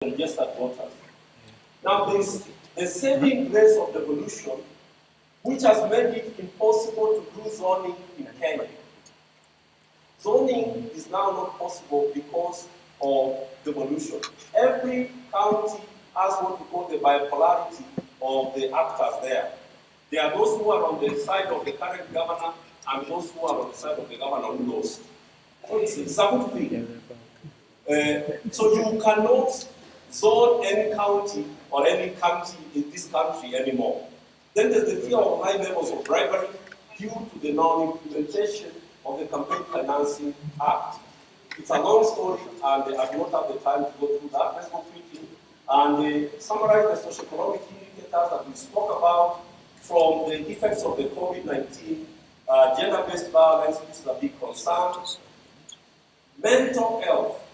registered voters. Now, there is the saving grace of devolution, which has made it impossible to do zoning in Kenya. Zoning is now not possible because of devolution. Every county has what we call the bipolarity of the actors there. There are those who are on the side of the current governor and those who are on the side of the governor who lost. So it's a good thing. So you cannot zone any county or any county in this country anymore. Then there's the fear of high levels of bribery due to the non-implementation of the Campaign Financing Act. It's a long story, and I do not have the time to go through that. Let's go quickly and summarize the socioeconomic indicators that we spoke about from the effects of the COVID-19, gender-based violence, which is a big concern, mental health,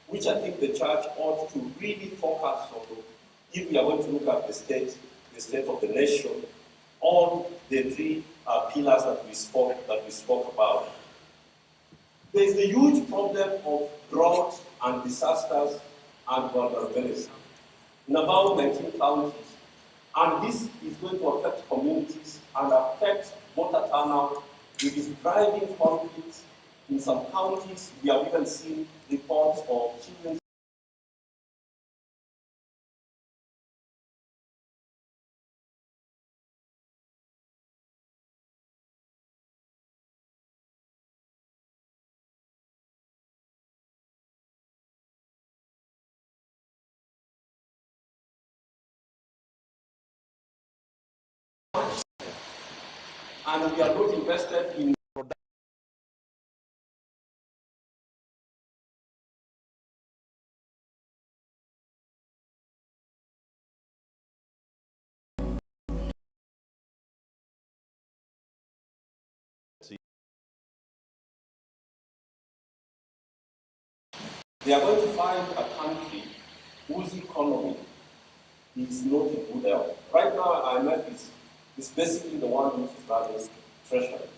which I think the church ought to really focus on if we are going to look at the state of the nation, on the three pillars that we spoke about. There is the huge problem of drought and disasters and vulnerability in about 19 counties, and this is going to affect communities and affect voter turnout, which is driving conflicts. In some counties, we have even seen reports of children and we are not invested in production. They are going to find a country whose economy is not in good health. Right now, IMF is basically the one which is running treasury.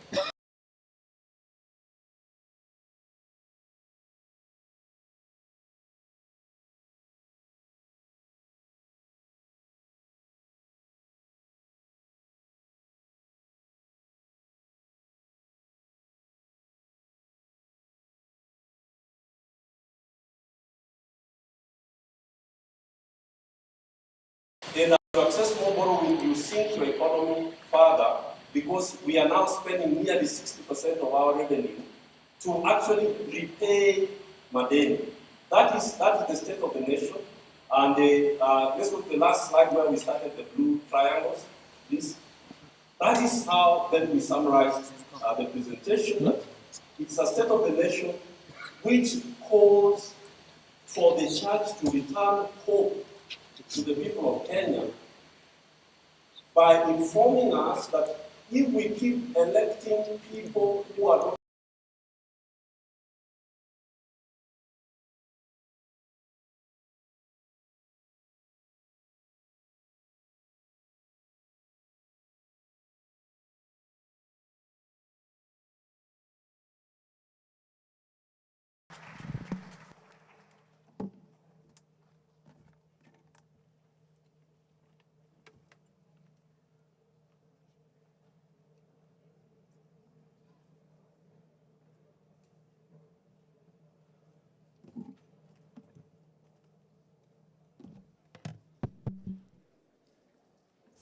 And to access more borrowing, you sink your economy further because we are now spending nearly 60% of our revenue to actually repay Madeni. That is the state of the nation. And let's go to the last slide where we started the blue triangles, please. That is how then we summarize the presentation. It's a state of the nation which calls for the church to return hope to the people of Kenya by informing us that if we keep electing people who are not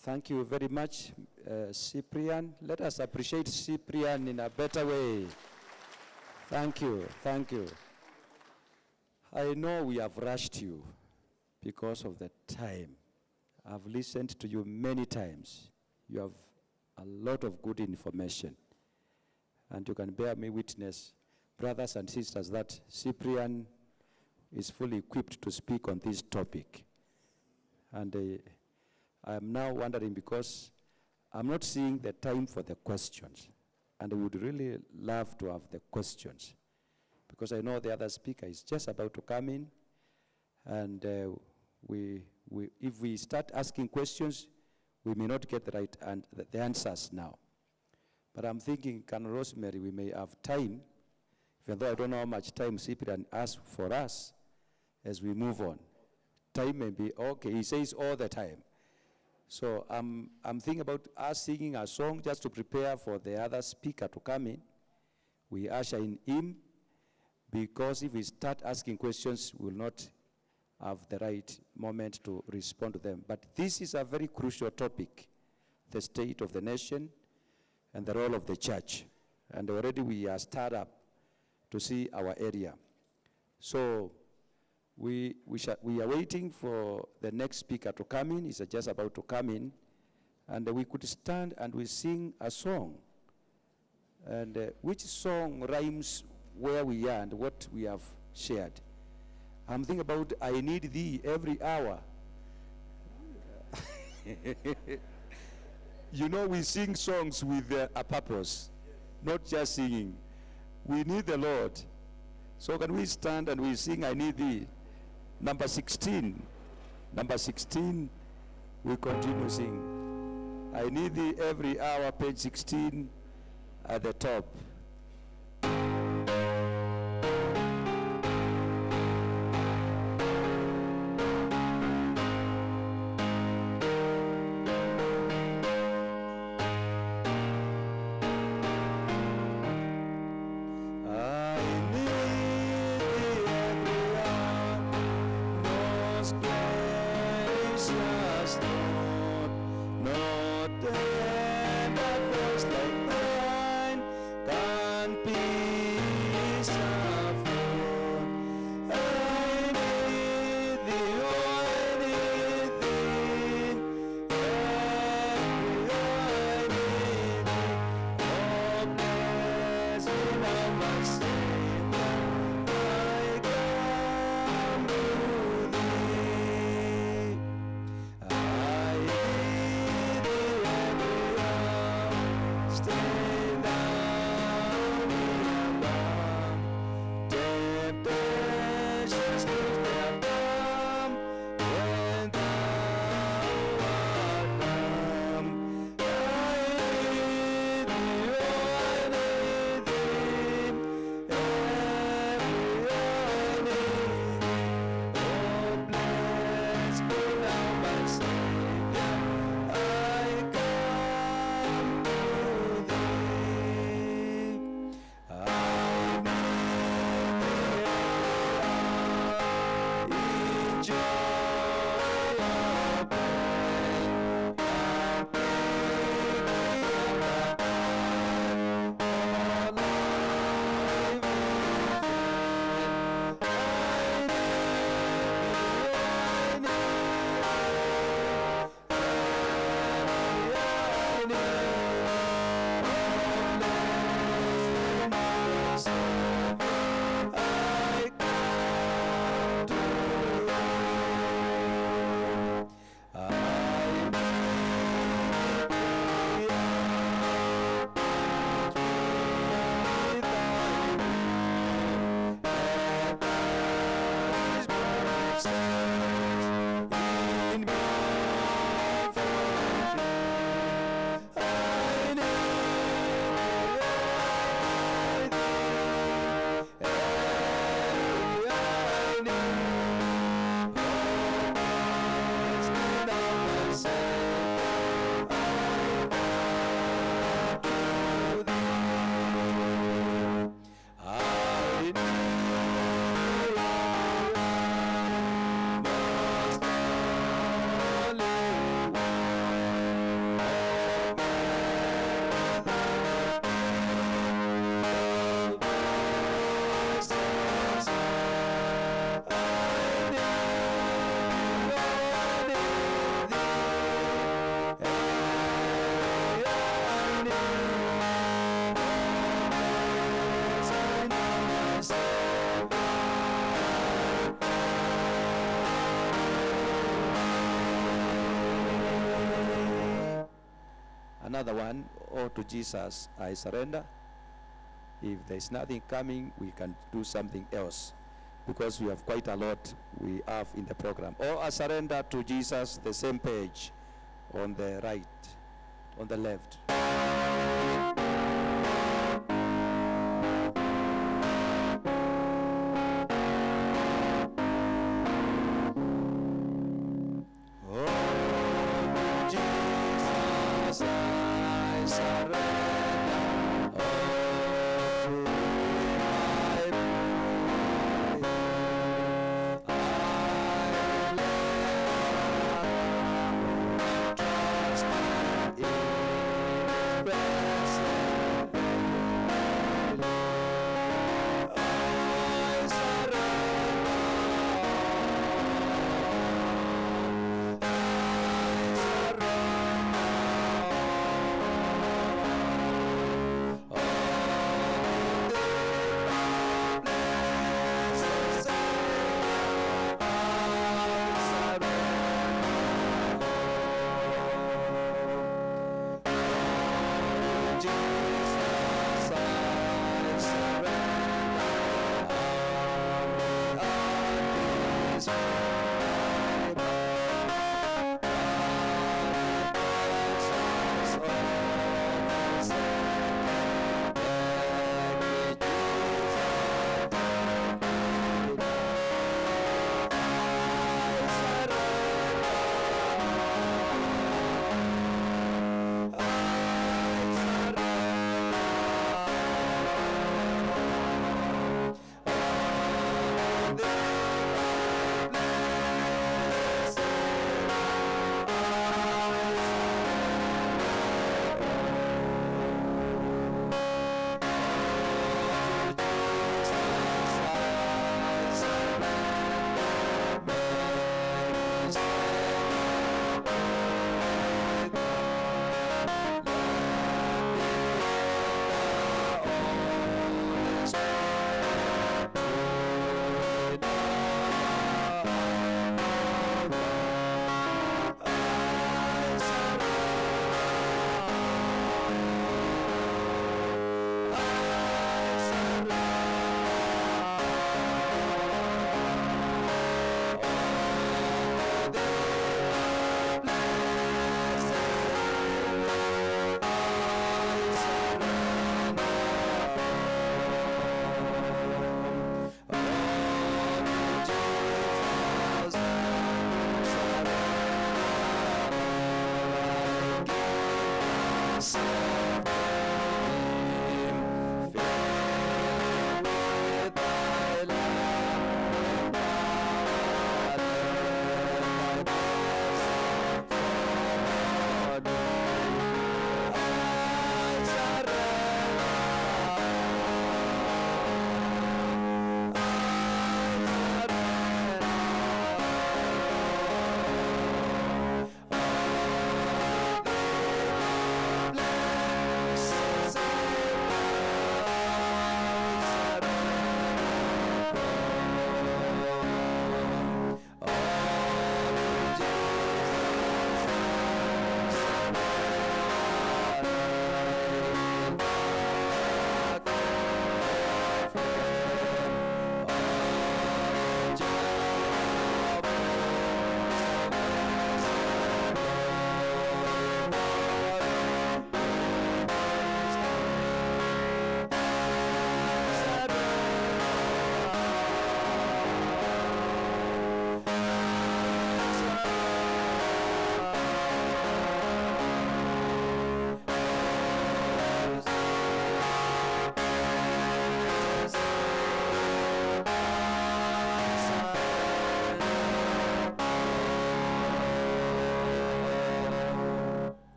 Thank you very much, Cyprian. Let us appreciate Cyprian in a better way. Thank you, thank you. I know we have rushed you because of the time. I've listened to you many times. You have a lot of good information. And you can bear me witness, brothers and sisters, that Cyprian is fully equipped to speak on this topic. And I am now wondering because I'm not seeing the time for the questions. And I would really love to have the questions because I know the other speaker is just about to come in. And if we start asking questions, we may not get the answers now. But I'm thinking, Colonel Rosemary, we may have time, even though I don't know how much time Cyprian asked for us as we move on. time may be okay. He says all the time. So I'm thinking about us singing a song just to prepare for the other speaker to come in. We usher in him, because if we start asking questions, we will not have the right moment to respond to them. But this is a very crucial topic, the state of the nation and the role of the church. And already we are stirred up to see our area. So we are waiting for the next speaker to come in. He's just about to come in. And we could stand and we sing a song. And which song rhymes where we are and what we have shared? I'm thinking about I need thee every hour. You know, we sing songs with a purpose, not just singing. We need the Lord. So can we stand and we sing I need thee? Number 16. Number 16, we continue singing. I need thee every hour, page 16 at the top. Another one, oh, to Jesus I surrender. If there's nothing coming, we can do something else, because we have quite a lot we have in the program. Or I surrender to Jesus, the same page on the right, on the left.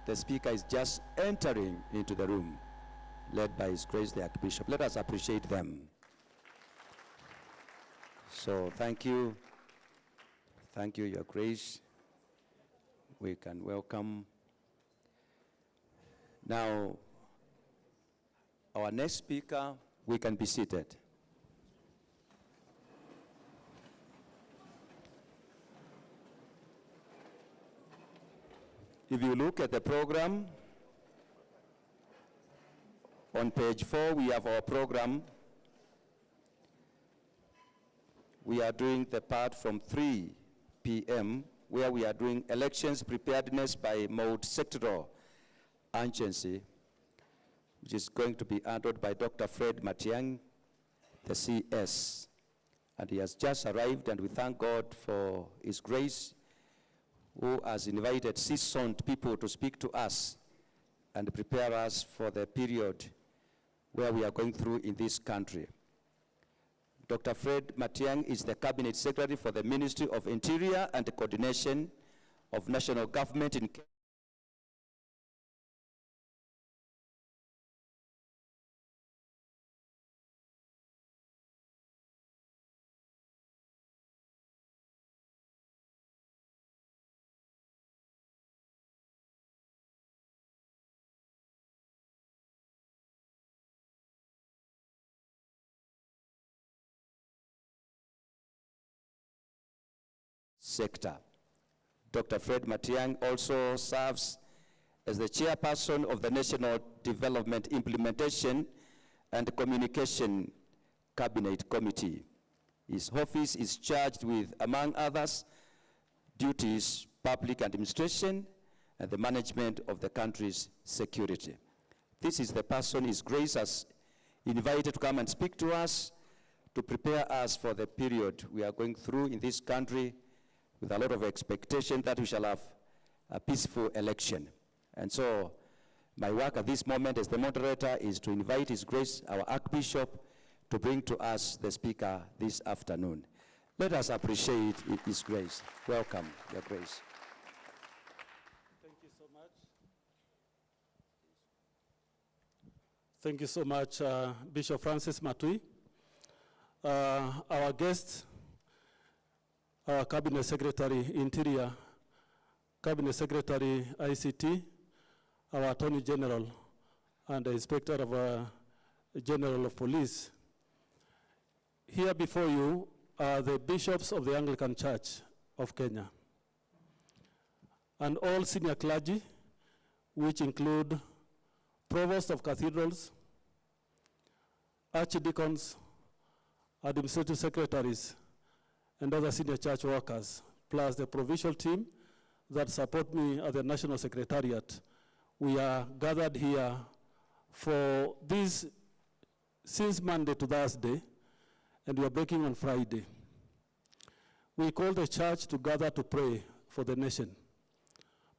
the speaker is just entering into the room, led by His Grace the Archbishop. Let us appreciate them. So thank you. Thank you, Your Grace. We can welcome now our next speaker. We can be seated. If you look at the program, on page 4, we have our program. We are doing the part from 3 p.m., where we are doing elections preparedness by multi-sectoral agency, which is going to be handled by Dr. Fred Matiang'i, the CS. And he has just arrived, and we thank God for His grace, who has invited seasoned people to speak to us and prepare us for the period where we are going through in this country. Dr. Fred Matiang'i is the Cabinet Secretary for the Ministry of Interior and the Coordination of National Government in sector. Dr. Fred Matiang'i also serves as the chairperson of the National Development Implementation and Communication Cabinet Committee. His office is charged with, among others, duties, public administration, and the management of the country's security. This is the person His Grace has invited to come and speak to us, to prepare us for the period we are going through in this country, with a lot of expectation that we shall have a peaceful election. And so my work at this moment as the moderator is to invite His Grace, our Archbishop, to bring to us the speaker this afternoon. Let us appreciate His Grace. Welcome, Your Grace. Thank you so much. Thank you so much, Bishop Francis Matui. Our guest, our Cabinet Secretary Interior, Cabinet Secretary ICT, our Attorney General, and the Inspector of General of Police. Here before you are the bishops of the Anglican Church of Kenya, and all senior clergy, which include provosts of cathedrals, archdeacons, administrative secretaries, and other senior church workers, plus the provincial team that support me at the National Secretariat. We are gathered here for this since Monday to Thursday, and we are breaking on Friday. We call the church to gather to pray for the nation,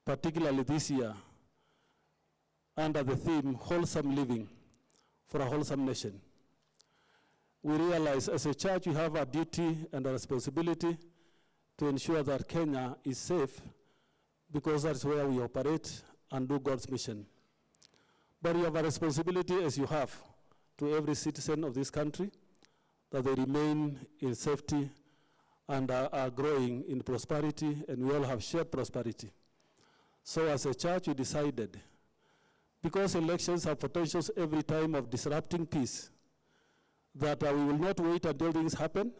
particularly this year, under the theme, Wholesome Living for a Wholesome Nation. We realize as a church we have a duty and a responsibility to ensure that Kenya is safe, because that's where we operate and do God's mission. But we have a responsibility, as you have, to every citizen of this country, that they remain in safety and are growing in prosperity, and we all have shared prosperity. So as a church we decided, because elections have potentials every time of disrupting peace, that we will not wait until things happen.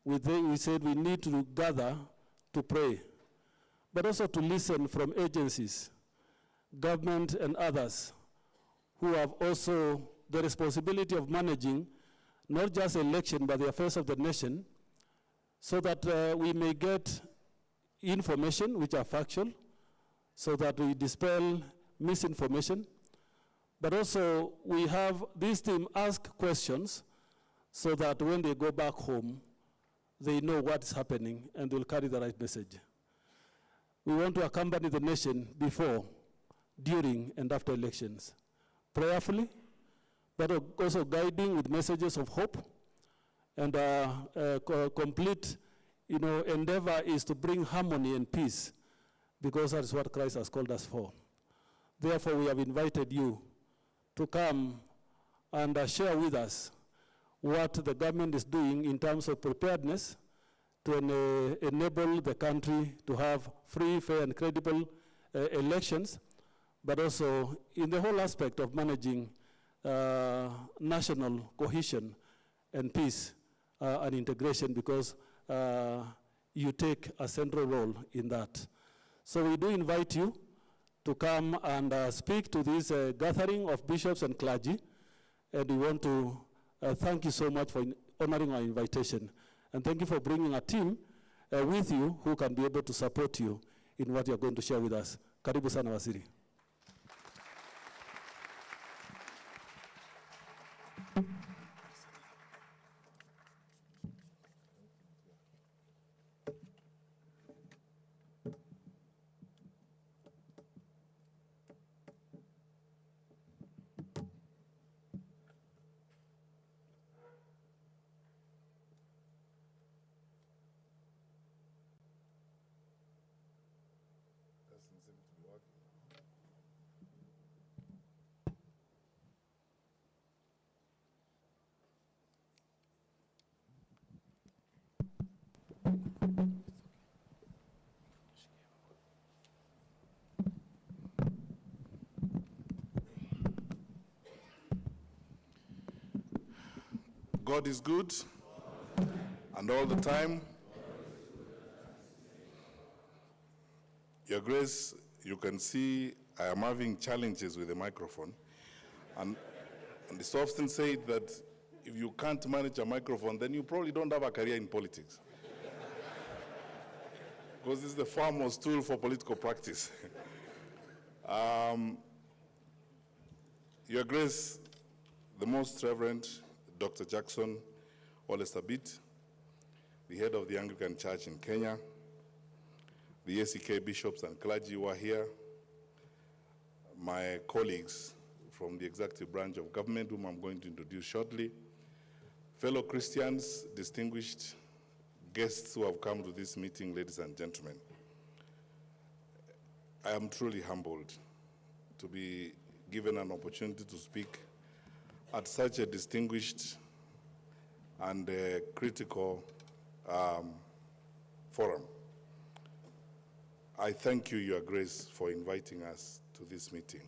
We said we need to gather to pray, but also to listen from agencies, government and others, who have also the responsibility of managing not just election, but the affairs of the nation, so that we may get information which are factual, so that we dispel misinformation. But also we have this team ask questions, so that when they go back home, they know what's happening and they'll carry the right message. We want to accompany the nation before, during, and after elections, prayerfully, but also guiding with messages of hope. And complete endeavor is to bring harmony and peace, because that's what Christ has called us for. Therefore, we have invited you to come and share with us what the government is doing in terms of preparedness to enable the country to have free, fair, and credible elections, but also in the whole aspect of managing national cohesion and peace and integration, because you take a central role in that. So we do invite you to come and speak to this gathering of bishops and clergy, and we want to thank you so much for honoring our invitation. And thank you for bringing a team with you who can be able to support you in what you're going to share with us. Karibu sana Waziri. God is good, and all the time. Your Grace, you can see I am having challenges with the microphone. And it's often said that if you can't manage a microphone, then you probably don't have a career in politics. Because it's the foremost tool for political practice. Your Grace, the Most Reverend Dr. Jackson Ole Sabit, the head of the Anglican Church in Kenya, the ACK bishops and clergy who are here, my colleagues from the executive branch of government, whom I'm going to introduce shortly, fellow Christians, distinguished guests who have come to this meeting, ladies and gentlemen. I am truly humbled to be given an opportunity to speak at such a distinguished and critical forum. I thank you, Your Grace, for inviting us to this meeting.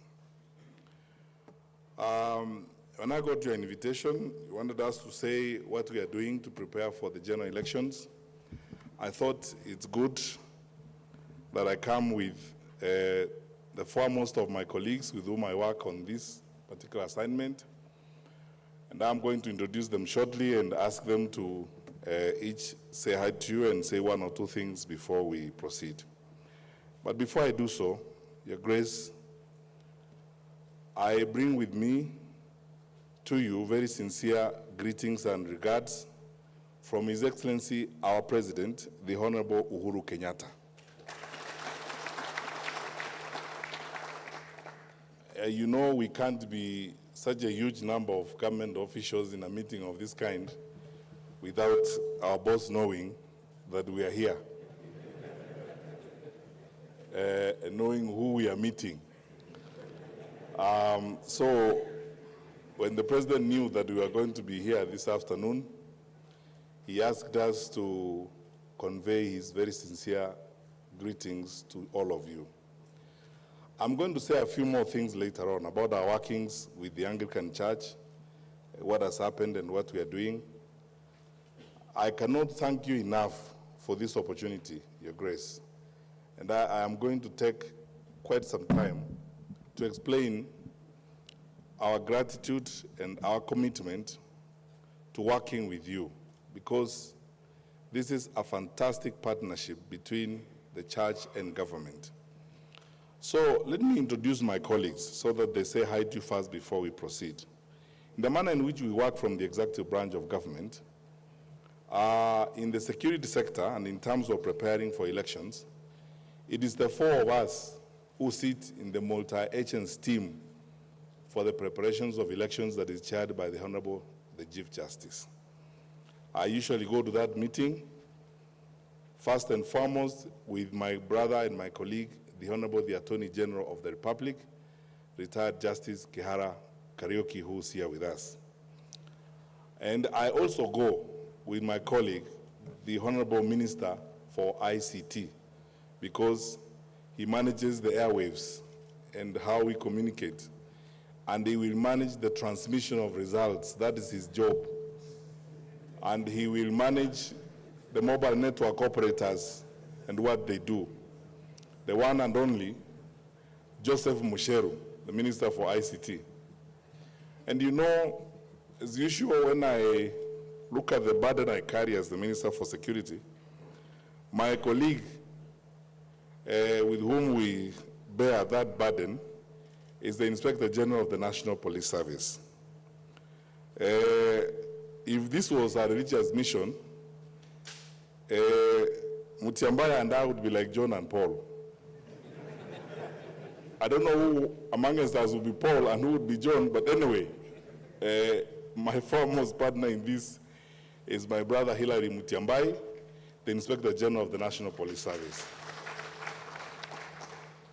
When I got your invitation, you wanted us to say what we are doing to prepare for the general elections. I thought it's good that I come with the foremost of my colleagues with whom I work on this particular assignment. And I'm going to introduce them shortly and ask them to each say hi to you and say one or two things before we proceed. But before I do so, Your Grace, I bring with me to you very sincere greetings and regards from His Excellency, our President, the Honorable Uhuru Kenyatta. You know, we can't be such a huge number of government officials in a meeting of this kind without our boss knowing that we are here, and knowing who we are meeting. So when the President knew that we were going to be here this afternoon, he asked us to convey his very sincere greetings to all of you. I'm going to say a few more things later on about our workings with the Anglican Church, what has happened and what we are doing. I cannot thank you enough for this opportunity, Your Grace. And I am going to take quite some time to explain our gratitude and our commitment to working with you, because this is a fantastic partnership between the church and government. So let me introduce my colleagues so that they say hi to you first before we proceed. In the manner in which we work from the executive branch of government, in the security sector and in terms of preparing for elections, it is the four of us who sit in the multi-agency team for the preparations of elections that is chaired by the Honorable the Chief Justice. I usually go to that meeting, first and foremost, with my brother and my colleague, the Honorable the Attorney General of the Republic, retired Justice Kihara Karaoke, who's here with us. And I also go with my colleague, the Honorable Minister for ICT, because he manages the airwaves and how we communicate. And he will manage the transmission of results. That is his job. And he will manage the mobile network operators and what they do. The one and only, Joseph Musheru, the Minister for ICT. And you know, as usual, when I look at the burden I carry as the Minister for Security, my colleague with whom we bear that burden is the Inspector General of the National Police Service. If this was a religious mission, Matiang'i and I would be like John and Paul. I don't know who among us would be Paul and who would be John, but anyway, my foremost partner in this is my brother Hilary Matiang'i, the Inspector General of the National Police Service.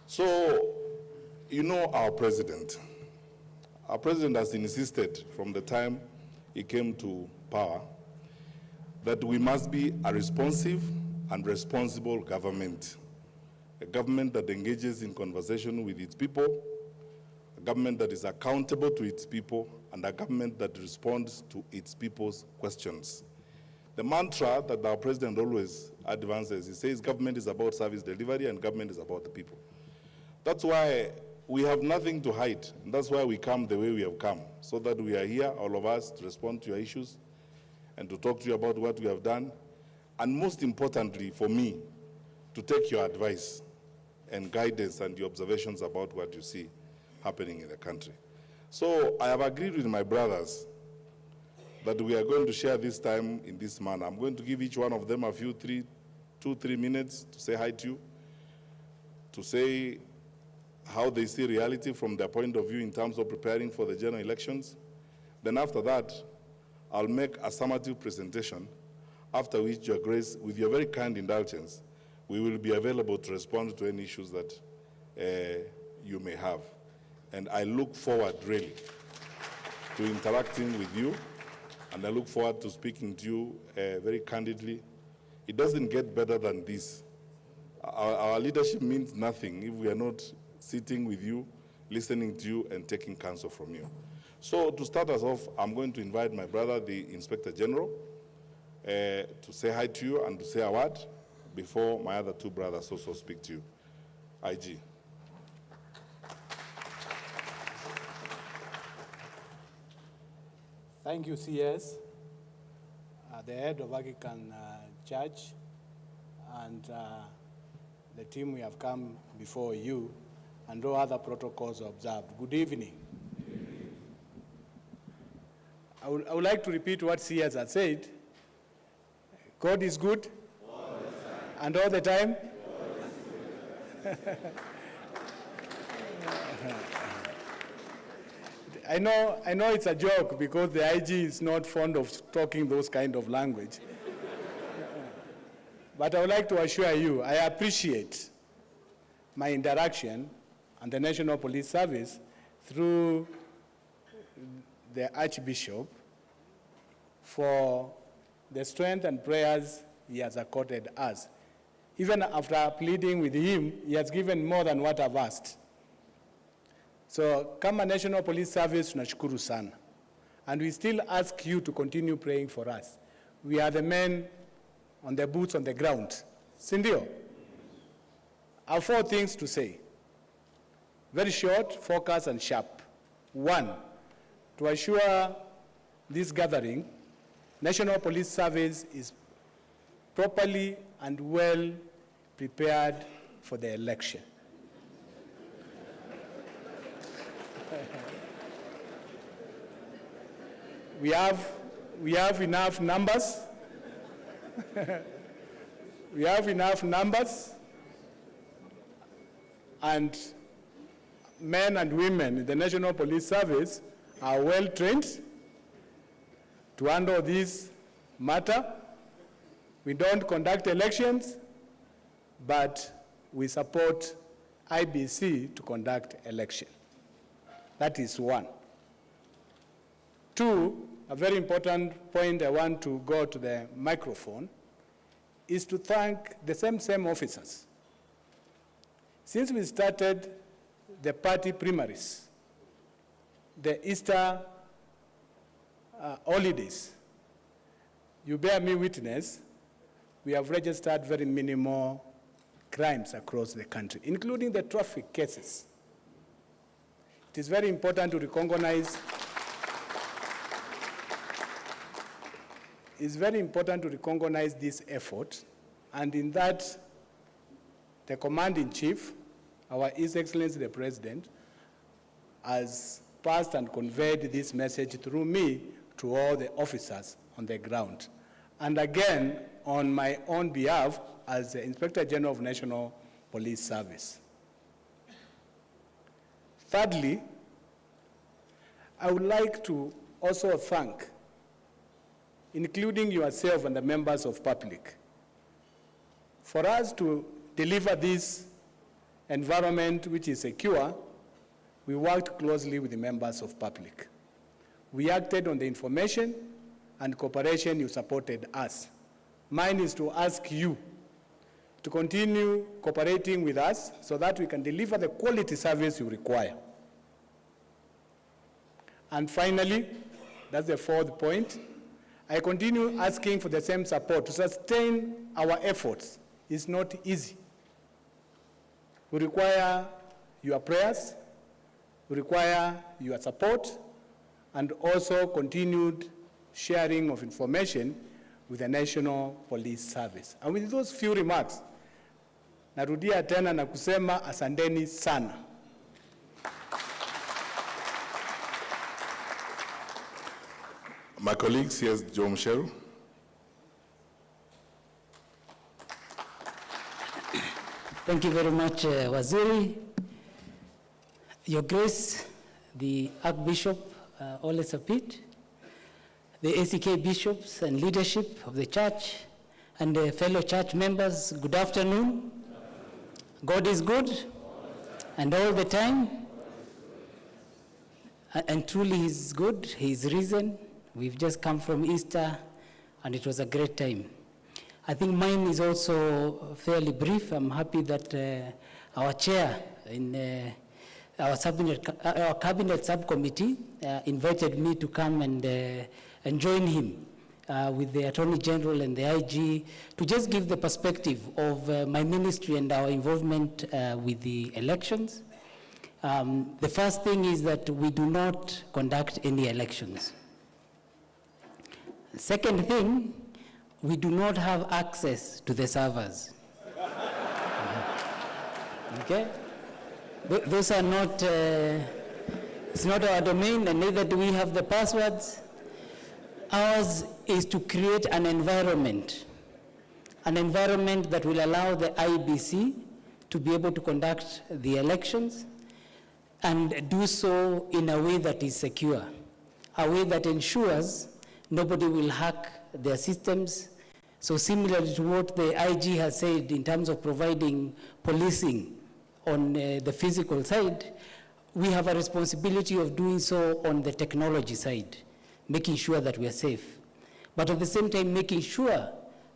So, you know our president. Our president has insisted from the time he came to power that we must be a responsive and responsible government. A government that engages in conversation with its people, a government that is accountable to its people, and a government that responds to its people's questions. The mantra that our president always advances, he says government is about service delivery and government is about the people. That's why we have nothing to hide, and that's why we come the way we have come, so that we are here, all of us, to respond to your issues and to talk to you about what we have done, and most importantly for me, to take your advice and guidance and your observations about what you see happening in the country. So I have agreed with my brothers that we are going to share this time in this manner. I'm going to give each one of them a few 2-3 minutes to say hi to you, to say how they see reality from their point of view in terms of preparing for the general elections. Then after that, I'll make a summative presentation, after which, Your Grace, with your very kind indulgence, we will be available to respond to any issues that you may have. And I look forward, really, to interacting with you, and I look forward to speaking to you very candidly. It doesn't get better than this. Our leadership means nothing if we are not sitting with you, listening to you, and taking counsel from you. So to start us off, I'm going to invite my brother, the Inspector General, to say hi to you and to say a word before my other two brothers also speak to you. IG. Thank you, CS, the head of Anglican Church, and the team we have come before you, and all other protocols observed. Good evening. I would like to repeat what CS has said. God is good. All the time. And all the time? I know it's a joke because the IG is not fond of talking those kind of language. But I would like to assure you, I appreciate my interaction and the National Police Service through the Archbishop for the strength and prayers he has accorded us. Even after pleading with him, he has given more than what I've asked. So, kama National Police Service, tunashukuru sana. And we still ask you to continue praying for us. We are the men on the boots on the ground. Sindio? I have 4 things to say. Very short, focused, and sharp. 1, to assure this gathering, National Police Service is properly and well prepared for the election. We have enough numbers. We have enough numbers, and men and women in the National Police Service are well trained to handle this matter. We don't conduct elections, but we support IBC to conduct election. That is one. Two, a very important point I want to go to the microphone is to thank the same officers. Since we started the party primaries, the Easter holidays, you bear me witness, we have registered very minimal crimes across the country, including the traffic cases. It is very important to recognize this effort, and in that, the Commander-in-Chief, our His Excellency the President, has passed and conveyed this message through me to all the officers on the ground. And again, on my own behalf, as the Inspector General of National Police Service. Thirdly, I would like to also thank, including yourself and the members of public, for us to deliver this environment which is secure. We worked closely with the members of public. We acted on the information and cooperation you supported us. Mine is to ask you to continue cooperating with us so that we can deliver the quality service you require. And finally, that's the fourth point, I continue asking for the same support to sustain our efforts. It's not easy. We require your prayers, we require your support, and also continued sharing of information with the National Police Service. And with those few remarks, narudia tena na kusema asanteni sana. My colleagues, here's Joe Michel. Thank you very much, Waziri. Your Grace, the Archbishop, Ole Sapit, the ACK bishops and leadership of the church, and the fellow church members, good afternoon. God is good, and all the time. And truly He's good, He's risen. We've just come from Easter, and it was a great time. I think mine is also fairly brief. I'm happy that our chair in our cabinet subcommittee invited me to come and join him with the Attorney General and the IG to just give the perspective of my ministry and our involvement with the elections. The first thing is that we do not conduct any elections. Second thing, we do not have access to the servers. Okay? Those are not, it's not our domain, and neither do we have the passwords. Ours is to create an environment that will allow the IBC to be able to conduct the elections and do so in a way that is secure, a way that ensures nobody will hack their systems. So similarly to what the IG has said in terms of providing policing on the physical side, we have a responsibility of doing so on the technology side, making sure that we are safe. But at the same time, making sure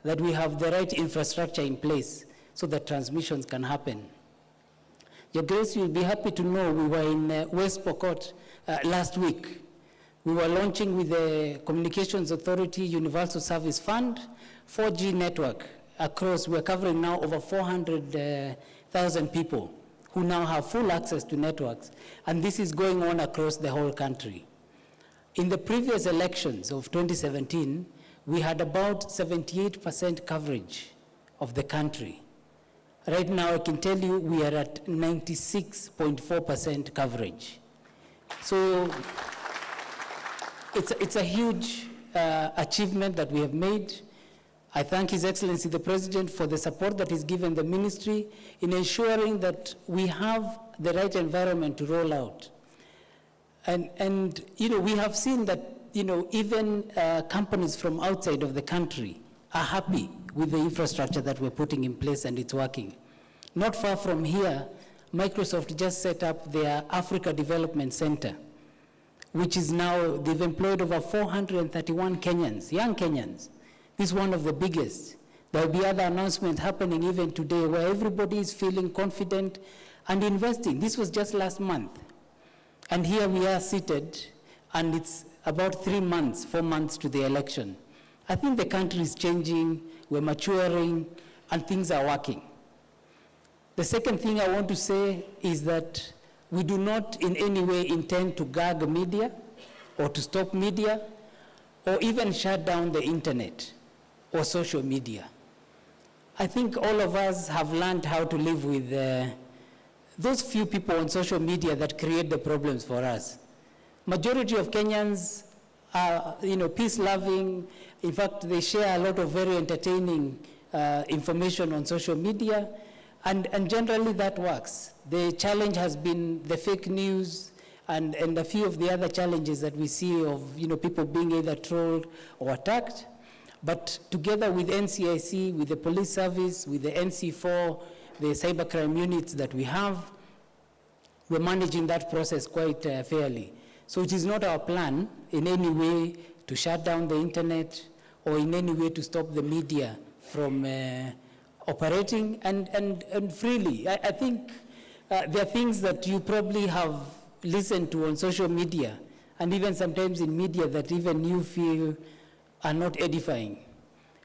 that we have the right infrastructure in place so that transmissions can happen. Your Grace, you'll be happy to know we were in West Pokot last week. We were launching with the Communications Authority Universal Service Fund, 4G network across. We're covering now over 400,000 people who now have full access to networks, and this is going on across the whole country. In the previous elections of 2017, we had about 78% coverage of the country. Right now, I can tell you we are at 96.4% coverage. So it's a huge achievement that we have made. I thank His Excellency the President for the support that he's given the ministry in ensuring that we have the right environment to roll out. And you know, we have seen that, you know, even companies from outside of the country are happy with the infrastructure that we're putting in place, and it's working. Not far from here, Microsoft just set up their Africa Development Center, which is now, they've employed over 431 Kenyans, young Kenyans. This is one of the biggest. There will be other announcements happening even today where everybody is feeling confident and investing. This was just last month. And here we are seated, and it's about 4 months to the election. I think the country is changing, we're maturing, and things are working. The second thing I want to say is that we do not in any way intend to gag media or to stop media or even shut down the internet or social media. I think all of us have learned how to live with those few people on social media that create the problems for us. Majority of Kenyans are, peace-loving. In fact, they share a lot of very entertaining information on social media, and generally that works. The challenge has been the fake news and a few of the other challenges that we see of people being either trolled or attacked. But together with NCIC, with the police service, with the NC4, the cybercrime units that we have, we're managing that process quite fairly. So it is not our plan in any way to shut down the internet or in any way to stop the media from operating and freely. I think there are things that you probably have listened to on social media and even sometimes in media that even you feel are not edifying.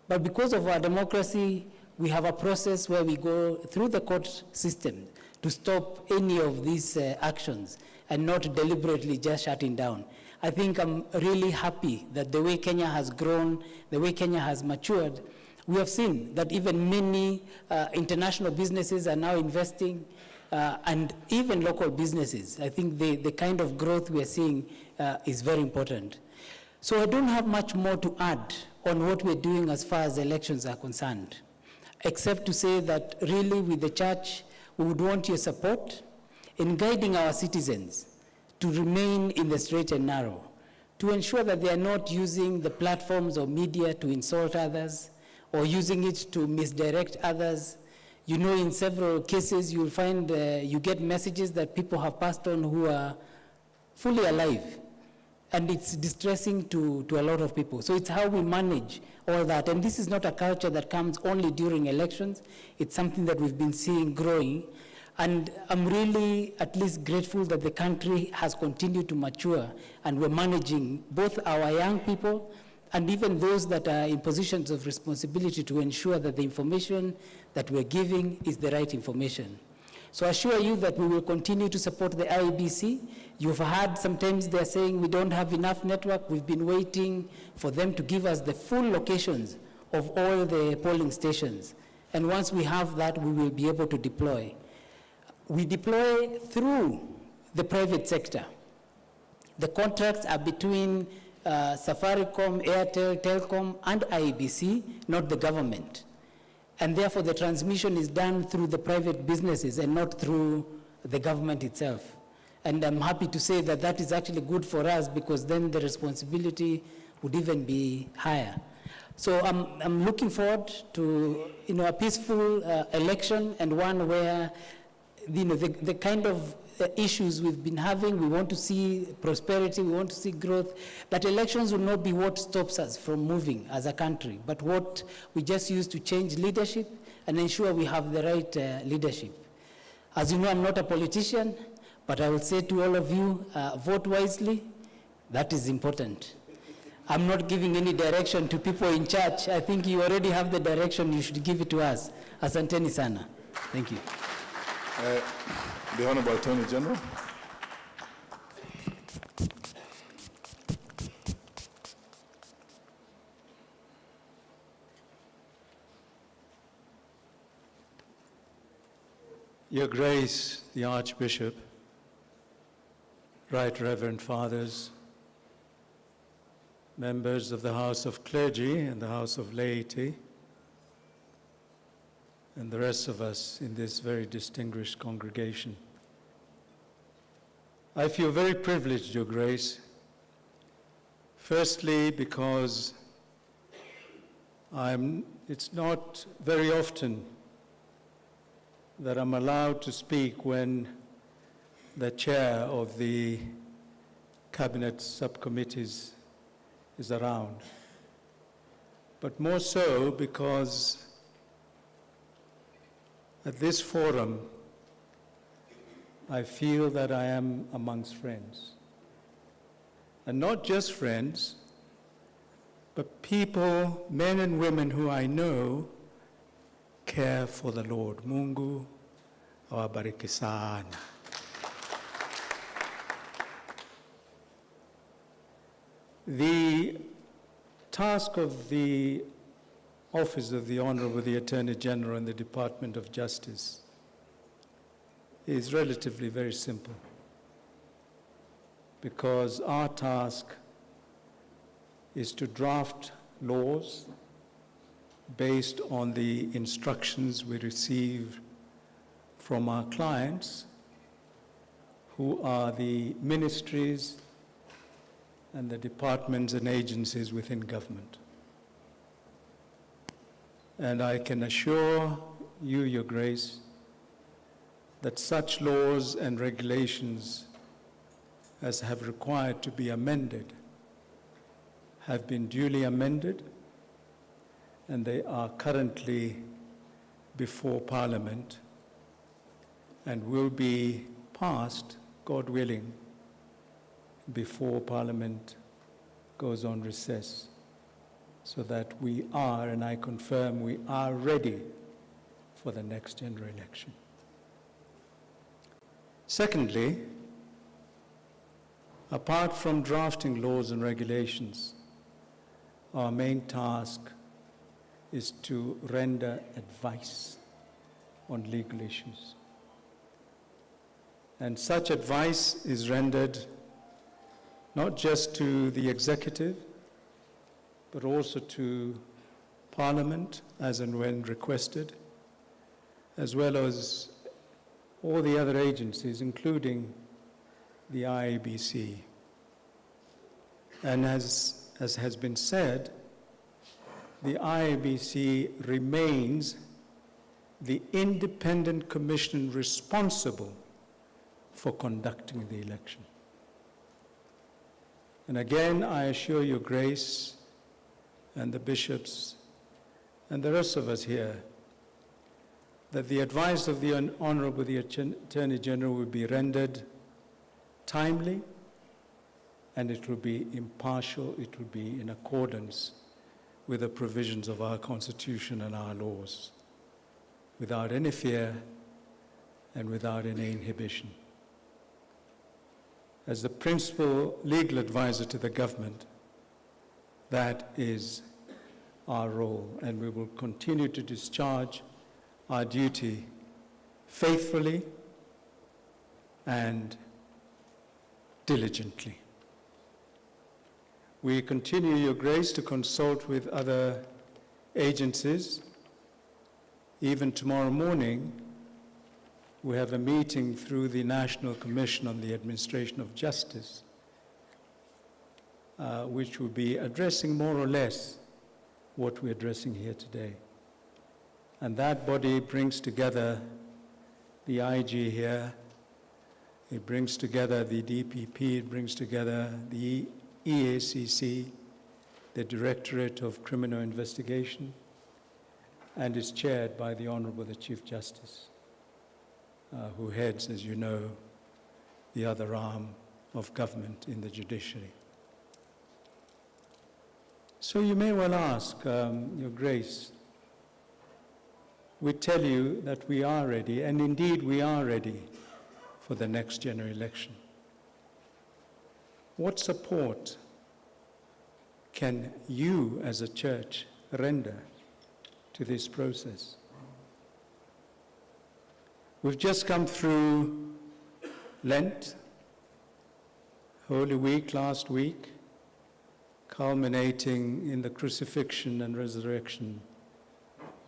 But because of our democracy, we have a process where we go through the court system to stop any of these actions and not deliberately just shutting down. I think I'm really happy that the way Kenya has grown, the way Kenya has matured, we have seen that even many international businesses are now investing and even local businesses. I think the kind of growth we are seeing is very important. So I don't have much more to add on what we're doing as far as elections are concerned, except to say that really with the church, we would want your support in guiding our citizens to remain in the straight and narrow, to ensure that they are not using the platforms or media to insult others or using it to misdirect others. In several cases, you'll find you get messages that people have passed on who are fully alive. And it's distressing to a lot of people. So it's how we manage all that. And this is not a culture that comes only during elections. It's something that we've been seeing growing. And I'm really at least grateful that the country has continued to mature and we're managing both our young people and even those that are in positions of responsibility to ensure that the information that we're giving is the right information. So I assure you that we will continue to support the IEBC. You've heard sometimes they're saying we don't have enough network. We've been waiting for them to give us the full locations of all the polling stations. And once we have that, we will be able to deploy. We deploy through the private sector. The contracts are between Safaricom, Airtel, Telcom, and IEBC, not the government. And therefore, the transmission is done through the private businesses and not through the government itself. And I'm happy to say that that is actually good for us because then the responsibility would even be higher. So I'm looking forward to a peaceful election and one where the kind of issues we've been having, we want to see prosperity, we want to see growth, that elections will not be what stops us from moving as a country, but what we just use to change leadership and ensure we have the right leadership. As you know, I'm not a politician, but I will say to all of you, vote wisely. That is important. I'm not giving any direction to people in church. I think you already have the direction. You should give it to us. Asanteni sana. Thank you. The Honorable Attorney General. Your Grace, the Archbishop, Right Reverend Fathers, members of the House of Clergy and the House of Laity, and the rest of us in this very distinguished congregation. I feel very privileged, Your Grace, firstly because it's not very often that I'm allowed to speak when the chair of the cabinet subcommittees is around, but more so because at this forum, I feel that I am amongst friends. And not just friends, but people, men and women who I know care for the Lord. Mungu awabariki sana. The task of the Office of the Honorable the Attorney General in the Department of Justice is relatively very simple, because our task is to draft laws based on the instructions we receive from our clients, who are the ministries and the departments and agencies within government. And I can assure you, Your Grace, that such laws and regulations as have required to be amended have been duly amended, and they are currently before Parliament and will be passed, God willing, before Parliament goes on recess, so that we are, and I confirm we are ready for the next general election. Secondly, apart from drafting laws and regulations, our main task is to render advice on legal issues. And such advice is rendered not just to the executive, but also to Parliament as and when requested, as well as all the other agencies, including the IABC. And as has been said, the IABC remains the independent commission responsible for conducting the election. And again, I assure Your Grace and the bishops and the rest of us here that the advice of the Honorable the Attorney General will be rendered timely, and it will be impartial, it will be in accordance with the provisions of our Constitution and our laws, without any fear and without any inhibition. As the principal legal advisor to the government, that is our role, and we will continue to discharge our duty faithfully and diligently. We continue, Your Grace, to consult with other agencies. Even tomorrow morning, we have a meeting through the National Commission on the Administration of Justice, which will be addressing more or less what we're addressing here today. And that body brings together the IG here, it brings together the DPP, it brings together the EACC, the Directorate of Criminal Investigation, and is chaired by the Honorable the Chief Justice, who heads, as you know, the other arm of government in the judiciary. So you may well ask, Your Grace, we tell you that we are ready, and indeed we are ready for the next general election. What support can you as a church render to this process? We've just come through Lent, Holy Week last week, culminating in the crucifixion and resurrection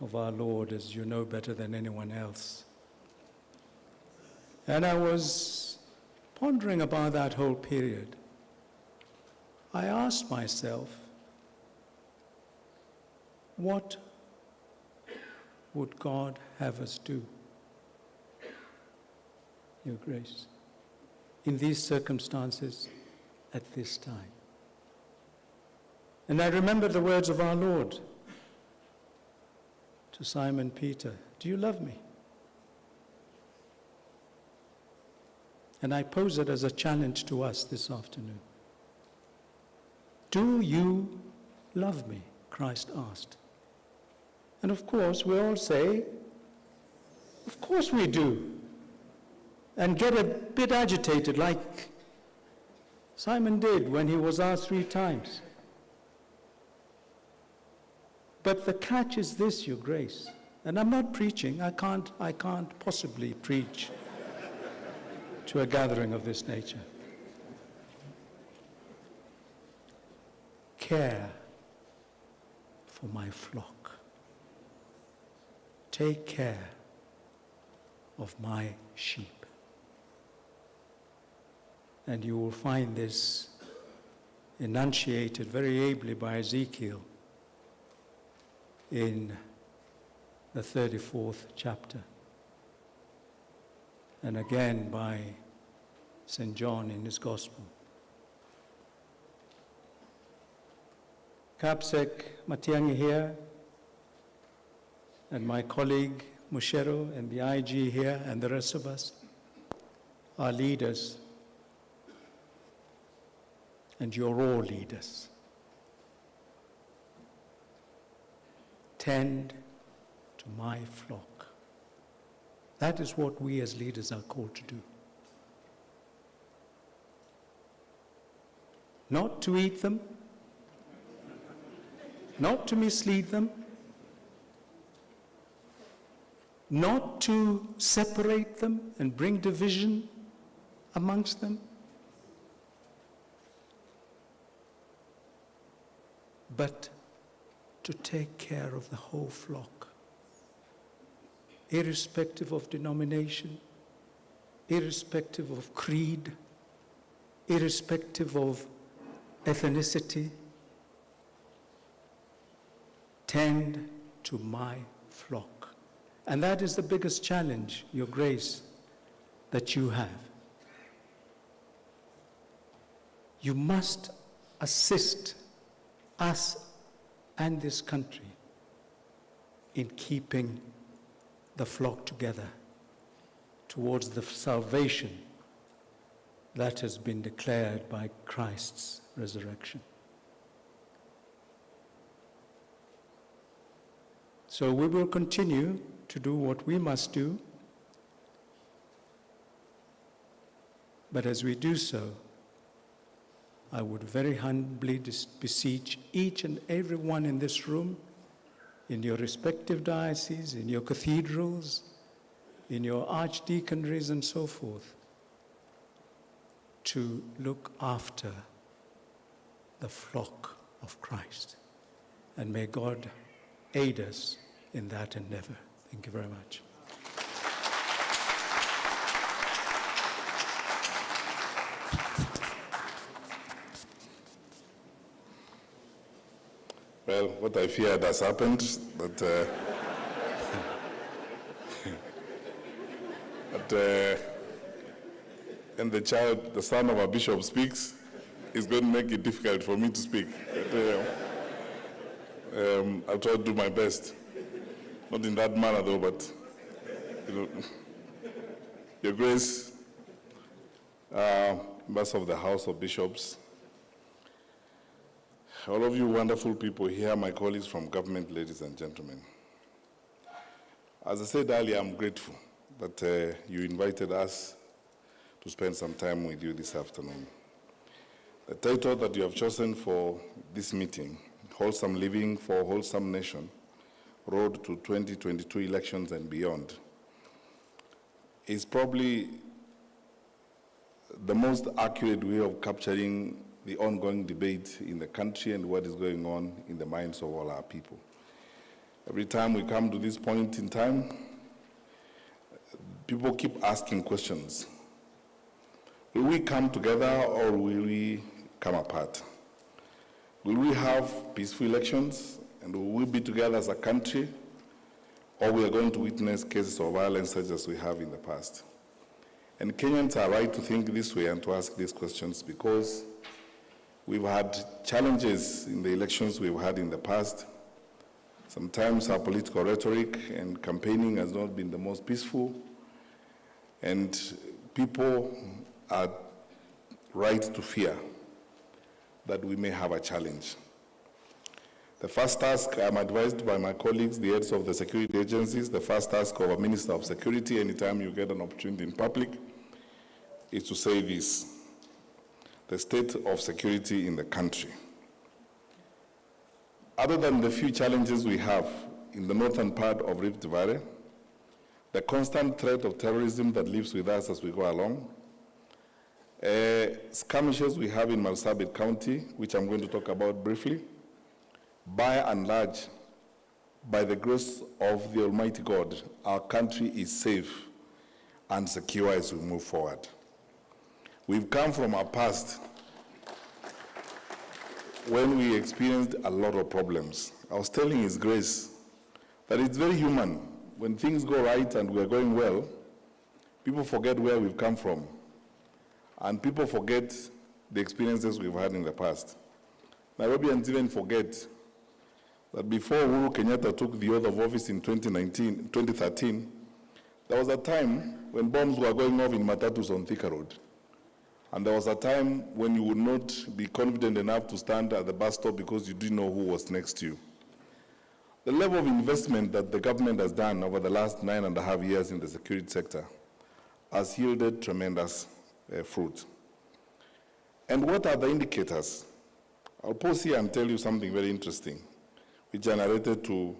of our Lord, as you know better than anyone else. And I was pondering about that whole period. I asked myself, what would God have us do? Your grace, in these circumstances, at this time. And I remember the words of our Lord to Simon Peter, do you love me? And I pose it as a challenge to us this afternoon. Do you love me? Christ asked. And of course, we all say, of course we do. And get a bit agitated like Simon did when he was asked 3 times. But the catch is this, Your Grace. And I'm not preaching. I can't possibly preach to a gathering of this nature. Care for my flock. Take care of my sheep. And you will find this enunciated very ably by Ezekiel in the 34th chapter, and again by St. John in his Gospel. Capsec Matiang'i here, and my colleague Mushero and the IG here, and the rest of us are leaders, and you're all leaders. Tend to my flock. That is what we as leaders are called to do. Not to eat them, not to mislead them, not to separate them and bring division amongst them, but to take care of the whole flock, irrespective of denomination, irrespective of creed, irrespective of ethnicity. Tend to my flock. And that is the biggest challenge, Your Grace, that you have. You must assist us and this country in keeping the flock together towards the salvation that has been declared by Christ's resurrection. So we will continue to do what we must do, but as we do so, I would very humbly beseech each and every one in this room, in your respective dioceses, in your cathedrals, in your archdeaconries and so forth, to look after the flock of Christ. And may God aid us in that endeavor. Thank you very much. Well, what I feared has happened, that and the son of a bishop speaks, is going to make it difficult for me to speak. But, I'll try to do my best. Not in that manner though, but Your Grace, members of the House of Bishops, all of you wonderful people here, my colleagues from government, ladies and gentlemen. As I said earlier, I'm grateful that you invited us to spend some time with you this afternoon. The title that you have chosen for this meeting, Wholesome Living for a Wholesome Nation, Road to 2022 Elections and Beyond, is probably the most accurate way of capturing the ongoing debate in the country and what is going on in the minds of all our people. Every time we come to this point in time, people keep asking questions. Will we come together or will we come apart? Will we have peaceful elections and will we be together as a country, or we are going to witness cases of violence such as we have in the past? And Kenyans are right to think this way and to ask these questions because we've had challenges in the elections we've had in the past. Sometimes our political rhetoric and campaigning has not been the most peaceful, and people are right to fear that we may have a challenge. The first task, I'm advised by my colleagues, the heads of the security agencies, the first task of a Minister of Security, anytime you get an opportunity in public, is to say this: the state of security in the country. Other than the few challenges we have in the northern part of Rift Valley, the constant threat of terrorism that lives with us as we go along, skirmishes we have in Marsabit County, which I'm going to talk about briefly, by and large, by the grace of the Almighty God, our country is safe and secure as we move forward. We've come from our past when we experienced a lot of problems. I was telling His Grace that it's very human. When things go right and we're going well, people forget where we've come from. And people forget the experiences we've had in the past. Nairobians even forget that before Uhuru Kenyatta took the oath of office in 2013, there was a time when bombs were going off in matatus on Thika Road. And there was a time when you would not be confident enough to stand at the bus stop because you didn't know who was next to you. The level of investment that the government has done over the last 9.5 years in the security sector has yielded tremendous fruit. And what are the indicators? I'll pause here and tell you something very interesting, which I narrated to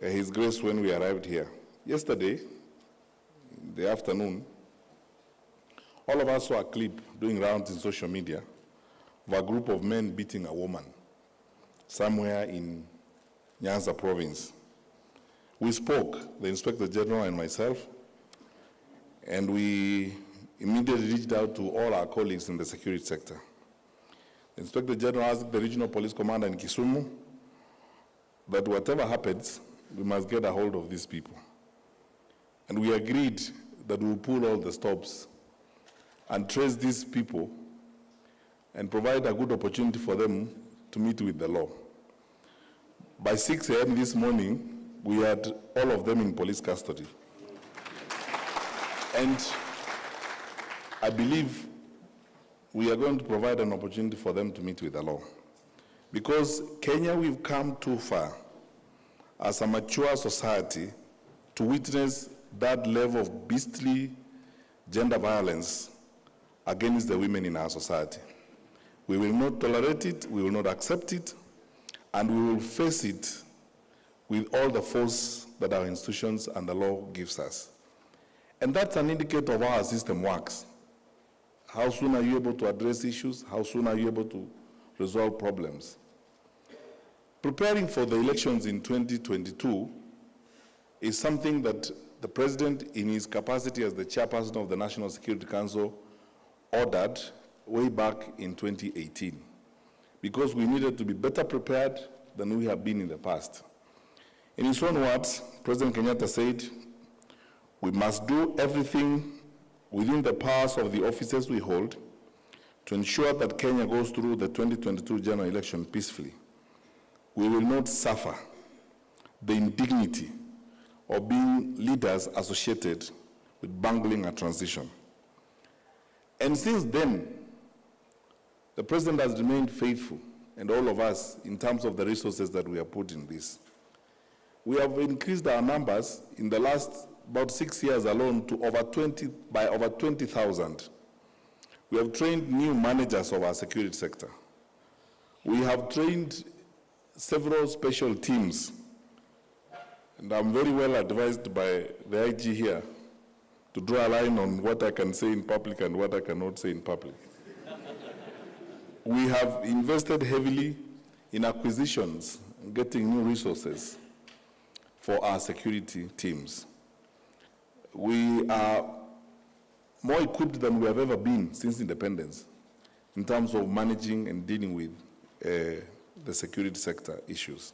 His Grace when we arrived here. Yesterday, in the afternoon, all of us saw a clip doing rounds in social media of a group of men beating a woman somewhere in Nyanza province. We spoke, the Inspector General and myself, and we immediately reached out to all our colleagues in the security sector. The Inspector General asked the Regional Police Commander in Kisumu that whatever happens, we must get a hold of these people. And we agreed that we will pull all the stops and trace these people and provide a good opportunity for them to meet with the law. By 6 a.m. this morning, we had all of them in police custody. And I believe we are going to provide an opportunity for them to meet with the law. Because Kenya, we've come too far as a mature society to witness that level of beastly gender violence against the women in our society. We will not tolerate it, we will not accept it, and we will face it with all the force that our institutions and the law gives us. And that's an indicator of how our system works. How soon are you able to address issues? How soon are you able to resolve problems? Preparing for the elections in 2022 is something that the President, in his capacity as the chairperson of the National Security Council, ordered way back in 2018, because we needed to be better prepared than we have been in the past. In his own words, President Kenyatta said, we must do everything within the powers of the offices we hold to ensure that Kenya goes through the 2022 general election peacefully. We will not suffer the indignity of being leaders associated with bungling a transition. And since then, the President has remained faithful, and all of us, in terms of the resources that we have put in this. We have increased our numbers in the last about 6 years alone to by over 20,000. We have trained new managers of our security sector. We have trained several special teams, and I'm very well advised by the IG here to draw a line on what I can say in public and what I cannot say in public. We have invested heavily in acquisitions and getting new resources for our security teams. We are more equipped than we have ever been since independence in terms of managing and dealing with the security sector issues.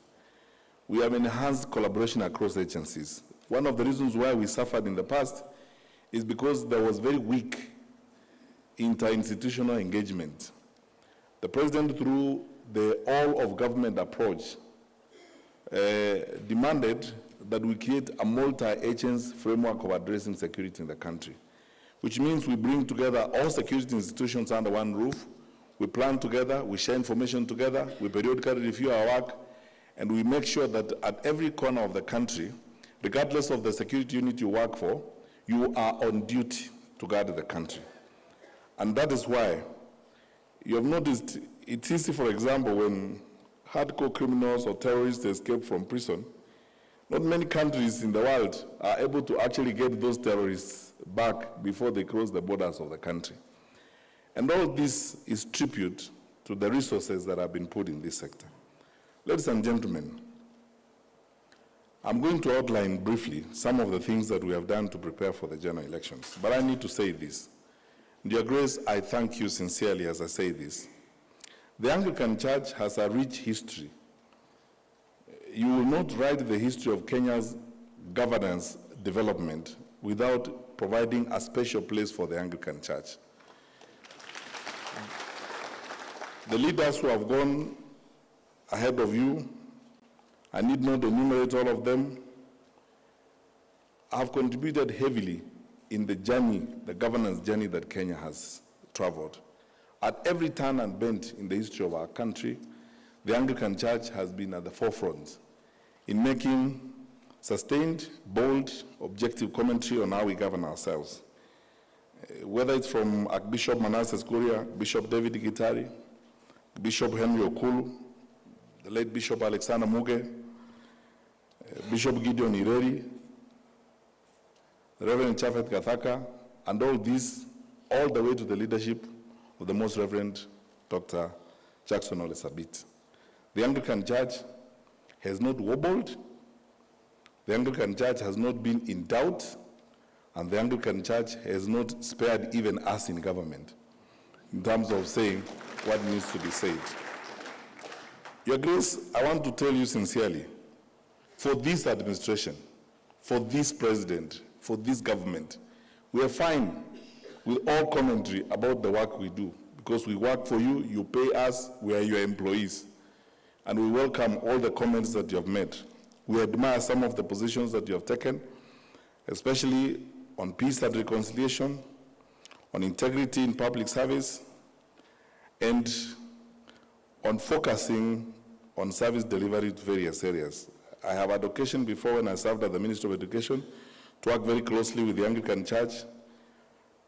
We have enhanced collaboration across agencies. One of the reasons why we suffered in the past is because there was very weak interinstitutional engagement. The president, through the all-of-government approach, demanded that we create a multi-agency framework of addressing security in the country, which means we bring together all security institutions under one roof, we plan together, we share information together, we periodically review our work, and we make sure that at every corner of the country, regardless of the security unit you work for, you are on duty to guard the country. And that is why you have noticed it's easy, for example, when hardcore criminals or terrorists escape from prison, not many countries in the world are able to actually get those terrorists back before they cross the borders of the country. And all this is tribute to the resources that have been put in this sector. Ladies and gentlemen, I'm going to outline briefly some of the things that we have done to prepare for the general elections. But I need to say this. Dear Grace, I thank you sincerely as I say this. The Anglican Church has a rich history. You will not write the history of Kenya's governance development without providing a special place for the Anglican Church. The leaders who have gone ahead of you, I need not enumerate all of them, have contributed heavily in the journey, the governance journey that Kenya has traveled. At every turn and bend in the history of our country, the Anglican Church has been at the forefront in making sustained, bold, objective commentary on how we govern ourselves. Whether it's from Archbishop Manasseh Kuria, Bishop David Gitari, Bishop Henry Okulu, the late Bishop Alexander Muge, Bishop Gideon Ireri, Reverend Chafet Gathaka, and all this, all the way to the leadership of the Most Reverend Dr. Jackson Ole Sabit. The Anglican Church has not wobbled, the Anglican Church has not been in doubt, and the Anglican Church has not spared even us in government in terms of saying what needs to be said. Your Grace, I want to tell you sincerely, for this administration, for this president, for this government, we are fine with all commentary about the work we do, because we work for you, you pay us, we are your employees. And we welcome all the comments that you have made. We admire some of the positions that you have taken, especially on peace and reconciliation, on integrity in public service, and on focusing on service delivery to various areas. I have had occasion before, when I served as the Minister of Education, to work very closely with the Anglican Church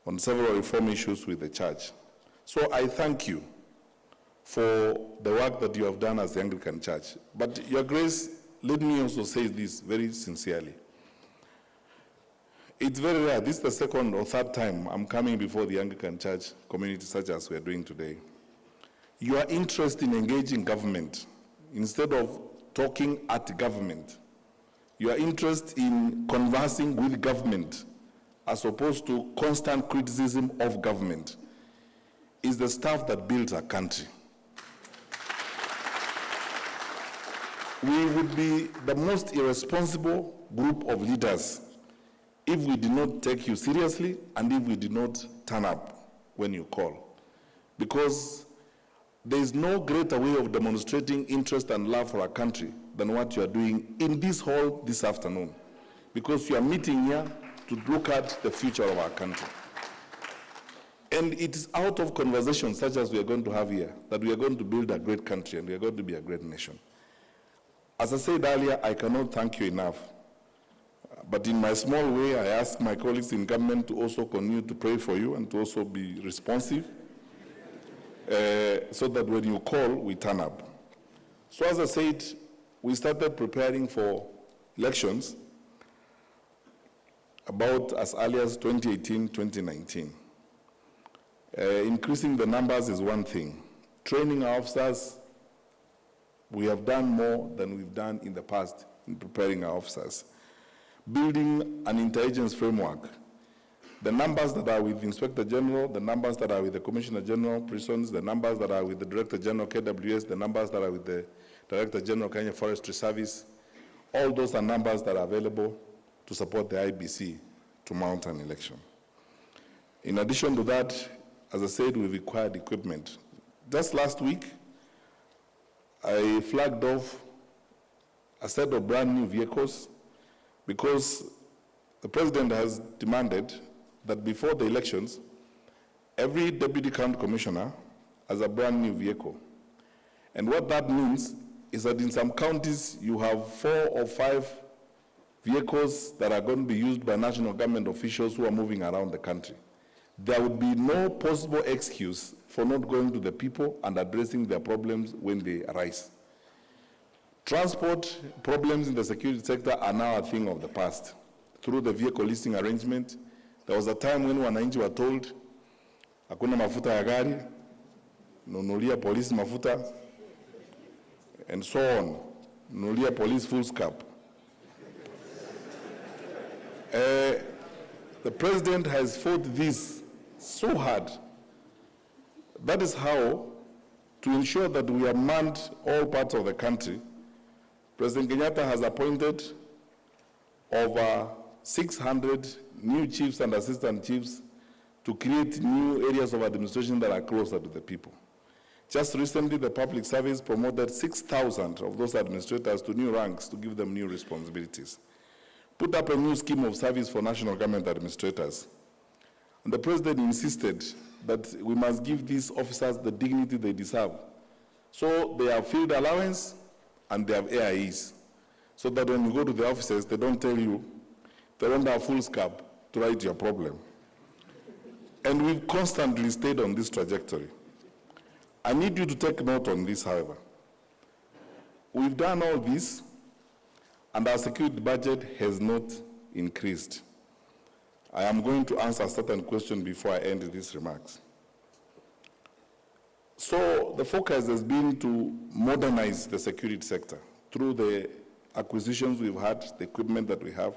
on several reform issues with the Church. So I thank you for the work that you have done as the Anglican Church. But Your Grace, let me also say this very sincerely. It's very rare. This is the second or third time I'm coming before the Anglican Church community such as we are doing today. Your interest in engaging government, instead of talking at government, your interest in conversing with government, as opposed to constant criticism of government, is the stuff that builds a country. We would be the most irresponsible group of leaders if we did not take you seriously and if we did not turn up when you call. Because there is no greater way of demonstrating interest and love for our country than what you are doing in this hall this afternoon. Because you are meeting here to look at the future of our country. And it is out of conversations such as we are going to have here that we are going to build a great country and we are going to be a great nation. As I said earlier, I cannot thank you enough. But in my small way, I ask my colleagues in government to also continue to pray for you and to also be responsive so that when you call, we turn up. So as I said, we started preparing for elections about as early as 2018, 2019. Increasing the numbers is one thing. Training our officers, we have done more than we've done in the past in preparing our officers. Building an intelligence framework. The numbers that are with the Inspector General, the numbers that are with the Commissioner General Prisons, the numbers that are with the Director General KWS, the numbers that are with the Director General Kenya Forestry Service, all those are numbers that are available to support the IBC to mount an election. In addition to that, as I said, we required equipment. Just last week, I flagged off a set of brand new vehicles because the president has demanded that before the elections, every deputy county commissioner has a brand new vehicle. And what that means is that in some counties, you have 4 or 5 vehicles that are going to be used by national government officials who are moving around the country. There would be no possible excuse for not going to the people and addressing their problems when they arise. Transport problems in the security sector are now a thing of the past. Through the vehicle leasing arrangement, there was a time when wananchi were told, hakuna mafuta ya gari, nunulia polisi mafuta, and so on, nunulia police full scap. The president has fought this so hard. That is how, to ensure that we have manned all parts of the country, President Kenyatta has appointed over 600 new chiefs and assistant chiefs to create new areas of administration that are closer to the people. Just recently, the public service promoted 6,000 of those administrators to new ranks to give them new responsibilities. Put up a new scheme of service for national government administrators. And the president insisted that we must give these officers the dignity they deserve. So they have field allowance and they have AIEs. So that when you go to the offices, they don't tell you, they don't have full scab to write your problem. And we've constantly stayed on this trajectory. I need you to take note on this, however. We've done all this, and our security budget has not increased. I am going to answer a certain question before I end these remarks. So the focus has been to modernize the security sector through the acquisitions we've had, the equipment that we have,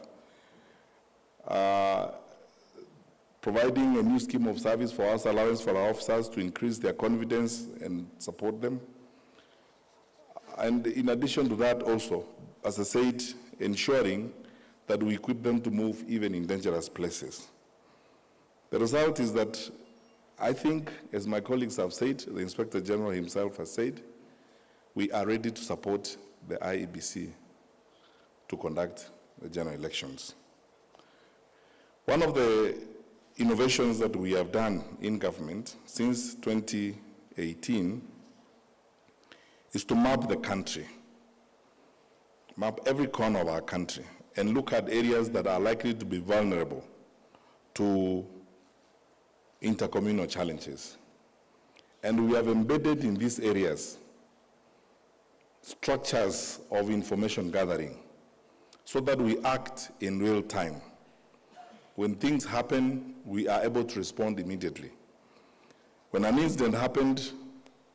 providing a new scheme of service for house allowance for our officers to increase their confidence and support them. And in addition to that also, as I said, ensuring that we equip them to move even in dangerous places. The result is that I think, as my colleagues have said, the Inspector General himself has said, we are ready to support the IEBC to conduct the general elections. One of the innovations that we have done in government since 2018 is to map the country, map every corner of our country, and look at areas that are likely to be vulnerable to intercommunal challenges. And we have embedded in these areas structures of information gathering so that we act in real time. When things happen, we are able to respond immediately. When an incident happened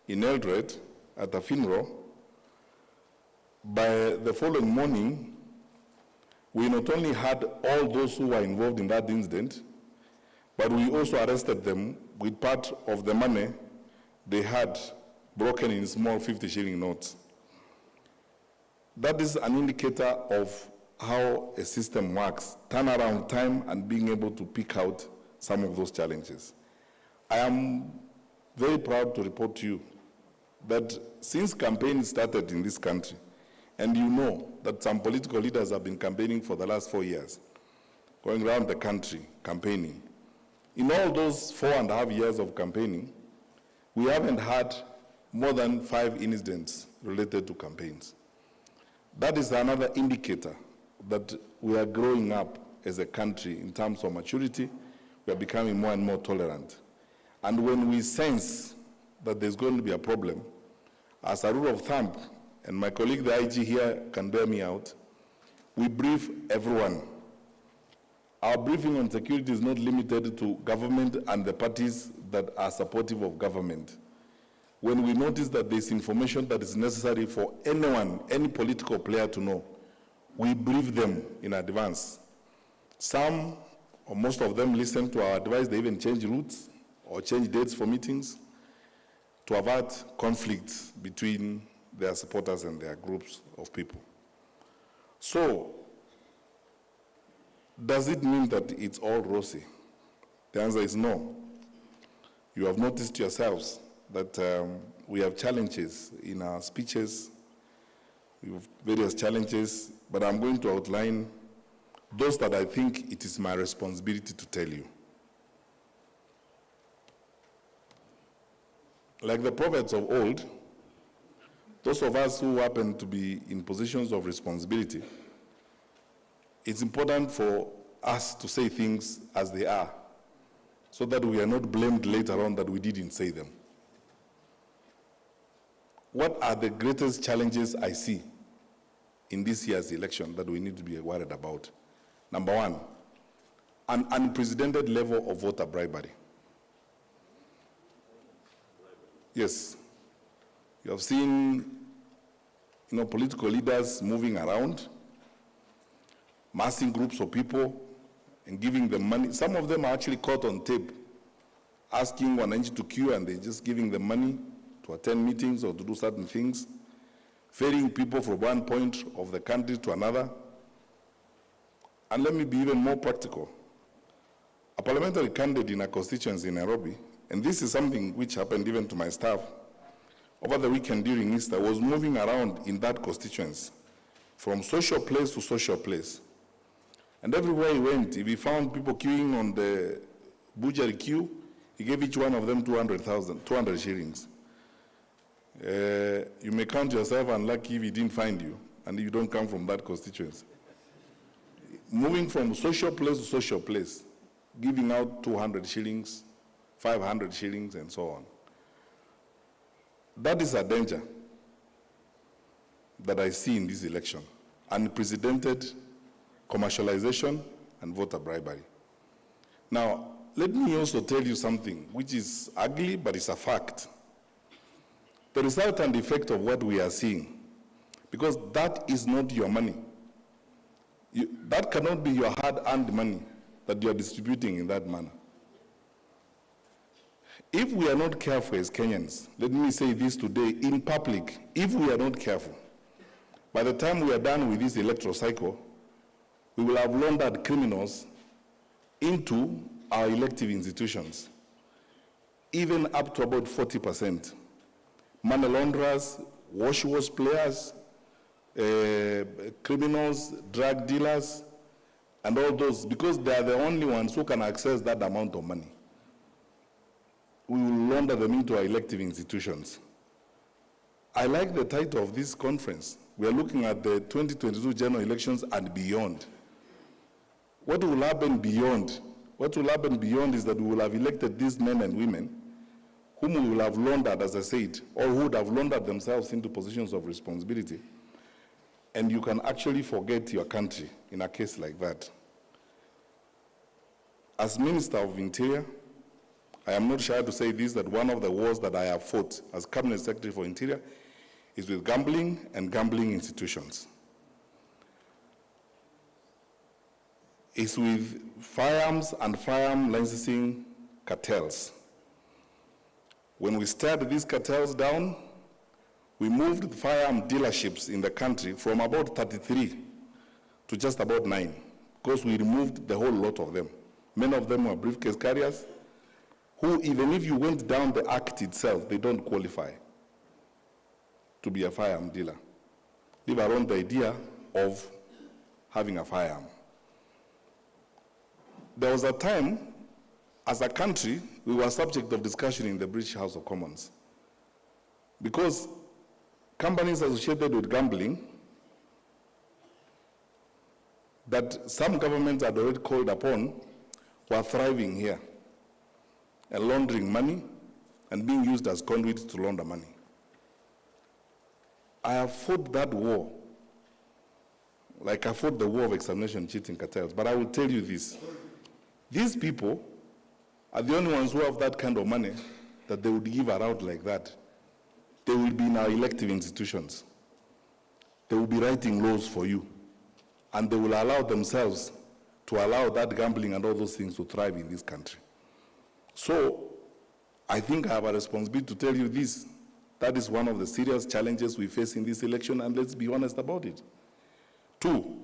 in Eldred at a funeral, by the following morning, we not only had all those who were involved in that incident, but we also arrested them with part of the money they had broken in small 50-shilling notes. That is an indicator of how a system works, turnaround time and being able to pick out some of those challenges. I am very proud to report to you that since campaigning started in this country, and you know that some political leaders have been campaigning for the last 4 years, going around the country campaigning. In all those 4.5 years of campaigning, we haven't had more than 5 incidents related to campaigns. That is another indicator that we are growing up as a country in terms of maturity. We are becoming more and more tolerant. And when we sense that there's going to be a problem, as a rule of thumb, and my colleague the IG here can bear me out, we brief everyone. Our briefing on security is not limited to government and the parties that are supportive of government. When we notice that there's information that is necessary for anyone, any political player to know, we brief them in advance. Some or most of them listen to our advice. They even change routes or change dates for meetings to avert conflicts between their supporters and their groups of people. So, does it mean that it's all rosy? The answer is no. You have noticed yourselves that we have challenges in our speeches. We have various challenges, but I'm going to outline those that I think it is my responsibility to tell you. Like the prophets of old, those of us who happen to be in positions of responsibility, it's important for us to say things as they are, so that we are not blamed later on that we didn't say them. What are the greatest challenges I see in this year's election that we need to be worried about? Number one, an unprecedented level of voter bribery. Yes, you have seen, political leaders moving around, massing groups of people and giving them money. Some of them are actually caught on tape, asking wananchi to queue, and they're just giving them money to attend meetings or to do certain things, ferrying people from one point of the country to another. And let me be even more practical. A parliamentary candidate in a constituency in Nairobi, and this is something which happened even to my staff, over the weekend during Easter, was moving around in that constituency from social place to social place. And everywhere he went, if he found people queuing on the butchery queue, he gave each one of them 200 shillings. You may count yourself unlucky if he didn't find you, and you don't come from that constituency. Moving from social place to social place, giving out 200 shillings, 500 shillings, and so on. That is a danger that I see in this election. Unprecedented commercialization and voter bribery. Now, let me also tell you something which is ugly, but it's a fact. The result and effect of what we are seeing, because that is not your money. That cannot be your hard-earned money that you are distributing in that manner. If we are not careful as Kenyans, let me say this today in public, if we are not careful, by the time we are done with this electoral cycle, we will have laundered criminals into our elective institutions, even up to about 40%. Money launderers, wash players, criminals, drug dealers, and all those, because they are the only ones who can access that amount of money. We will launder them into our elective institutions. I like the title of this conference. We are looking at the 2022 general elections and beyond. What will happen beyond? What will happen beyond is that we will have elected these men and women whom we will have laundered, as I said, or who would have laundered themselves into positions of responsibility. And you can actually forget your country in a case like that. As Minister of Interior, I am not shy to say this, that one of the wars that I have fought as Cabinet Secretary for Interior is with gambling and gambling institutions. It's with firearms and firearm licensing cartels. When we started these cartels down, we moved the firearm dealerships in the country from about 33 to just about 9, because we removed the whole lot of them. Many of them were briefcase carriers, who, even if you went down the act itself, they don't qualify to be a firearm dealer, leave alone the idea of having a firearm. There was a time, as a country, we were subject of discussion in the British House of Commons, because companies associated with gambling that some governments had already called upon were thriving here and laundering money and being used as conduits to launder money. I have fought that war, like I fought the war of examination cheating cartels, but I will tell you this. These people are the only ones who have that kind of money that they would give around like that. They will be in our elective institutions. They will be writing laws for you. And they will allow themselves to allow that gambling and all those things to thrive in this country. So I think I have a responsibility to tell you this. That is one of the serious challenges we face in this election, and let's be honest about it. 2,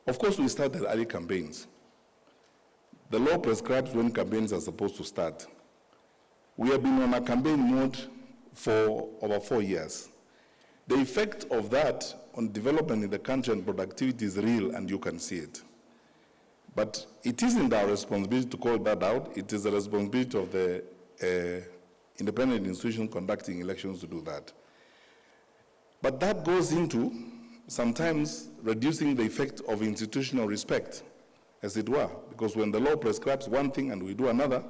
of course, we started early campaigns. The law prescribes when campaigns are supposed to start. We have been on a campaign mode for over 4 years. The effect of that on development in the country and productivity is real, and you can see it. But it isn't our responsibility to call that out. It is the responsibility of the independent institution conducting elections to do that. But that goes into sometimes reducing the effect of institutional respect, as it were, because when the law prescribes one thing and we do another,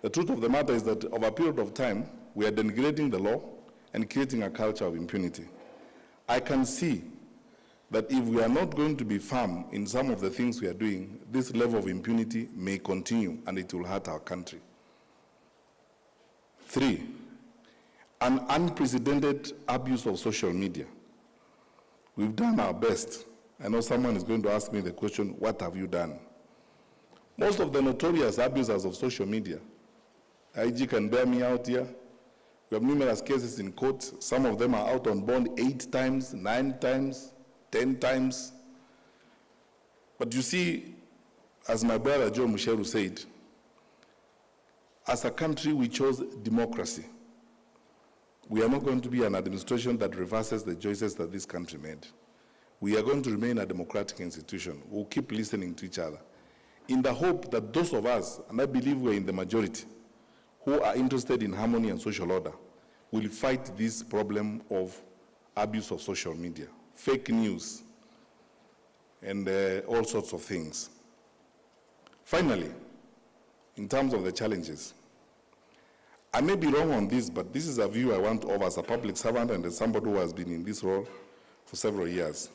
the truth of the matter is that over a period of time, we are denigrating the law and creating a culture of impunity. I can see that if we are not going to be firm in some of the things we are doing, this level of impunity may continue and it will hurt our country. 3, an unprecedented abuse of social media. We've done our best. I know someone is going to ask me the question, what have you done? Most of the notorious abusers of social media, IG can bear me out here. We have numerous cases in court. Some of them are out on bond 8 times, 9 times, 10 times. But you see, as my brother Joe Musheru said, as a country we chose democracy. We are not going to be an administration that reverses the choices that this country made. We are going to remain a democratic institution. We'll keep listening to each other in the hope that those of us, and I believe we're in the majority, who are interested in harmony and social order, will fight this problem of abuse of social media, fake news, and all sorts of things. Finally, in terms of the challenges, I may be wrong on this, but this is a view I want to offer as a public servant and as somebody who has been in this role for several years.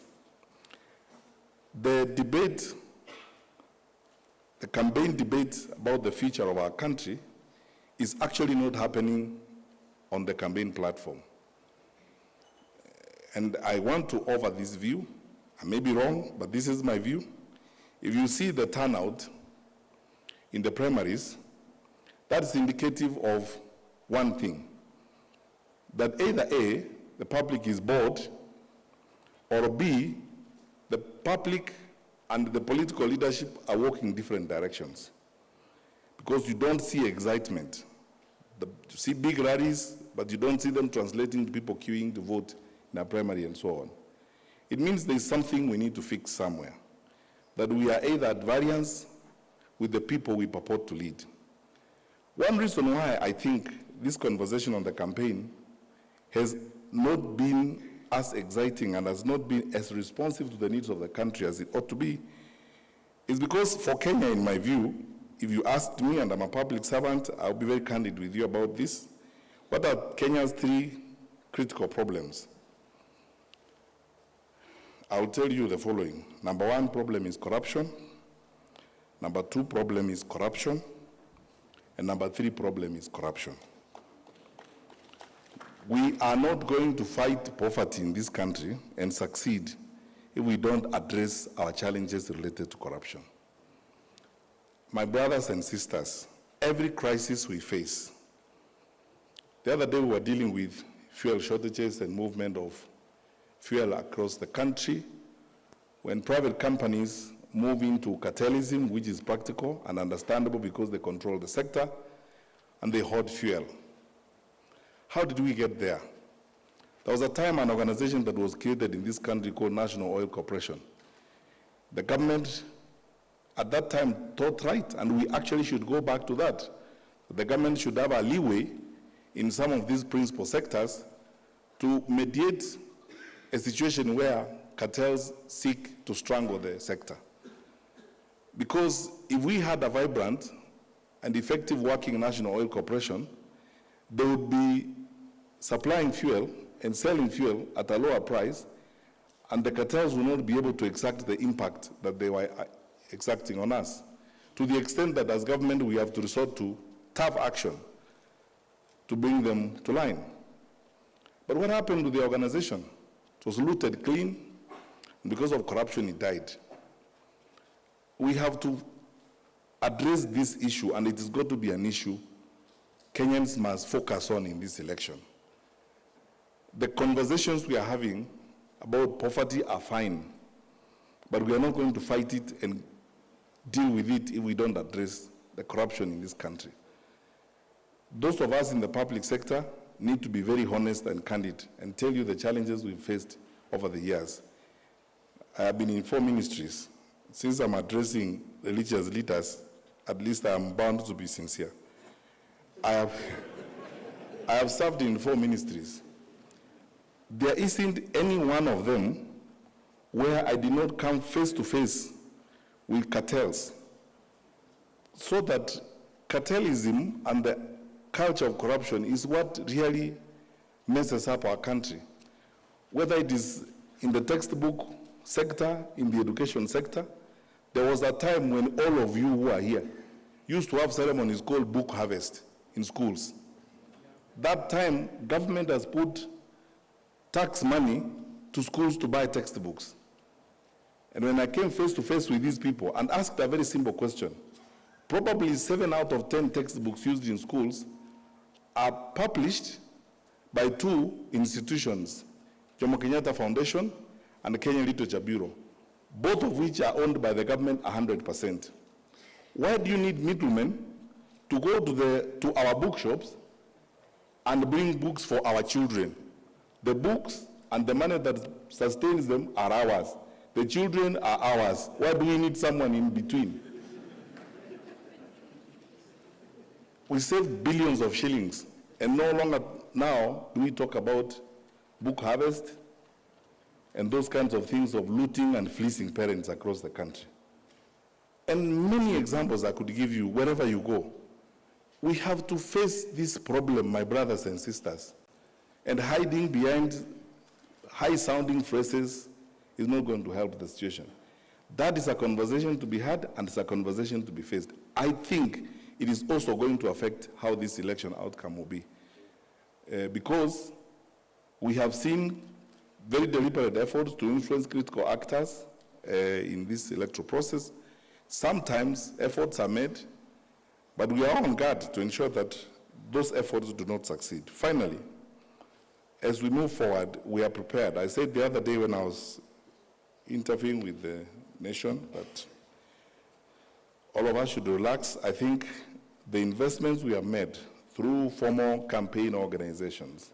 The debate, the campaign debate about the future of our country is actually not happening on the campaign platform. And I want to offer this view. I may be wrong, but this is my view. If you see the turnout in the primaries, that's indicative of one thing, that either A, the public is bored, or B, the public and the political leadership are walking in different directions. Because you don't see excitement. You see big rallies, but you don't see them translating to people queuing to vote in a primary and so on. It means there's something we need to fix somewhere, that we are either at variance with the people we purport to lead. One reason why I think this conversation on the campaign has not been as exciting and has not been as responsive to the needs of the country as it ought to be is because for Kenya, in my view, if you asked me, and I'm a public servant, I'll be very candid with you about this. What are Kenya's 3 critical problems? I'll tell you the following. Number 1 problem is corruption. Number 2 problem is corruption. And number 3 problem is corruption. We are not going to fight poverty in this country and succeed if we don't address our challenges related to corruption. My brothers and sisters, every crisis we face, the other day we were dealing with fuel shortages and movement of fuel across the country. When private companies move into cartelism, which is practical and understandable because they control the sector, and they hoard fuel. How did we get there? There was a time an organization that was created in this country called National Oil Corporation. The government at that time thought right, and we actually should go back to that. The government should have a leeway in some of these principal sectors to mediate a situation where cartels seek to strangle the sector. Because if we had a vibrant and effective working National Oil Corporation, they would be supplying fuel and selling fuel at a lower price, and the cartels will not be able to exact the impact that they were exacting on us, to the extent that as government we have to resort to tough action to bring them to line. But what happened to the organization? It was looted clean, and because of corruption it died. We have to address this issue, and it has got to be an issue Kenyans must focus on in this election. The conversations we are having about poverty are fine, but we are not going to fight it and deal with it if we don't address the corruption in this country. Those of us in the public sector need to be very honest and candid and tell you the challenges we've faced over the years. I have been in 4 ministries. Since I'm addressing religious leaders, at least I am bound to be sincere. I have served in 4 ministries. There isn't any one of them where I did not come face to face with cartels, so that cartelism and the culture of corruption is what really messes up our country. Whether it is in the textbook sector, in the education sector, there was a time when all of you who are here used to have ceremonies called book harvest in schools. That time, government has put tax money to schools to buy textbooks. And when I came face to face with these people and asked a very simple question, probably 7 out of 10 textbooks used in schools are published by 2 institutions, Jomo Kenyatta Foundation and the Kenya Literature Bureau, both of which are owned by the government 100%. Why do you need middlemen to go to our bookshops and bring books for our children? The books and the money that sustains them are ours. The children are ours. Why do we need someone in between? We save billions of shillings, and no longer now do we talk about book harvest and those kinds of things of looting and fleecing parents across the country. And many examples I could give you wherever you go. We have to face this problem, my brothers and sisters, and hiding behind high-sounding phrases is not going to help the situation. That is a conversation to be had, and it's a conversation to be faced. I think it is also going to affect how this election outcome will be. Because we have seen very deliberate efforts to influence critical actors in this electoral process. Sometimes efforts are made, but we are on guard to ensure that those efforts do not succeed. Finally, as we move forward, we are prepared. I said the other day when I was interviewing with the nation that all of us should relax. I think the investments we have made through formal campaign organizations,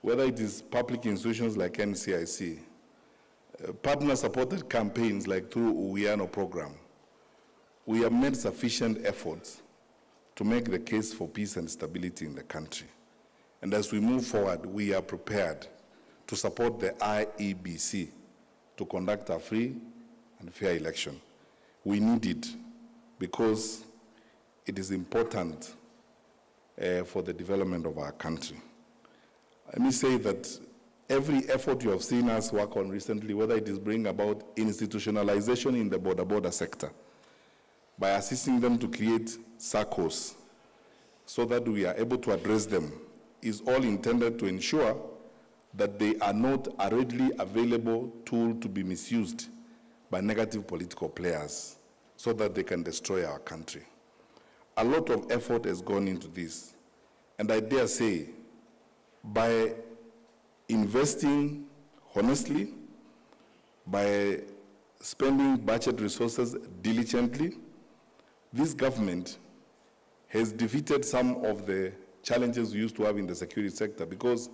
whether it is public institutions like NCIC, partner-supported campaigns like through Uwiano program, we have made sufficient efforts to make the case for peace and stability in the country. And as we move forward, we are prepared to support the IEBC to conduct a free and fair election. We need it because it is important for the development of our country. Let me say that every effort you have seen us work on recently, whether it is bringing about institutionalization in the border sector, by assisting them to create circles so that we are able to address them, is all intended to ensure that they are not a readily available tool to be misused by negative political players so that they can destroy our country. A lot of effort has gone into this, and I dare say, by investing honestly, by spending budget resources diligently, this government has defeated some of the challenges we used to have in the security sector, because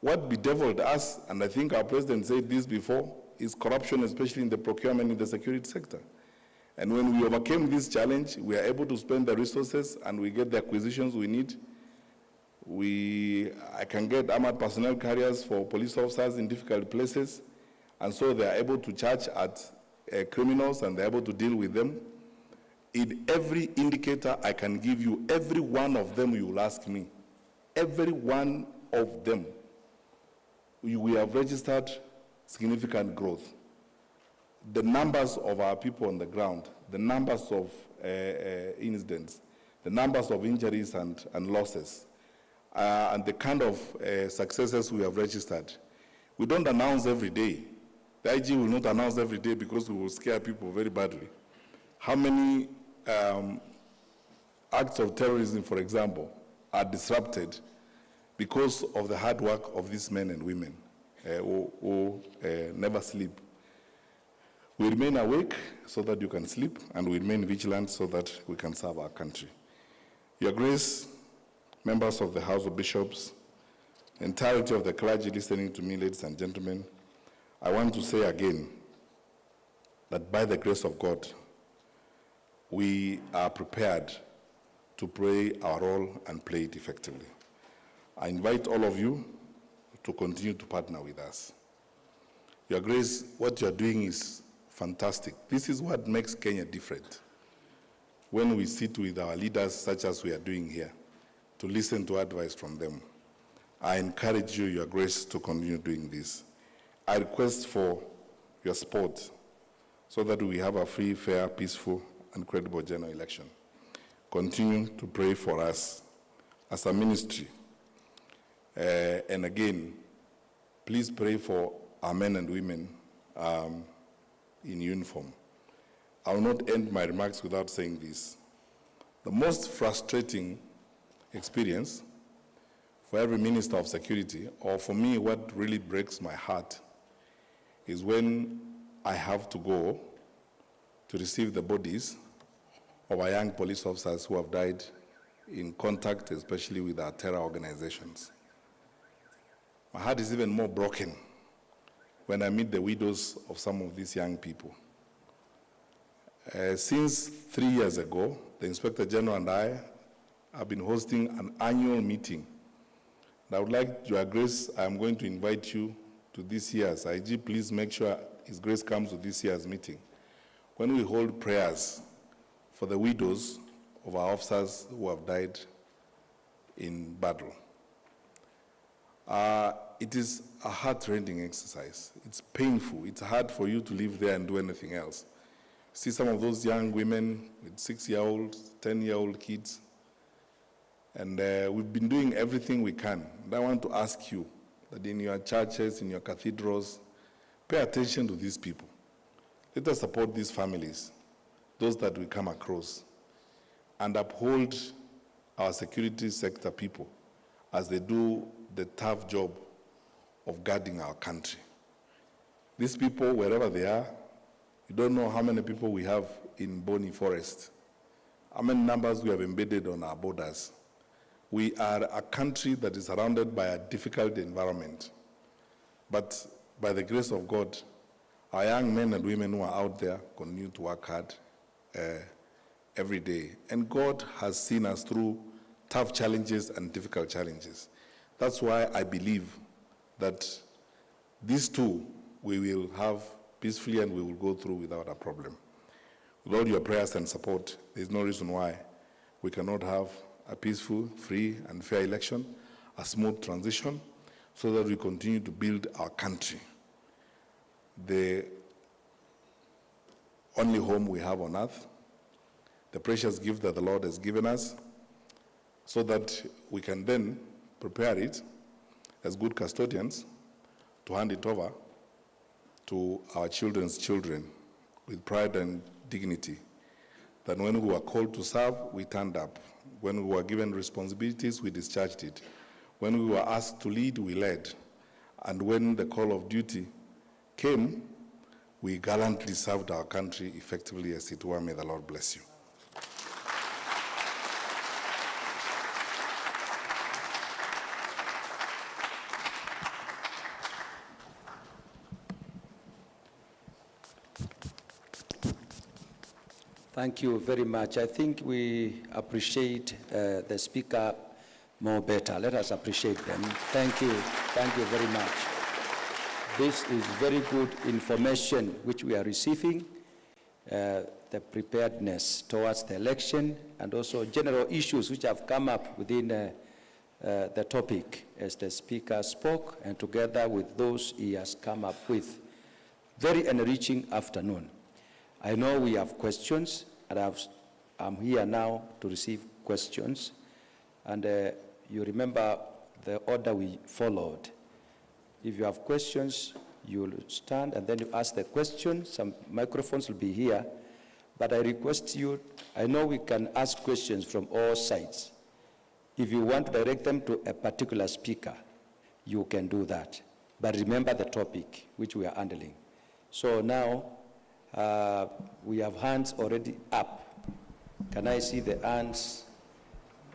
what bedeviled us, and I think our president said this before, is corruption, especially in the procurement in the security sector. And when we overcame this challenge, we are able to spend the resources and we get the acquisitions we need. I can get armored personnel carriers for police officers in difficult places, and so they are able to charge at criminals and they're able to deal with them. In every indicator I can give you, every one of them you will ask me, every one of them, we have registered significant growth. The numbers of our people on the ground, the numbers of incidents, the numbers of injuries and losses, and the kind of successes we have registered. We don't announce every day. The IG will not announce every day because we will scare people very badly. How many acts of terrorism, for example, are disrupted because of the hard work of these men and women who never sleep. We remain awake so that you can sleep, and we remain vigilant so that we can serve our country. Your Grace, members of the House of Bishops, entirety of the clergy listening to me, ladies and gentlemen, I want to say again that by the grace of God, we are prepared to play our role and play it effectively. I invite all of you to continue to partner with us. Your Grace, what you're doing is fantastic. This is what makes Kenya different. When we sit with our leaders, such as we are doing here, to listen to advice from them, I encourage you, Your Grace, to continue doing this. I request for your support so that we have a free, fair, peaceful, and credible general election. Continue to pray for us as a ministry. And again, please pray for our men and women in uniform. I will not end my remarks without saying this. The most frustrating experience for every minister of security, or for me, what really breaks my heart, is when I have to go to receive the bodies of our young police officers who have died in contact, especially with our terror organizations. My heart is even more broken when I meet the widows of some of these young people. Since 3 years ago, the Inspector General and I have been hosting an annual meeting. And I would like, Your Grace, I am going to invite you to this year's. IG, please make sure His Grace comes to this year's meeting, when we hold prayers for the widows of our officers who have died in battle. It is a heart-rending exercise. It's painful. It's hard for you to live there and do anything else. See some of those young women with 6-year-old, 10-year-old kids, and we've been doing everything we can. And I want to ask you that in your churches, in your cathedrals, pay attention to these people. Let us support these families, those that we come across, and uphold our security sector people as they do the tough job of guarding our country. These people, wherever they are, you don't know how many people we have in Boni Forest, how many numbers we have embedded on our borders. We are a country that is surrounded by a difficult environment. But by the grace of God, our young men and women who are out there continue to work hard every day. And God has seen us through tough challenges and difficult challenges. That's why I believe that these two we will have peacefully and we will go through without a problem. With all your prayers and support, there's no reason why we cannot have a peaceful, free, and fair election, a smooth transition, so that we continue to build our country, the only home we have on earth, the precious gift that the Lord has given us, so that we can then prepare it as good custodians to hand it over to our children's children with pride and dignity. That when we were called to serve, we turned up. When we were given responsibilities, we discharged it. When we were asked to lead, we led. And when the call of duty came, we gallantly served our country effectively as it were. May the Lord bless you. Thank you very much. I think we appreciate the speaker more better. Let us appreciate them. Thank you very much. This is very good information which we are receiving, the preparedness towards the election, and also general issues which have come up within the topic as the speaker spoke, and together with those he has come up with. Very enriching afternoon. I know we have questions, and I'm here now to receive questions. And you remember the order we followed. If you have questions, you'll stand and then you ask the question. Some microphones will be here. But I request you, I know we can ask questions from all sides. If you want to direct them to a particular speaker, you can do that. But remember the topic which we are handling. So now, We have hands already up. Can I see the hands?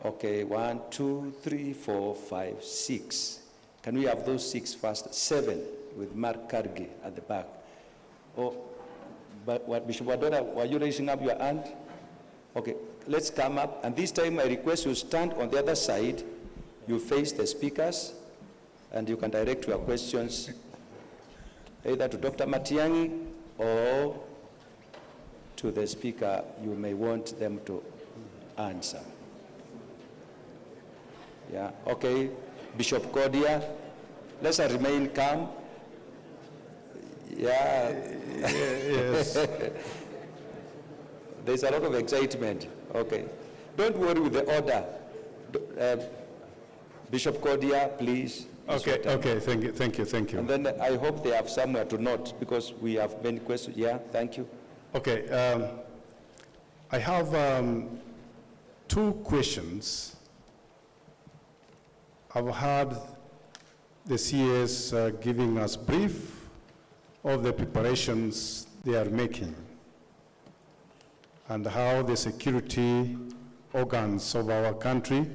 Okay, 1, 2, 3, 4, 5, 6. Can we have those 6 first? 7 with Mark Clergy at the back. Oh, but what, Bishop Wadora, were you raising up your hand? Okay, let's come up. And this time I request you stand on the other side. You face the speakers, and you can direct your questions either to Dr. Matiang'i or to the speaker you may want them to answer. Yeah, okay. Bishop Cordia, let's remain calm. Yeah. Yes. There's a lot of excitement. Okay. Don't worry with the order. Bishop Cordia, please. Okay, thank you. And then I hope they have somewhere to note, because we have many questions. Yeah, thank you. Okay, I have 2 questions. I've heard the CS giving us brief of the preparations they are making and how the security organs of our country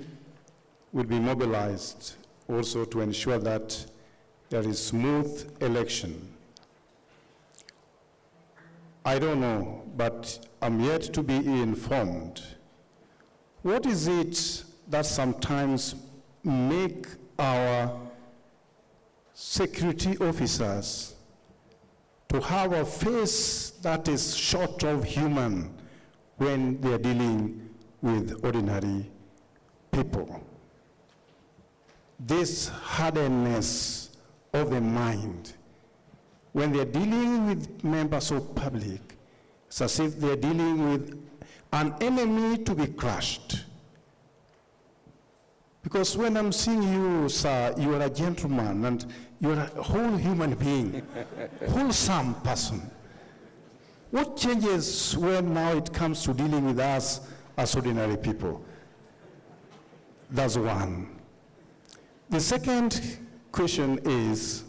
will be mobilized also to ensure that there is smooth election. I don't know, but I'm yet to be informed. What is it that sometimes make our security officers to have a face that is short of human when they are dealing with ordinary people? This hardness of the mind, when they're dealing with members of public, it's as if they're dealing with an enemy to be crushed. Because when I'm seeing you, sir, you are a gentleman and you're a whole human being, wholesome person. What changes when now it comes to dealing with us as ordinary people? That's one. The second question is,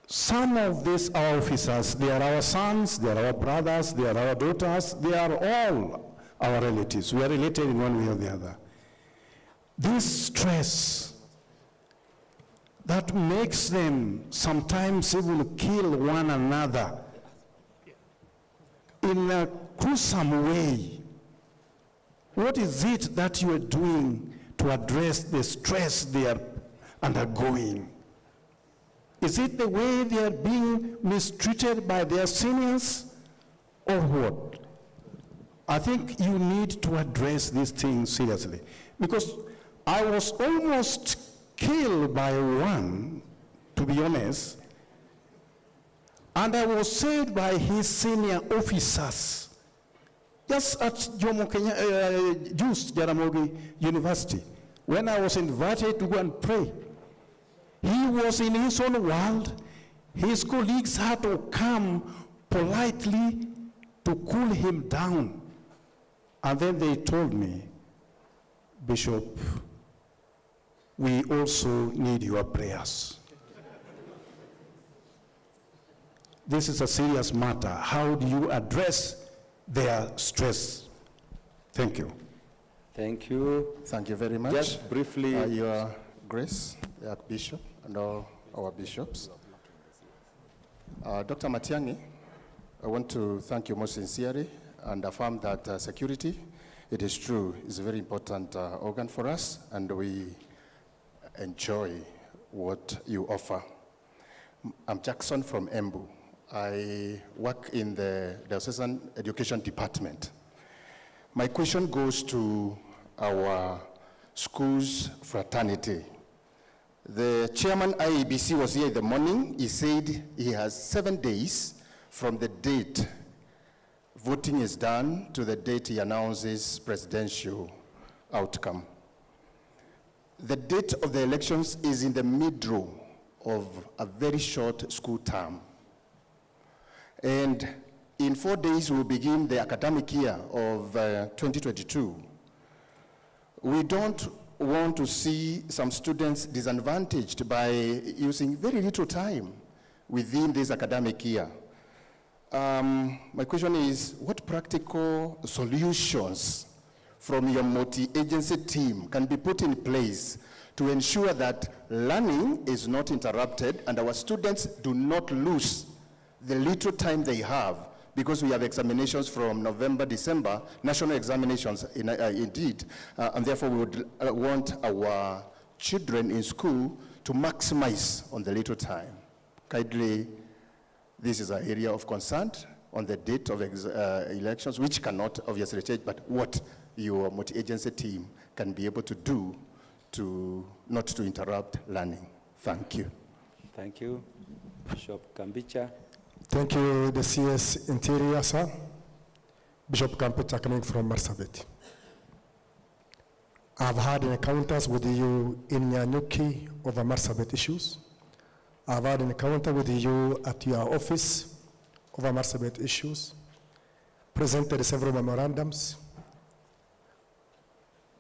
some of these our officers, they are our sons, they are our brothers, they are our daughters, they are all our relatives. We are related in one way or the other. This stress that makes them sometimes even kill one another in a gruesome way. What is it that you are doing to address the stress they are undergoing? Is it the way they are being mistreated by their seniors, or what? I think you need to address these things seriously, because I was almost killed by one, to be honest, and I was saved by his senior officers, just at Jomo Jaramogi University, when I was invited to go and pray. He was in his own world. His colleagues had to come politely to cool him down. And then they told me, Bishop, we also need your prayers. This is a serious matter. How do you address their stress? Thank you. Thank you. Thank you very much. Just briefly. Your Grace, the Archbishop, and all our bishops. Dr. Matiang'i, I want to thank you most sincerely and affirm that security, it is true, is a very important organ for us, and we enjoy what you offer. I'm Jackson from Embu. I work in the Diocesan Education Department. My question goes to our school's fraternity. The chairman IEBC was here in the morning. He said he has 7 days from the date voting is done to the date he announces presidential outcome. The date of the elections is in the middle of a very short school term. And in 4 days, we'll begin the academic year of 2022. We don't want to see some students disadvantaged by using very little time within this academic year. My question is, what practical solutions from your multi-agency team can be put in place to ensure that learning is not interrupted and our students do not lose the little time they have, because we have examinations from November, December, national examinations indeed, and therefore we would want our children in school to maximize on the little time. Kindly, this is an area of concern on the date of elections, which cannot obviously change, but what your multi-agency team can be able to do to not to interrupt learning. Thank you. Thank you. Bishop Kambicha. Thank you, the CS Interior, sir. Bishop Kambicha coming from Marsabit. I've had encounters with you in Nyanyuki over Marsabit issues. I've had an encounter with you at your office over Marsabit issues, presented several memorandums.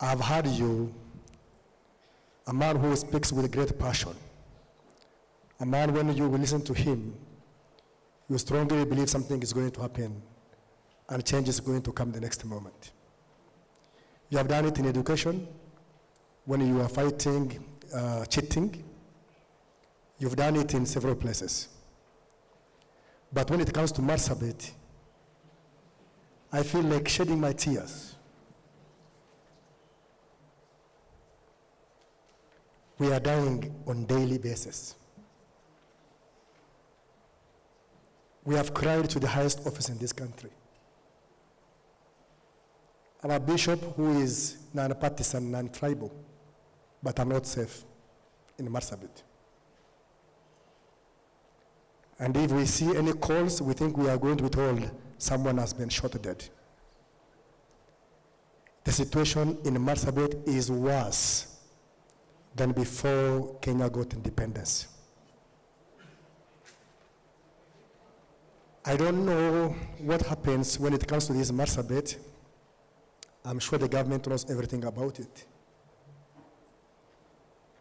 I've heard you, a man who speaks with great passion, a man when you will listen to him, you strongly believe something is going to happen and change is going to come the next moment. You have done it in education when you are fighting cheating. You've done it in several places. But when it comes to Marsabit, I feel like shedding my tears. We are dying on a daily basis. We have cried to the highest office in this country. I'm a bishop who is non-partisan, non-tribal, but I'm not safe in Marsabit. And if we see any calls, we think we are going to be told someone has been shot dead. The situation in Marsabit is worse than before Kenya got independence. I don't know what happens when it comes to this Marsabit. I'm sure the government knows everything about it.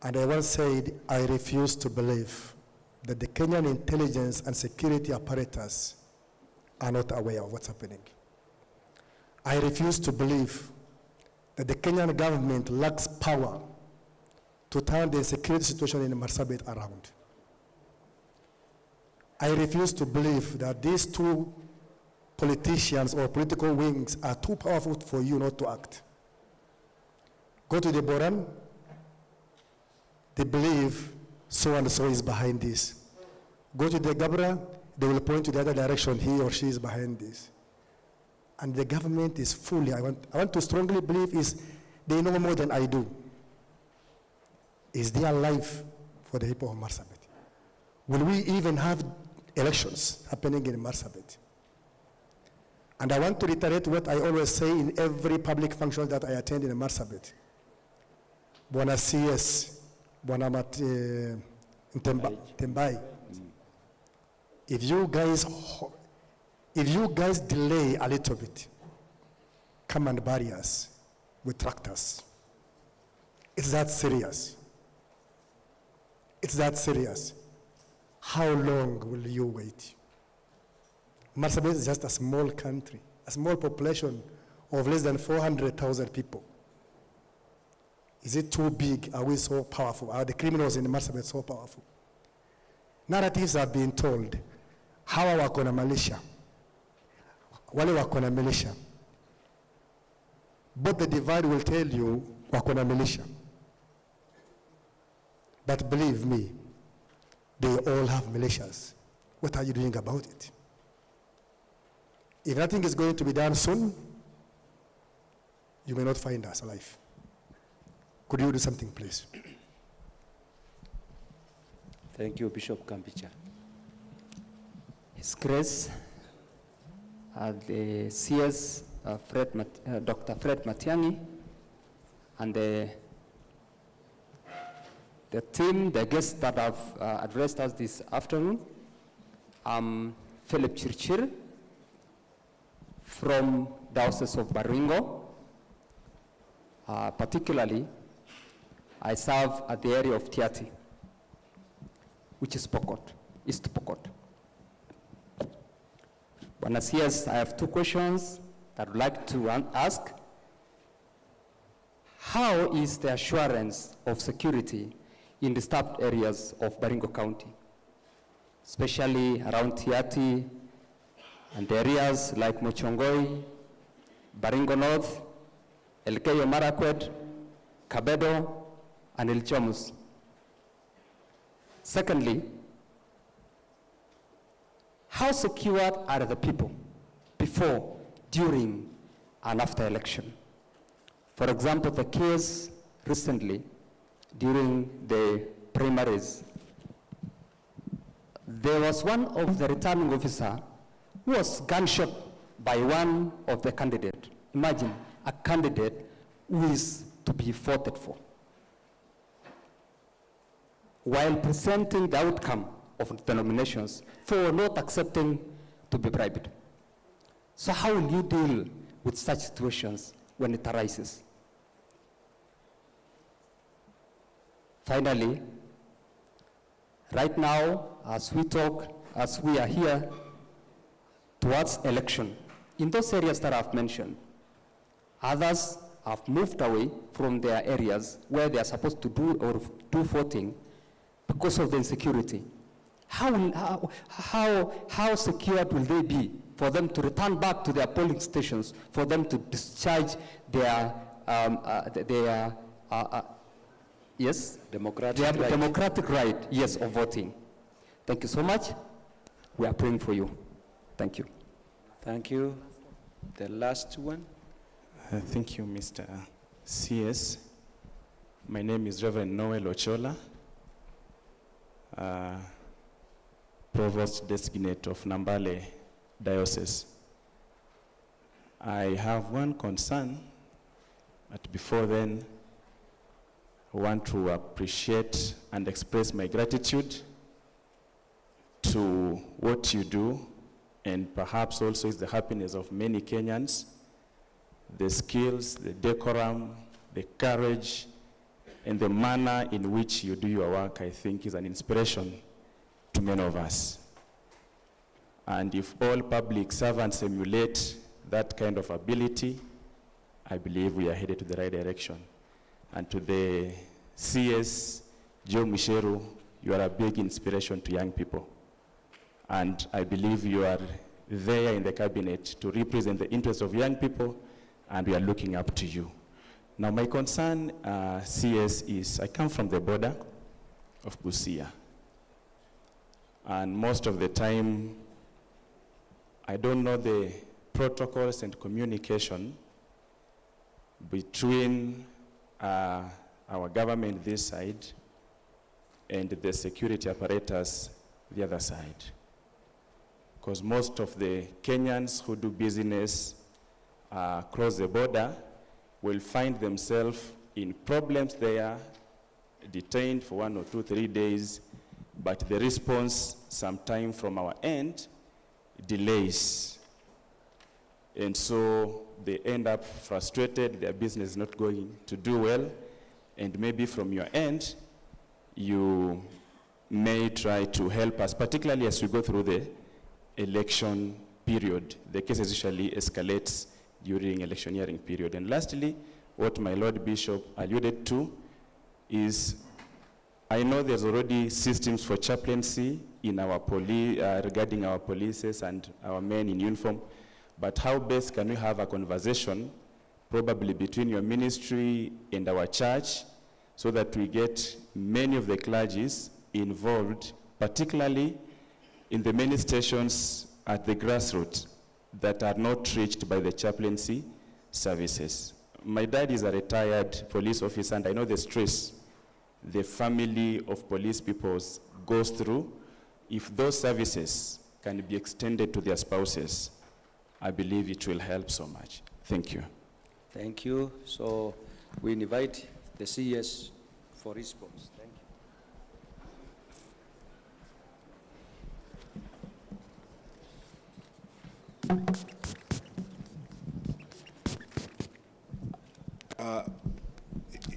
And I once said, I refuse to believe that the Kenyan intelligence and security apparatus are not aware of what's happening. I refuse to believe that the Kenyan government lacks power to turn the security situation in Marsabit around. I refuse to believe that these two politicians or political wings are too powerful for you not to act. Go to the Boran, they believe so and so is behind this. Go to the Gabra, they will point to the other direction, he or she is behind this. And the government is fully, I want to strongly believe is they know more than I do. Is their life for the people of Marsabit? Will we even have elections happening in Marsabit? And I want to reiterate what I always say in every public function that I attend in Marsabit. Bwana CS, Bwana Tembai. If you guys delay a little bit, come and bury us with tractors. It's that serious. It's that serious. How long will you wait? Marsabit is just a small country, a small population of less than 400,000 people. Is it too big? Are we so powerful? Are the criminals in Marsabit so powerful? Narratives have been told. Hawa wako na militia. Wale wako na militia. But the divide will tell you wako na militia. But believe me, they all have militias. What are you doing about it? If nothing is going to be done soon, you may not find us alive. Could you do something, please? Thank you, Bishop Kambicha. His Grace, the CS, Dr. Fred Matiang'i, and the team, the guests that have addressed us this afternoon. I'm Philip Chirchir from Diocese of Baringo. Particularly, I serve at the area of Tiati, which is Pokot, East Pokot. Bwana CS, I have two questions that I would like to ask. How is the assurance of security in disturbed areas of Baringo County, especially around Tiati and areas like Mochongoi, Baringo North, Elgeyo Marakwet, Kabedo, and Ilchomus? Secondly, how secured are the people before, during, and after election? For example, the case recently during the primaries, there was one of the returning officer who was gunshot by one of the candidates. Imagine a candidate who is to be voted for, while presenting the outcome of the nominations for not accepting to be bribed. So how will you deal with such situations when it arises? Finally, right now, as we are here towards election, in those areas that I've mentioned, others have moved away from their areas where they are supposed to do voting because of the insecurity. How secured will they be for them to return back to their polling stations, for them to discharge their democratic right, yes, of voting? Thank you so much. We are praying for you. Thank you. Thank you. The last one. Thank you, Mr. CS. My name is Reverend Noel Ochola, Provost Designate of Nambale Diocese. I have one concern, but before then, I want to appreciate and express my gratitude to what you do, and perhaps also is the happiness of many Kenyans. The skills, the decorum, the courage, and the manner in which you do your work, I think, is an inspiration to many of us. And if all public servants emulate that kind of ability, I believe we are headed to the right direction. And to the CS, Joe Misheru, you are a big inspiration to young people. And I believe you are there in the cabinet to represent the interests of young people, and we are looking up to you. Now, my concern, CS, is I come from the border of Busia. And most of the time, I don't know the protocols and communication between our government this side and the security apparatus the other side. Because most of the Kenyans who do business across the border will find themselves in problems there, detained for 1 or 2, 3 days, but the response sometime from our end delays. And so they end up frustrated, their business is not going to do well, and maybe from your end, you may try to help us, particularly as we go through the election period. The cases usually escalates during electioneering period. And lastly, what my Lord Bishop alluded to is, I know there's already systems for chaplaincy in our regarding our police and our men in uniform, but how best can we have a conversation, probably between your ministry and our church, so that we get many of the clergies involved, particularly in the many stations at the grassroots that are not reached by the chaplaincy services. My dad is a retired police officer, and I know the stress the family of police people goes through. If those services can be extended to their spouses, I believe it will help so much. Thank you. Thank you. So we invite the CS for response. Thank you.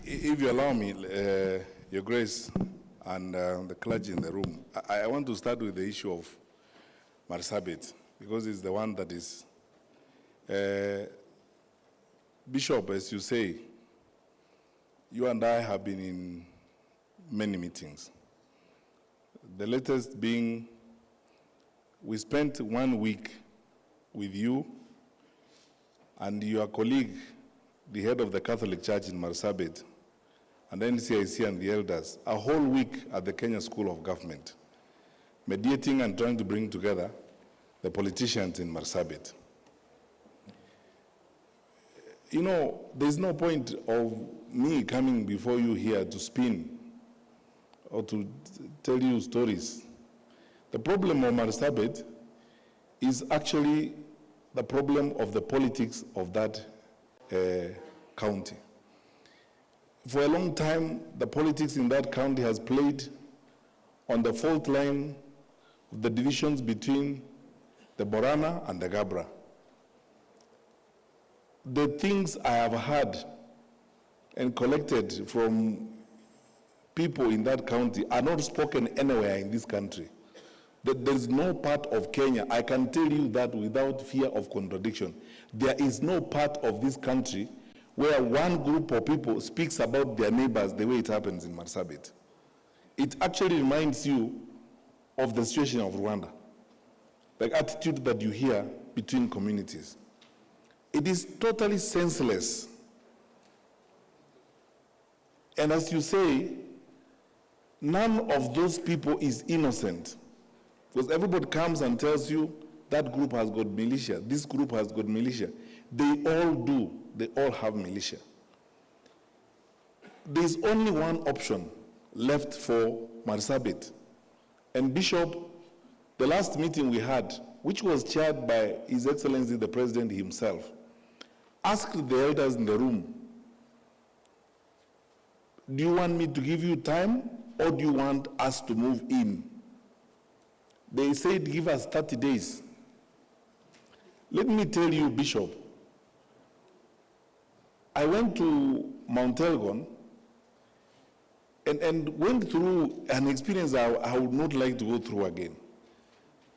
If you allow me, Your Grace, and the clergy in the room, I want to start with the issue of Marsabit. because it's the one that is. Bishop, as you say, you and I have been in many meetings. The latest being, we spent 1 week with you and your colleague, the head of the Catholic Church in Marsabit, and NCIC and the elders, a whole week at the Kenya School of Government, mediating and trying to bring together the politicians in Marsabit. You know, there's no point of me coming before you here to spin or to tell you stories. The problem of Marsabit is actually the problem of the politics of that county. For a long time, the politics in that county has played on the fault line of the divisions between the Borana and the Gabra. The things I have heard and collected from people in that county are not spoken anywhere in this country. There's no part of Kenya, I can tell you that without fear of contradiction, there is no part of this country where one group of people speaks about their neighbors the way it happens in Marsabit. It actually reminds you of the situation of Rwanda, the attitude that you hear between communities. It is totally senseless. And as you say, none of those people is innocent. Because everybody comes and tells you that group has got militia, this group has got militia. They all do, they all have militia. There's only one option left for Marsabit. And Bishop, the last meeting we had, which was chaired by His Excellency the President himself, asked the elders in the room, do you want me to give you time or do you want us to move in? They said, give us 30 days. Let me tell you, Bishop, I went to Mount Elgon and went through an experience I would not like to go through again.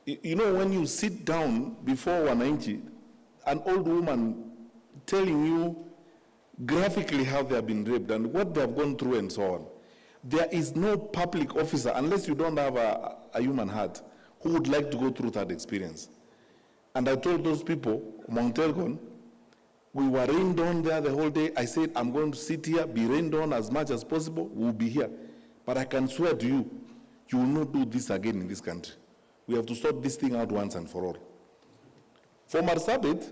You know, when you sit down before Wananchi, an old woman telling you graphically how they have been raped and what they have gone through and so on, there is no public officer, unless you don't have a human heart, who would like to go through that experience. And I told those people, Mount Elgon, we were rained on there the whole day. I said, I'm going to sit here, be rained on as much as possible, we'll be here. But I can swear to you, you will not do this again in this country. We have to sort this thing out once and for all. For Marsabit,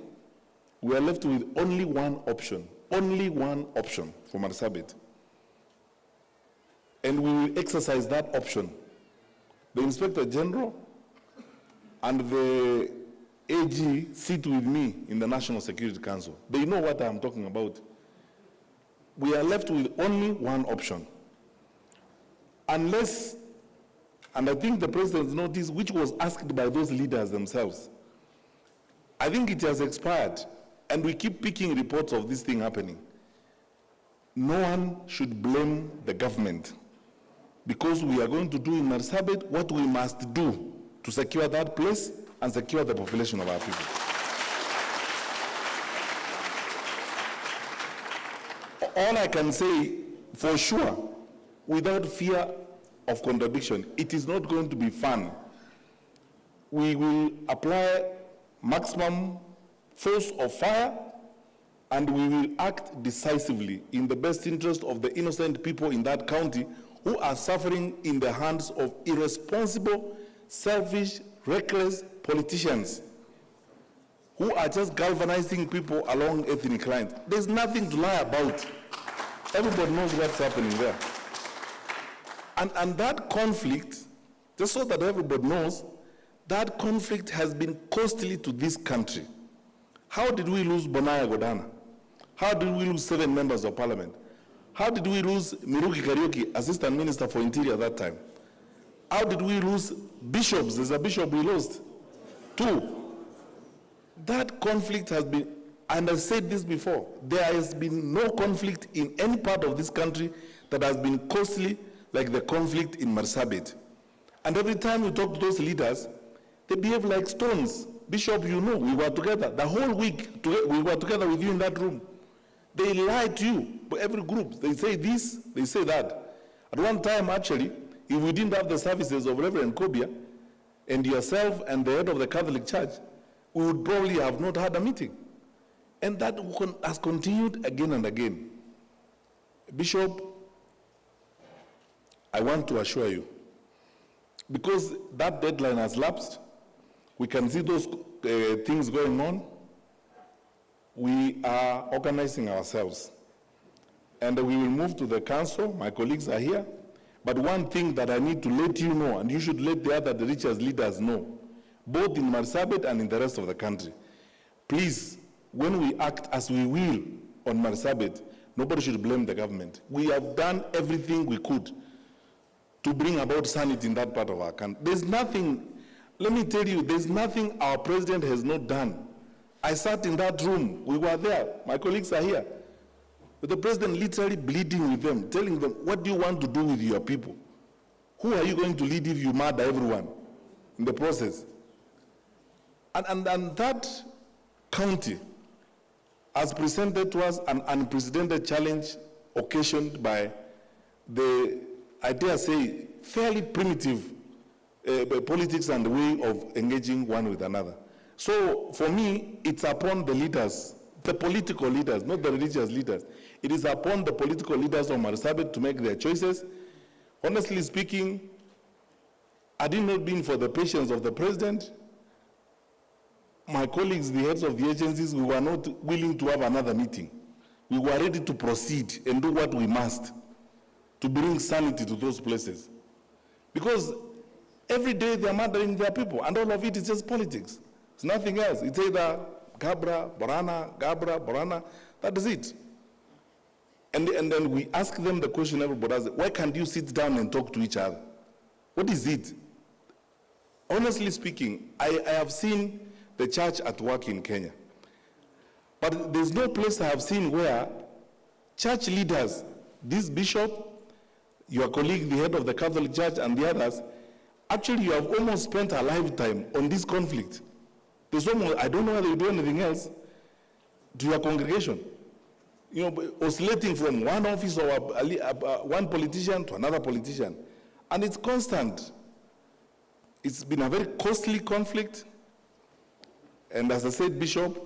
we are left with only one option for Marsabit. And we will exercise that option. The Inspector General and the AG sit with me in the National Security Council. They know what I'm talking about. We are left with only one option. Unless, and I think the President noticed, which was asked by those leaders themselves, I think it has expired, and we keep picking reports of this thing happening. No one should blame the government, because we are going to do in Marsabit what we must do to secure that place and secure the population of our people. All I can say for sure, without fear of contradiction, it is not going to be fun. We will apply maximum force of fire, and we will act decisively in the best interest of the innocent people in that county who are suffering in the hands of irresponsible, selfish, reckless politicians who are just galvanizing people along ethnic lines. There's nothing to lie about. Everybody knows what's happening there. And that conflict, just so that everybody knows, that conflict has been costly to this country. How did we lose Bonaya Godana? How did we lose 7 members of parliament? How did we lose Miruki Kariuki, Assistant Minister for Interior at that time? How did we lose bishops? There's a bishop we lost. 2. That conflict has been, and I said this before, there has been no conflict in any part of this country that has been costly like the conflict in Marsabit. And every time we talk to those leaders, they behave like stones. Bishop, you know, we were together. The whole week, we were together with you in that room. They lie to you, every group. They say this, they say that. At one time, actually, if we didn't have the services of Reverend Kobia and yourself and the head of the Catholic Church, we would probably have not had a meeting. And that has continued again and again. Bishop, I want to assure you, because that deadline has lapsed, we can see those things going on. We are organizing ourselves. And we will move to the council. My colleagues are here. But one thing that I need to let you know, and you should let the other religious leaders know, both in Marsabit and in the rest of the country, please, when we act as we will on Marsabit, nobody should blame the government. We have done everything we could to bring about sanity in that part of our country. There's nothing, let me tell you, there's nothing our president has not done. I sat in that room, we were there, my colleagues are here. But the president literally pleading with them, telling them, what do you want to do with your people? Who are you going to lead if you murder everyone in the process? And that county has presented to us an unprecedented challenge occasioned by the, I dare say, fairly primitive politics and the way of engaging one with another. So for me, it's upon the leaders, the political leaders, not the religious leaders. It is upon the political leaders of Marsabit to make their choices. Honestly speaking, had it not been for the patience of the president, my colleagues, the heads of the agencies, we were not willing to have another meeting. We were ready to proceed and do what we must to bring sanity to those places. Because every day they are murdering their people, and all of it is just politics. It's nothing else. It's either Gabra, Borana, that is it. And then we ask them the question, everybody asks, why can't you sit down and talk to each other? What is it? Honestly speaking, I have seen the church at work in Kenya. But there's no place I have seen where church leaders, this bishop, your colleague, the head of the Catholic Church, and the others, actually you have almost spent a lifetime on this conflict. There's almost, I don't know whether you do anything else to your congregation. You know, oscillating from one office or one politician to another politician. And it's constant. It's been a very costly conflict. And as I said, Bishop,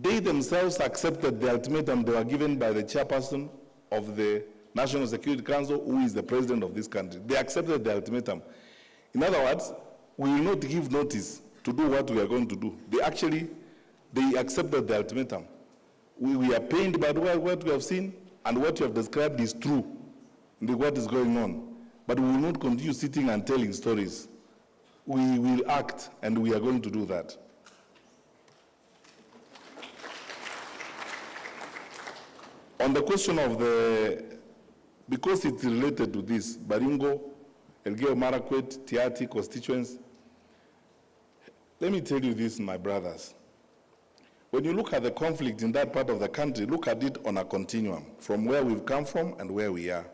they themselves accepted the ultimatum they were given by the chairperson of the National Security Council, who is the president of this country. They accepted the ultimatum. In other words, we will not give notice to do what we are going to do. They accepted the ultimatum. We are pained by what we have seen, and what you have described is true, what is going on. But we will not continue sitting and telling stories. We will act, and we are going to do that. On the question of because it's related to this, Baringo, Elgeyo Marakwet, Tiati constituents, let me tell you this, my brothers. When you look at the conflict in that part of the country, look at it on a continuum, from where we've come from and where we are.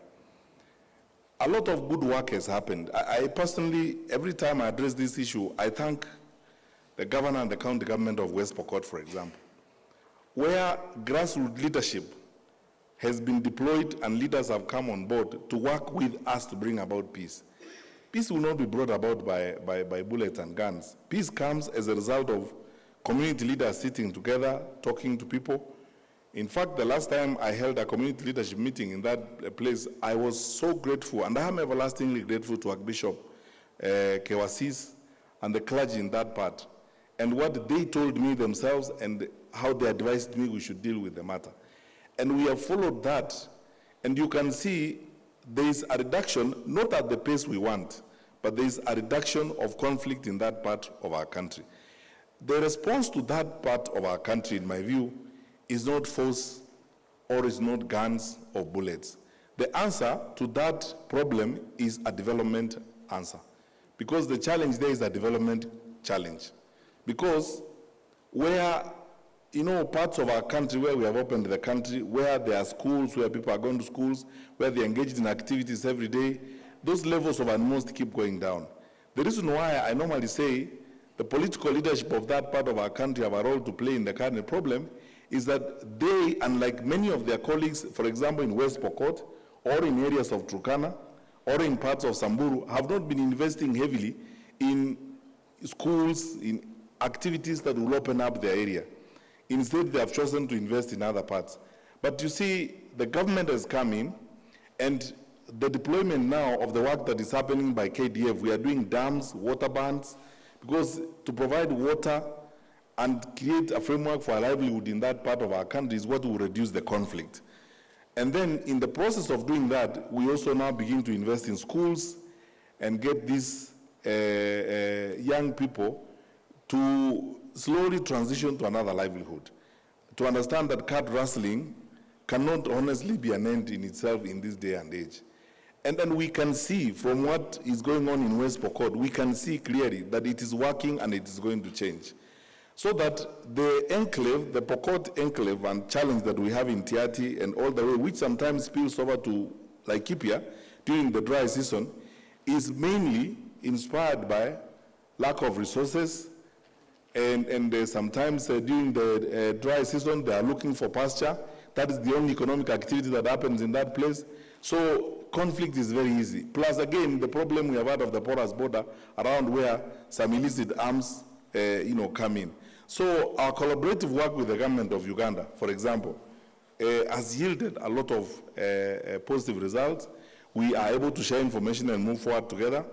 A lot of good work has happened. I personally, every time I address this issue, I thank the governor and the county government of West Pokot, for example, where grassroots leadership has been deployed and leaders have come on board to work with us to bring about peace. Peace will not be brought about by bullets and guns. Peace comes as a result of community leaders sitting together, talking to people. In fact, the last time I held a community leadership meeting in that place, I was so grateful, and I am everlastingly grateful to Archbishop Kewasis and the clergy in that part, and what they told me themselves and how they advised me we should deal with the matter. And we have followed that, and you can see there is a reduction, not at the pace we want, but there is a reduction of conflict in that part of our country. The response to that part of our country, in my view, is not force or is not guns or bullets. The answer to that problem is a development answer, because the challenge there is a development challenge. Because where, you know, parts of our country where we have opened the country, where there are schools, where people are going to schools, where they're engaged in activities every day, those levels of unrest keep going down. The reason why I normally say the political leadership of that part of our country have a role to play in the current problem is that they, unlike many of their colleagues, for example, in West Pokot, or in areas of Turkana, or in parts of Samburu, have not been investing heavily in schools, in activities that will open up their area. Instead, they have chosen to invest in other parts. But you see, the government has come in, and the deployment now of the work that is happening by KDF, we are doing dams, water bands, because to provide water and create a framework for a livelihood in that part of our country is what will reduce the conflict. And then in the process of doing that, we also now begin to invest in schools and get these young people to slowly transition to another livelihood, to understand that card rustling cannot honestly be an end in itself in this day and age. And then we can see from what is going on in West Pokot, we can see clearly that it is working and it is going to change. So that the enclave, the Pokot enclave and challenge that we have in Tiati and all the way, which sometimes spills over to Laikipia during the dry season, is mainly inspired by lack of resources, and sometimes during the dry season, they are looking for pasture. That is the only economic activity that happens in that place. So conflict is very easy. Plus, again, the problem we have had of the porous border around where some illicit arms come in. So our collaborative work with the government of Uganda, for example, has yielded a lot of positive results. We are able to share information and move forward together.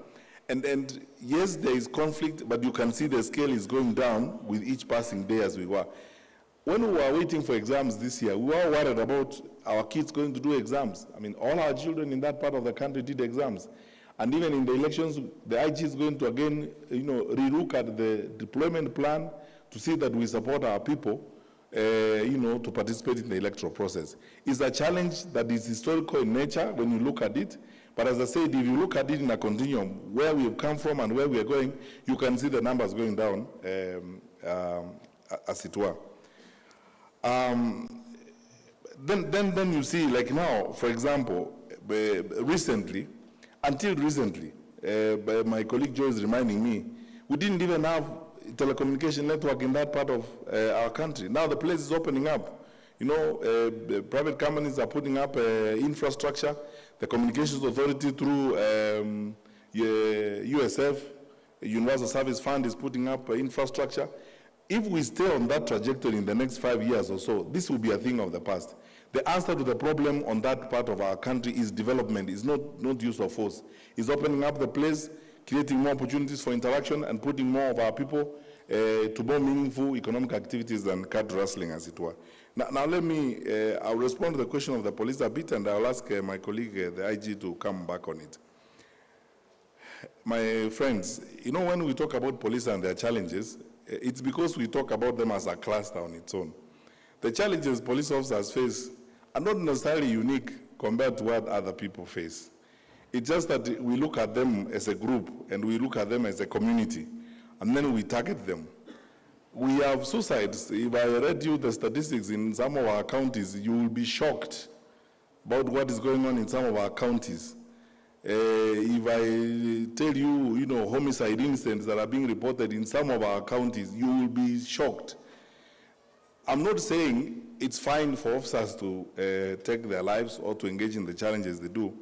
And yes, there is conflict, but you can see the scale is going down with each passing day as we were. When we were waiting for exams this year, we were worried about our kids going to do exams. I mean, all our children in that part of the country did exams. And even in the elections, the IG is going to again, relook at the deployment plan to see that we support our people, to participate in the electoral process. It's a challenge that is historical in nature when you look at it. But as I said, if you look at it in a continuum, where we have come from and where we are going, you can see the numbers going down, as it were. Then you see, like now, for example, until recently, my colleague Joe is reminding me, we didn't even have telecommunication network in that part of our country. Now the place is opening up. Private companies are putting up infrastructure. The Communications Authority through USF, Universal Service Fund, is putting up infrastructure. If we stay on that trajectory in the next 5 years or so, this will be a thing of the past. The answer to the problem on that part of our country is development, is not use of force. It's opening up the place, creating more opportunities for interaction, and putting more of our people to more meaningful economic activities than card rustling, as it were. Now let me, I'll respond to the question of the police a bit, and I'll ask my colleague, the IG, to come back on it. My friends, when we talk about police and their challenges, it's because we talk about them as a cluster on its own. The challenges police officers face are not necessarily unique compared to what other people face. It's just that we look at them as a group and we look at them as a community, and then we target them. We have suicides. If I read you the statistics in some of our counties, you will be shocked about what is going on in some of our counties. If I tell you, homicide incidents that are being reported in some of our counties, you will be shocked. I'm not saying it's fine for officers to take their lives or to engage in the challenges they do.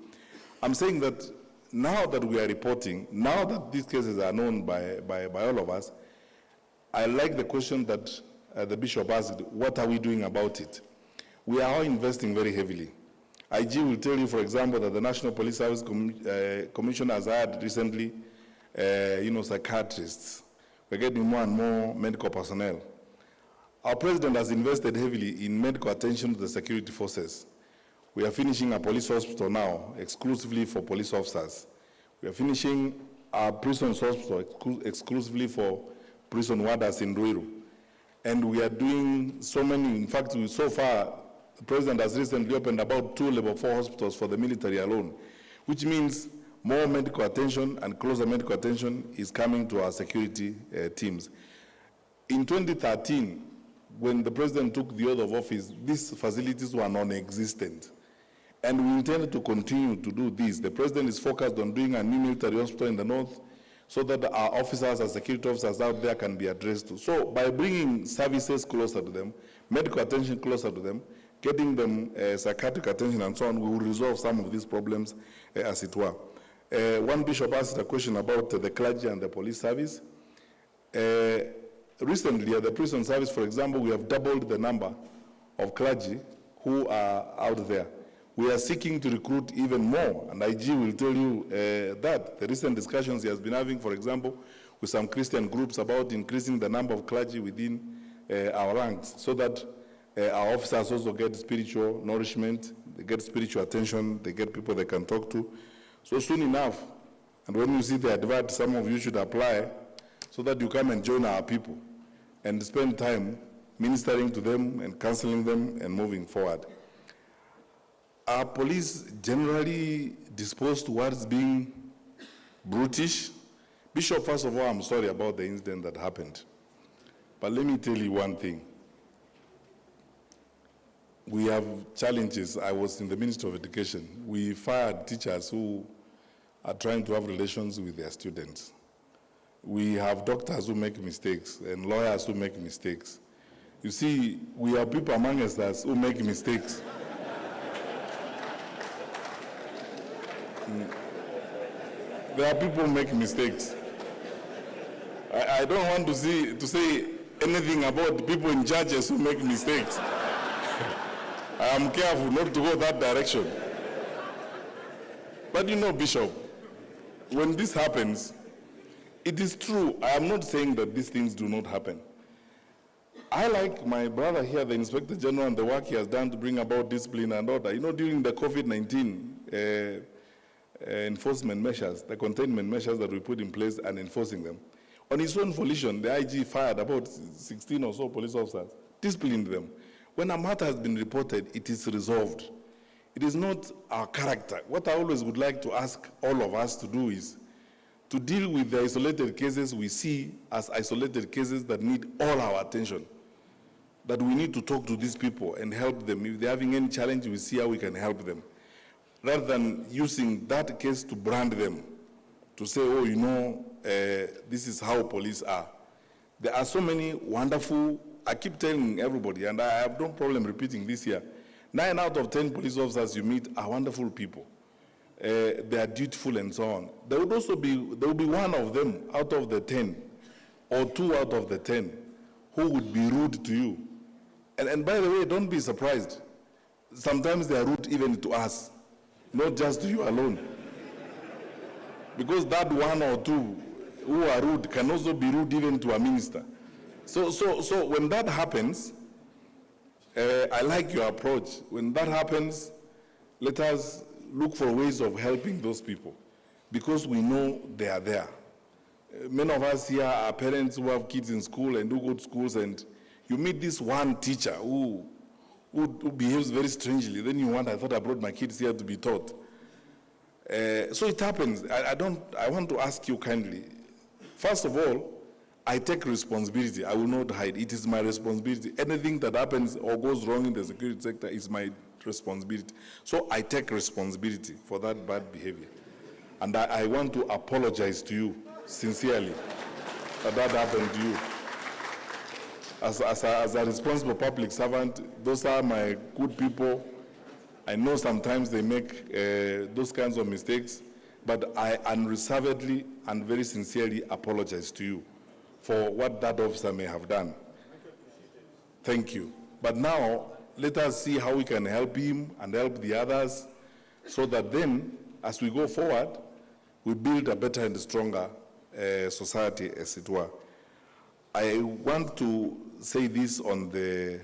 I'm saying that now that we are reporting, now that these cases are known by all of us, I like the question that the Bishop asked, what are we doing about it? We are all investing very heavily. IG will tell you, for example, that the National Police Service Commission has hired recently, psychiatrists. We're getting more and more medical personnel. Our president has invested heavily in medical attention to the security forces. We are finishing a police hospital now, exclusively for police officers. We are finishing our prisons hospital exclusively for prison warders in Ruiru. And we are doing so many, in fact, so far, the president has recently opened about 2 level 4 hospitals for the military alone, which means more medical attention and closer medical attention is coming to our security teams. In 2013, when the president took the oath of office, these facilities were non-existent. And we intend to continue to do this. The president is focused on doing a new military hospital in the north, so that our officers and security officers out there can be addressed to. So by bringing services closer to them, medical attention closer to them, getting them psychiatric attention and so on, we will resolve some of these problems as it were. One bishop asked a question about the clergy and the police service. Recently at the prison service, for example, we have doubled the number of clergy who are out there. We are seeking to recruit even more, and IG will tell you that. The recent discussions he has been having, for example, with some Christian groups about increasing the number of clergy within our ranks, so that our officers also get spiritual nourishment, they get spiritual attention, they get people they can talk to. So soon enough, and when you see the advert, some of you should apply so that you come and join our people and spend time ministering to them and counseling them and moving forward. Are police generally disposed towards being brutish? Bishop, first of all, I'm sorry about the incident that happened. But let me tell you one thing. We have challenges. I was in the Ministry of Education. We fired teachers who are trying to have relations with their students. We have doctors who make mistakes and lawyers who make mistakes. You see, we have people among us who make mistakes. There are people who make mistakes. I don't want to say anything about people in churches who make mistakes. I am careful not to go that direction. But you know, Bishop, when this happens, it is true. I am not saying that these things do not happen. I like my brother here, the Inspector General, and the work he has done to bring about discipline and order. You know, during the COVID-19 enforcement measures, the containment measures that we put in place and enforcing them, on his own volition, the IG fired about 16 or so police officers, disciplined them. When a matter has been reported, it is resolved. It is not our character. What I always would like to ask all of us to do is to deal with the isolated cases we see as isolated cases that need all our attention. That we need to talk to these people and help them. If they're having any challenge, we see how we can help them. Rather than using that case to brand them, to say, oh, you know, this is how police are. There are so many wonderful, I keep telling everybody, and I have no problem repeating this here, 9 out of 10 police officers you meet are wonderful people. They are dutiful and so on. There will be one of them out of the 10, or 2 out of the 10, who would be rude to you. And by the way, don't be surprised. Sometimes they are rude even to us, not just to you alone. Because that 1 or 2 who are rude can also be rude even to a minister. So when that happens, I like your approach. When that happens, let us look for ways of helping those people, because we know they are there. Many of us here are parents who have kids in school and who go to schools, and you meet this one teacher who behaves very strangely. Then you wonder, I thought I brought my kids here to be taught. So it happens. I want to ask you kindly, first of all, I take responsibility. I will not hide. It is my responsibility. Anything that happens or goes wrong in the security sector is my responsibility. So I take responsibility for that bad behavior. And I want to apologize to you sincerely that happened to you. As a responsible public servant, those are my good people. I know sometimes they make those kinds of mistakes, but I unreservedly and very sincerely apologize to you for what that officer may have done. Thank you. But now, let us see how we can help him and help the others, so that then, as we go forward, we build a better and stronger society, as it were. I want to say this on the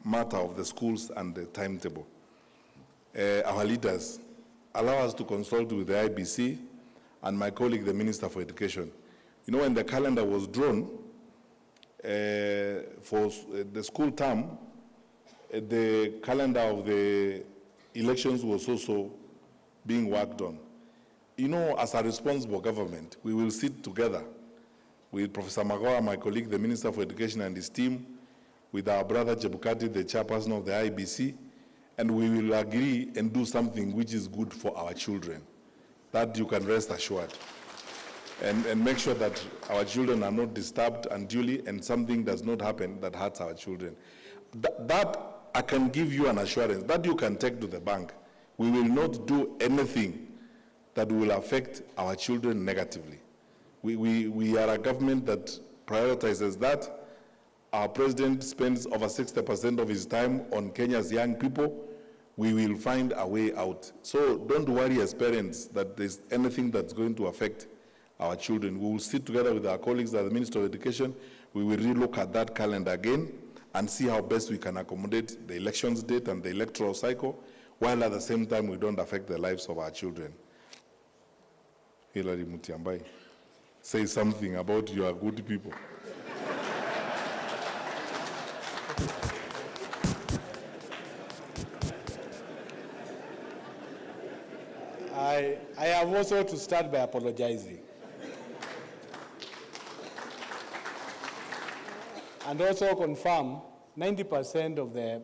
matter of the schools and the timetable. Our leaders allow us to consult with the IBC and my colleague, the Minister for Education. You know, when the calendar was drawn for the school term, the calendar of the elections was also being worked on. You know, as a responsible government, we will sit together with Professor Magawa, my colleague, the Minister for Education, and his team, with our brother Chebukati, the chairperson of the IBC, and we will agree and do something which is good for our children. That you can rest assured. and make sure that our children are not disturbed unduly and something does not happen that hurts our children. That I can give you an assurance that you can take to the bank. We will not do anything that will affect our children negatively. We are a government that prioritizes that. Our president spends over 60% of his time on Kenya's young people. We will find a way out. So don't worry as parents that there's anything that's going to affect our children. We will sit together with our colleagues at the Ministry of Education. We will relook at that calendar again and see how best we can accommodate the elections date and the electoral cycle, while at the same time we don't affect the lives of our children. Hilary Matiang'i, say something about your good people. I have also to start by apologizing. And also confirm 90% of the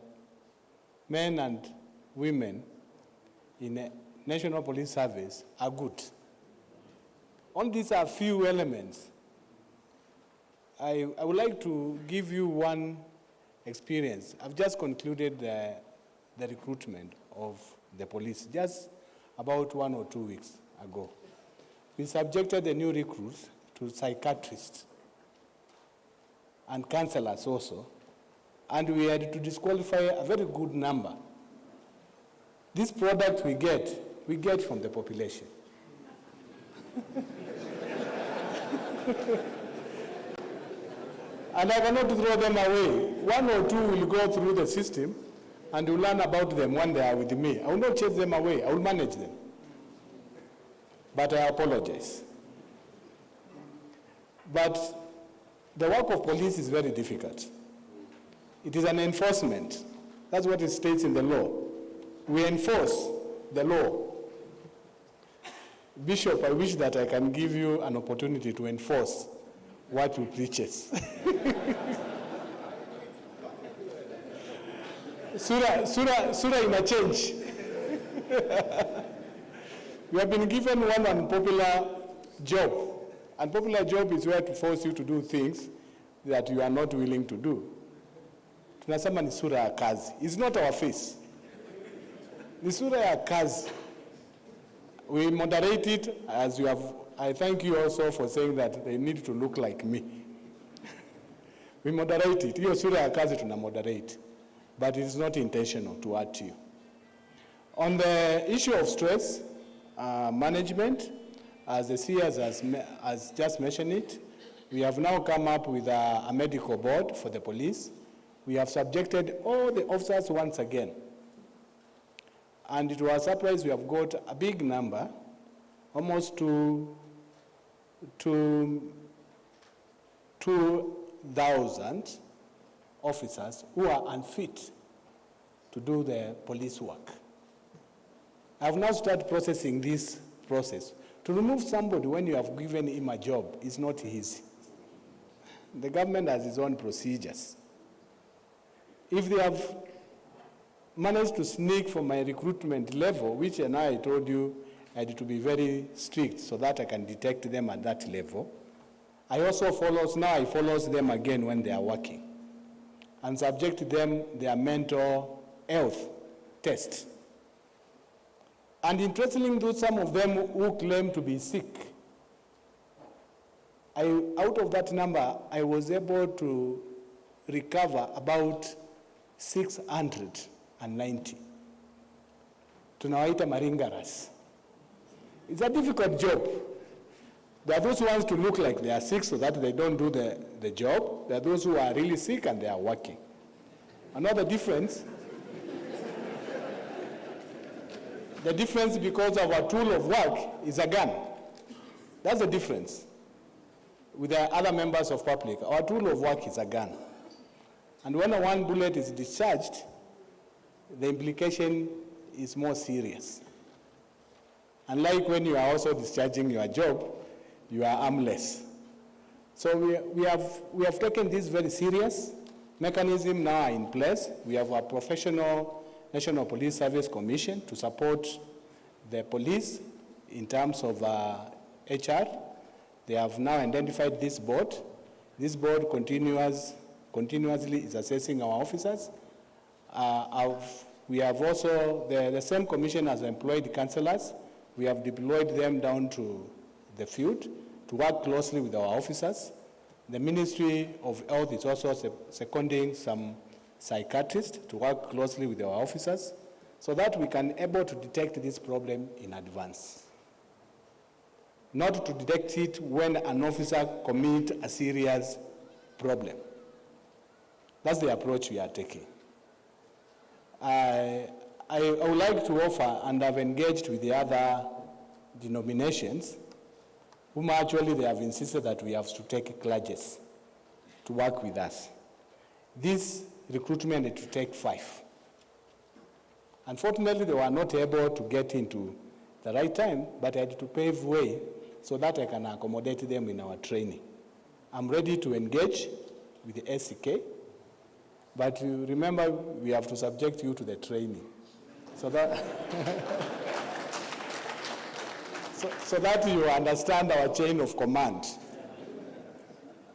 men and women in the National Police Service are good. On these are few elements. I would like to give you one experience. I've just concluded the recruitment of the police just about 1 or 2 weeks ago. We subjected the new recruits to psychiatrists and counselors also, and we had to disqualify a very good number. This product we get from the population. And I cannot throw them away. 1 or 2 will go through the system and will learn about them when they are with me. I will not chase them away. I will manage them. But I apologize. But the work of police is very difficult. It is an enforcement. That's what it states in the law. We enforce the law. Bishop, I wish that I can give you an opportunity to enforce what you preaches. Sura in a change. We have been given one unpopular job. Unpopular job is where to force you to do things that you are not willing to do. Tunasema ni sura ya kazi. It's not our face. Ni sura ya kazi. We moderate it as you have. I thank you also for saying that they need to look like me. We moderate it. Hiyo sura ya kazi tuna moderate. But it is not intentional to add to you. On the issue of stress management, as the CS has just mentioned it, we have now come up with a medical board for the police. We have subjected all the officers once again. And to our surprise, we have got a big number, almost to 2,000 officers who are unfit to do the police work. I have now started processing this process. To remove somebody when you have given him a job is not easy. The government has its own procedures. If they have managed to sneak from my recruitment level, which I told you I had to be very strict so that I can detect them at that level, I also follows them again when they are working and subject them their mental health test. And interestingly, some of them who claim to be sick, out of that number, I was able to recover about 690. Tunawaita maringaras. It's a difficult job. There are those who want to look like they are sick so that they don't do the job. There are those who are really sick and they are working. Another difference, the difference because of our tool of work is a gun. That's the difference with the other members of public. Our tool of work is a gun. And when one bullet is discharged, the implication is more serious. Unlike when you are also discharging your job, you are armless. So we have taken this very serious. Mechanism now are in place. We have a professional National Police Service Commission to support the police in terms of HR. They have now identified this board. This board continuously is assessing our officers. We have also, the same commission has employed councillors. We have deployed them down to the field to work closely with our officers. The Ministry of Health is also seconding some psychiatrists to work closely with our officers so that we can able to detect this problem in advance. Not to detect it when an officer commits a serious problem. That's the approach we are taking. I would like to offer, and I've engaged with the other denominations, whom actually they have insisted that we have to take clergies to work with us. This recruitment had to take 5. Unfortunately, they were not able to get into the right time, but I had to pave way so that I can accommodate them in our training. I'm ready to engage with the SCK, but you remember we have to subject you to the training. So that, so that you understand our chain of command.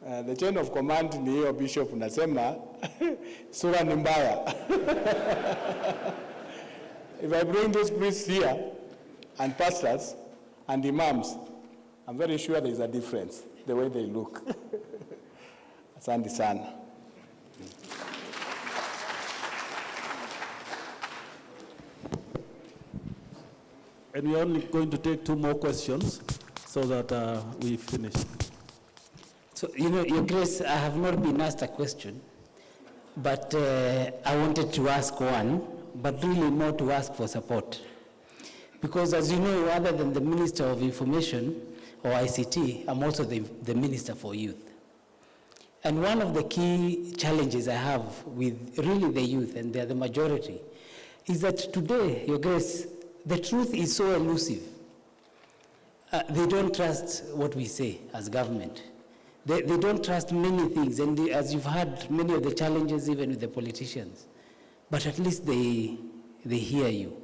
The chain of command ni hiyo bishop unasema sura ni mbaya. If I bring those priests here and pastors and imams, I'm very sure there's a difference, the way they look. Asante sana. And we're only going to take 2 more questions so that we finish. So, Your Grace, I have not been asked a question, but I wanted to ask one, but really more to ask for support. Because as you know, other than the Minister of Information or ICT, I'm also the Minister for Youth. And one of the key challenges I have with really the youth, and they're the majority, is that today, Your Grace, the truth is so elusive. They don't trust what we say as government. They don't trust many things, and as you've heard, many of the challenges even with the politicians. But at least they hear you,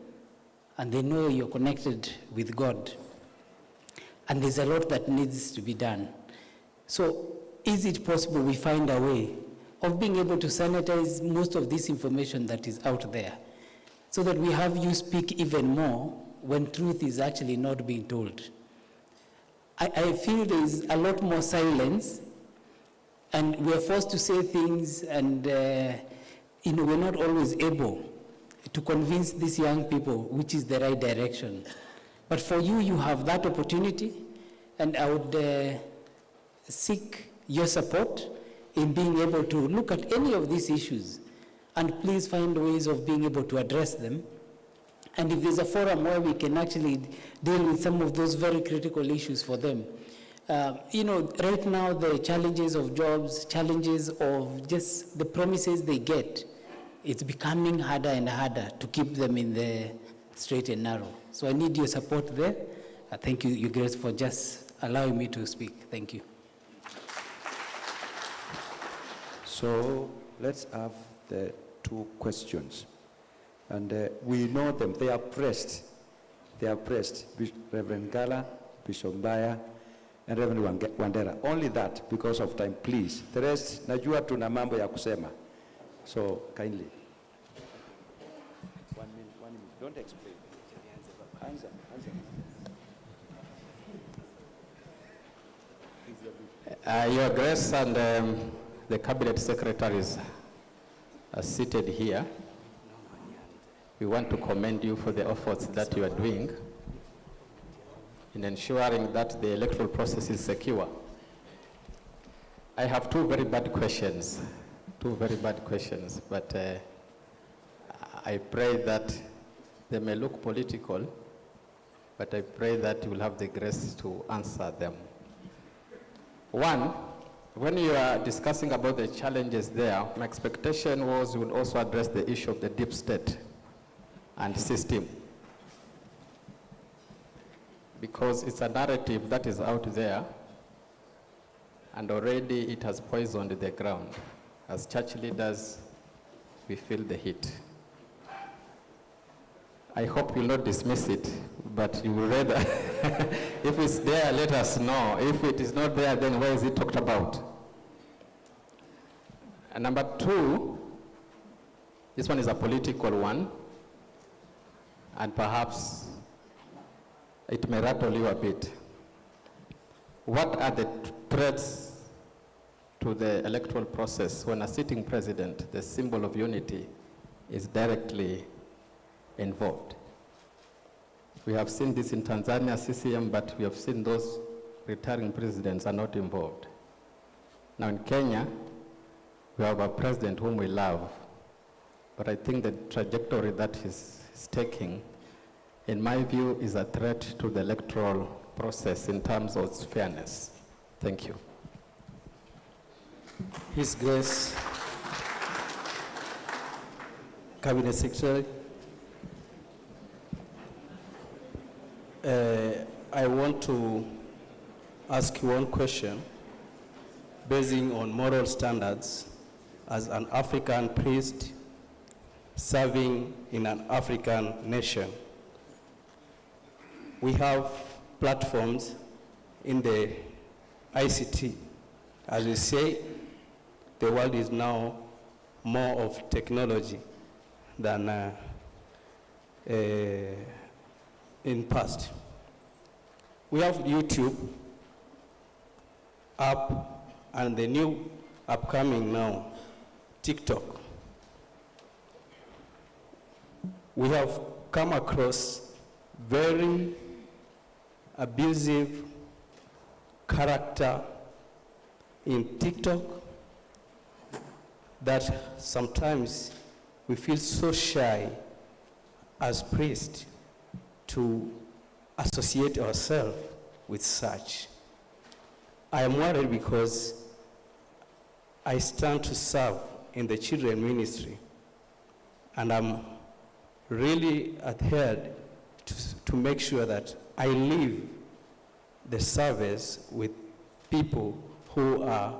and they know you're connected with God. And there's a lot that needs to be done. So is it possible we find a way of being able to sanitize most of this information that is out there, so that we have you speak even more when truth is actually not being told? I feel there is a lot more silence, and we're forced to say things, and we're not always able to convince these young people which is the right direction. But for you, you have that opportunity, and I would seek your support in being able to look at any of these issues, and please find ways of being able to address them. And if there's a forum where we can actually deal with some of those very critical issues for them. Right now the challenges of jobs, challenges of just the promises they get, it's becoming harder and harder to keep them in the straight and narrow. So I need your support there. Thank you, Your Grace, for just allowing me to speak. Thank you. So let's have the 2 questions. And we know them. They are pressed. They are pressed. Reverend Gala, Bishop Mbaya, and Reverend Wandera. Only that, because of time, please. The rest, najua tuna mambo ya kusema. So, kindly. 1 minute. Don't explain. Answer. Your Grace and the Cabinet Secretaries are seated here. We want to commend you for the efforts that you are doing in ensuring that the electoral process is secure. I have 2 very bad questions, but I pray that they may look political, but I pray that you will have the grace to answer them. 1, when you are discussing about the challenges there, my expectation was you would also address the issue of the deep state and system, because it's a narrative that is out there, and already it has poisoned the ground. As church leaders, we feel the heat. I hope you'll not dismiss it, but you will rather, if it's there, let us know. If it is not there, then where is it talked about? And number two, this one is a political one, and perhaps it may rattle you a bit. What are the threats to the electoral process when a sitting president, the symbol of unity, is directly involved? We have seen this in Tanzania, CCM, but we have seen those retiring presidents are not involved. Now in Kenya, we have a president whom we love, but I think the trajectory that he's taking, in my view, is a threat to the electoral process in terms of its fairness. Thank you. His Grace, Cabinet Secretary, I want to ask you one question basing on moral standards as an African priest serving in an African nation. We have platforms in the ICT. As we say, the world is now more of technology than in past. We have YouTube app and the new upcoming now, TikTok. We have come across very abusive character in TikTok that sometimes we feel so shy as priests to associate ourselves with such. I am worried because I stand to serve in the children ministry, and I'm really adhered to make sure that I live the service with people who are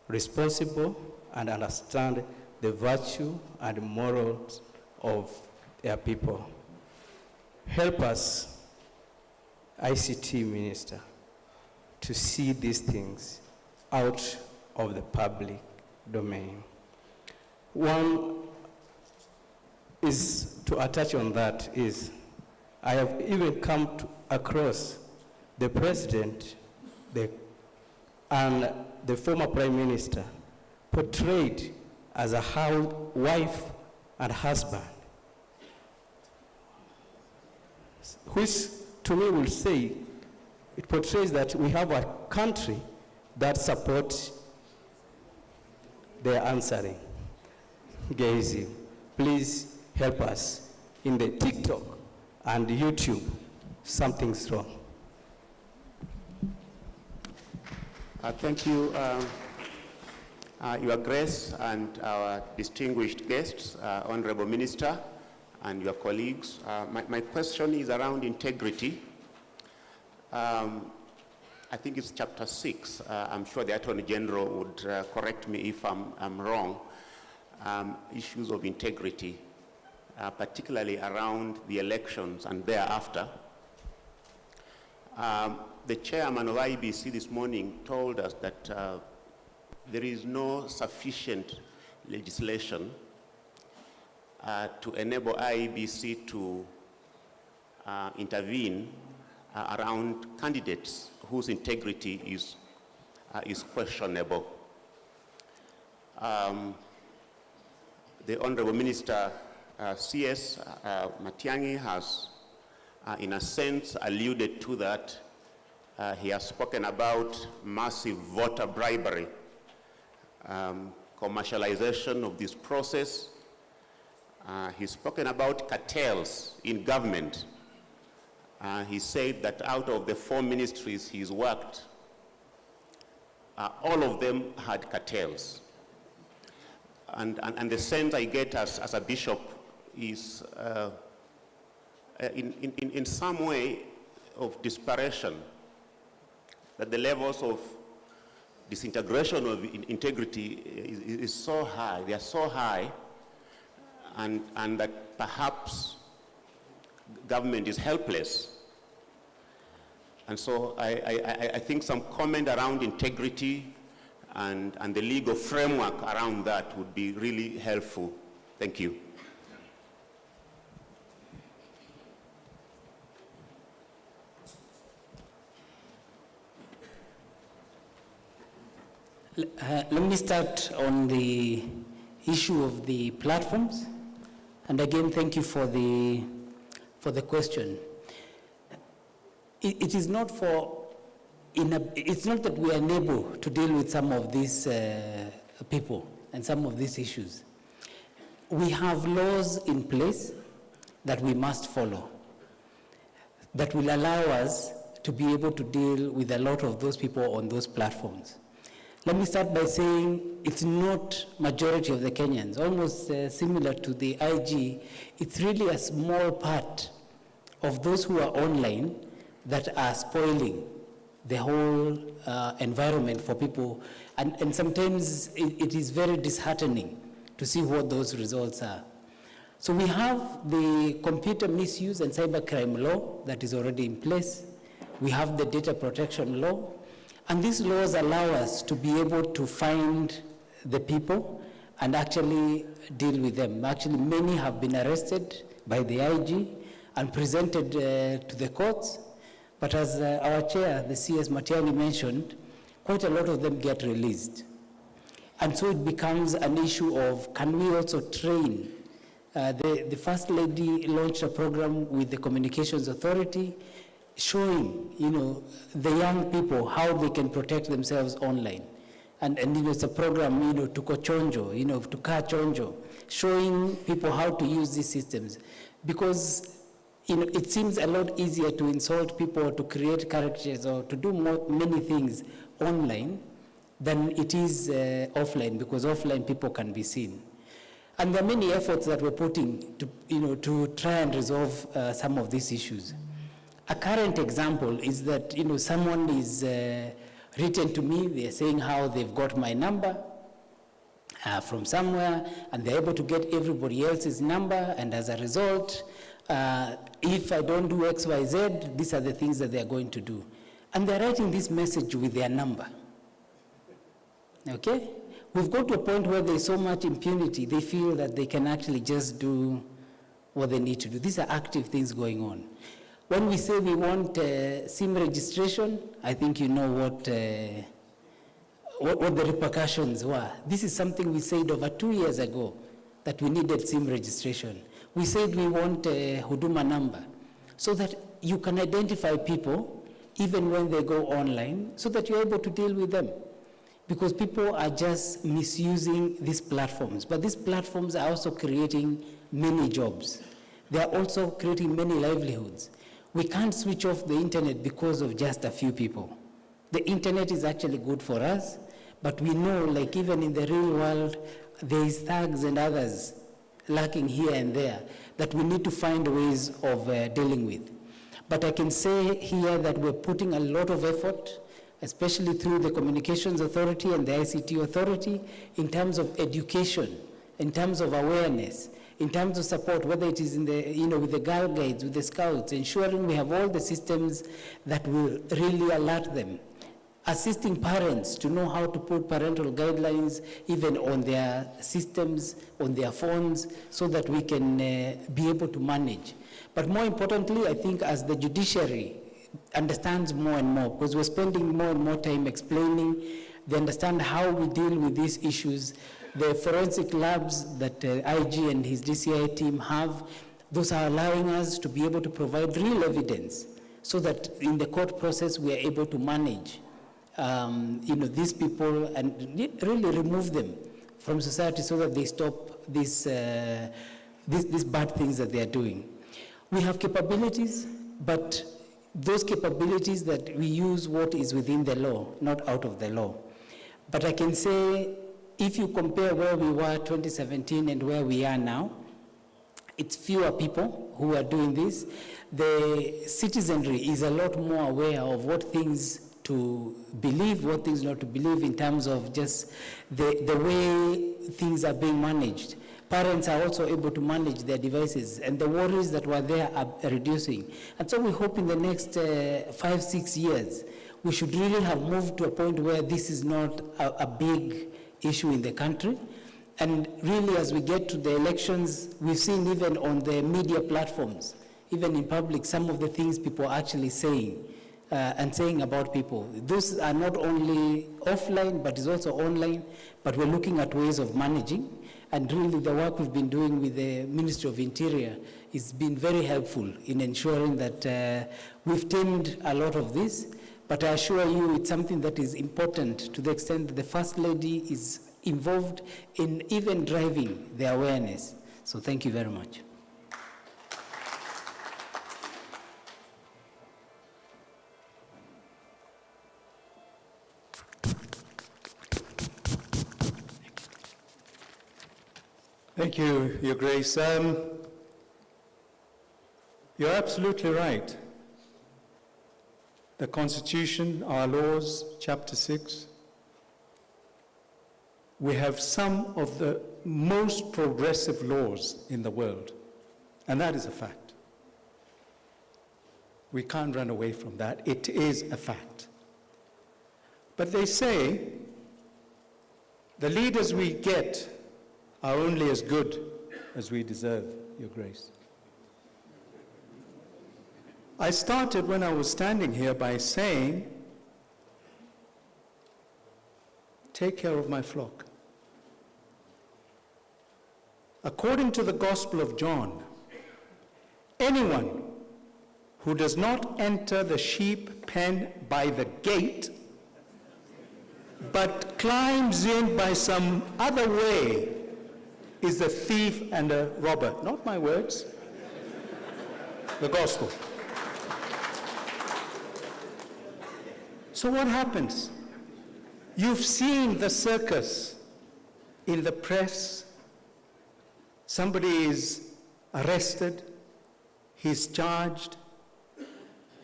responsible and understand the virtue and morals of their people. Help us, ICT Minister, to see these things out of the public domain. One is to attach on that is, I have even come across the president and the former prime minister portrayed as a wife and husband, which to me will say, it portrays that we have a country that supports their answering gazing. Please help us. In the TikTok and YouTube, something's wrong. Thank you, Your Grace and our distinguished guests, Honorable Minister and your colleagues. My question is around integrity. I think it's chapter 6. I'm sure the Attorney General would correct me if I'm wrong. Issues of integrity, particularly around the elections and thereafter. The chairman of IEBC this morning told us that there is no sufficient legislation to enable IEBC to intervene around candidates whose integrity is questionable. The Honorable Minister CS Matiang'i has, in a sense, alluded to that. He has spoken about massive voter bribery, commercialization of this process. He's spoken about cartels in government. He said that out of the 4 ministries he's worked, all of them had cartels. And the sense I get as a bishop is in some way of desperation, that the levels of disintegration of integrity is so high, they are so high, and that perhaps government is helpless. And so I think some comment around integrity and the legal framework around that would be really helpful. Thank you. Let me start on the issue of the platforms. And again, thank you for the question. It is not it's not that we are unable to deal with some of these people and some of these issues. We have laws in place that we must follow that will allow us to be able to deal with a lot of those people on those platforms. Let me start by saying it's not majority of the Kenyans, almost similar to the IG. It's really a small part of those who are online that are spoiling the whole environment for people. And sometimes it is very disheartening to see what those results are. So we have the computer misuse and cybercrime law that is already in place. We have the data protection law. And these laws allow us to be able to find the people and actually deal with them. Actually, many have been arrested by the IG and presented to the courts. But as our chair, the CS Matiang'i, mentioned, quite a lot of them get released. And so it becomes an issue of, can we also train? The First Lady launched a program with the Communications Authority showing, the young people how they can protect themselves online. And it's a program, to kochonjo, to ka chonjo, showing people how to use these systems. Because, it seems a lot easier to insult people, to create characters, or to do many things online than it is offline, because offline people can be seen. And there are many efforts that we're putting to try and resolve some of these issues. A current example is that, someone is written to me, they're saying how they've got my number from somewhere, and they're able to get everybody else's number, and as a result, if I don't do X, Y, Z, these are the things that they're going to do. And they're writing this message with their number. Okay? We've got to a point where there's so much impunity, they feel that they can actually just do what they need to do. These are active things going on. When we say we want SIM registration, I think you know what the repercussions were. This is something we said over 2 years ago, that we needed SIM registration. We said we want a Huduma number, so that you can identify people even when they go online, so that you're able to deal with them. Because people are just misusing these platforms. But these platforms are also creating many jobs. They are also creating many livelihoods. We can't switch off the internet because of just a few people. The internet is actually good for us, but we know, like even in the real world, there is thugs and others lacking here and there that we need to find ways of dealing with. But I can say here that we're putting a lot of effort, especially through the Communications Authority and the ICT Authority, in terms of education, in terms of awareness, in terms of support, whether it is in the, with the Girl Guides, with the Scouts, ensuring we have all the systems that will really alert them. Assisting parents to know how to put parental guidelines even on their systems, on their phones, so that we can be able to manage. But more importantly, I think as the judiciary understands more and more, because we're spending more and more time explaining, they understand how we deal with these issues. The forensic labs that IG and his DCI team have, those are allowing us to be able to provide real evidence, so that in the court process we are able to manage these people and really remove them from society, so that they stop these bad things that they are doing. We have capabilities, but those capabilities that we use what is within the law, not out of the law. But I can say, if you compare where we were 2017 and where we are now, it's fewer people who are doing this. The citizenry is a lot more aware of what things to believe, what things not to believe, in terms of just the way things are being managed. parents are also able to manage their devices, and the worries that were there are reducing. And so we hope in the next 5-6 years, we should really have moved to a point where this is not a big issue in the country. And really, as we get to the elections, we've seen even on the media platforms, even in public, some of the things people are actually saying and saying about people. Those are not only offline, but it's also online, but we're looking at ways of managing. And really, the work we've been doing with the Ministry of Interior has been very helpful in ensuring that we've tamed a lot of this. But I assure you, it's something that is important to the extent that the First Lady is involved in even driving the awareness. So thank you very much. Thank you, Your Grace. You're absolutely right. The Constitution, our laws, Chapter 6, we have some of the most progressive laws in the world, and that is a fact. We can't run away from that. It is a fact. But they say the leaders we get are only as good as we deserve, Your Grace. I started when I was standing here by saying, take care of my flock. According to the Gospel of John, anyone who does not enter the sheep pen by the gate, but climbs in by some other way, is a thief and a robber. Not my words, the Gospel. So what happens? You've seen the circus in the press. Somebody is arrested, he's charged,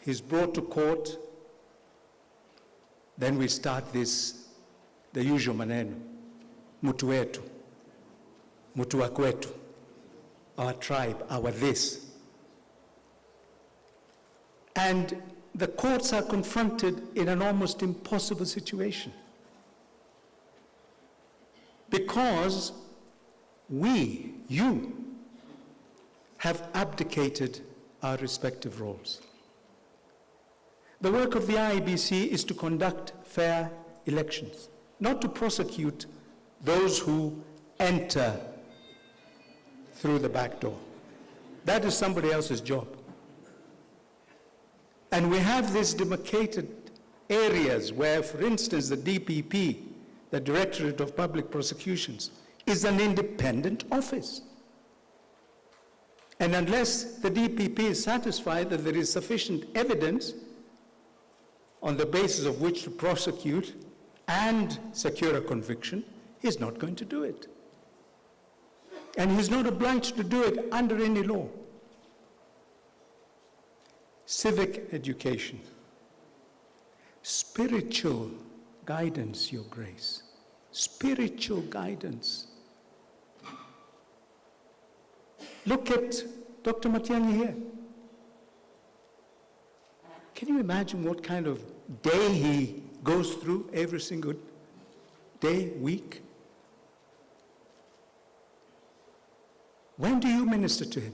he's brought to court. Then we start this, the usual maneno, mutu wetu, mutu wa kwetu, our tribe, our this. And the courts are confronted in an almost impossible situation. Because we, you, have abdicated our respective roles. The work of the IEBC is to conduct fair elections, not to prosecute those who enter through the back door. That is somebody else's job. And we have these demarcated areas where, for instance, the DPP, the Directorate of Public Prosecutions, is an independent office. And unless the DPP is satisfied that there is sufficient evidence on the basis of which to prosecute and secure a conviction, he's not going to do it. And he's not obliged to do it under any law. Civic education, spiritual guidance, Your Grace, spiritual guidance. Look at Dr. Matiang'i here. Can you imagine what kind of day he goes through every single day, week? When do you minister to him?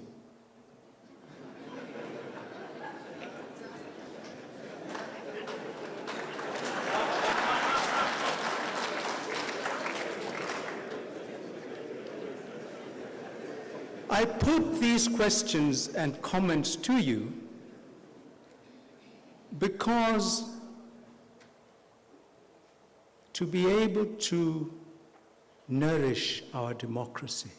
I put these questions and comments to you because to be able to nourish our democracy,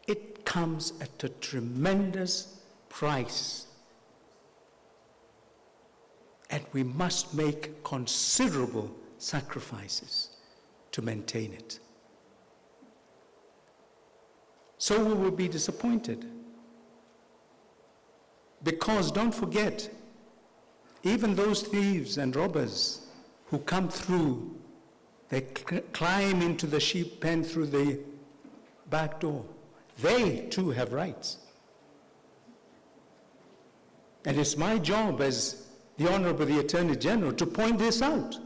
it comes at a tremendous price. And we must make considerable sacrifices to maintain it. So we will be disappointed. Because don't forget, even those thieves and robbers who come through, they climb into the sheep pen through the back door. They too have rights. And it's my job as the Honorable the Attorney General to point this out.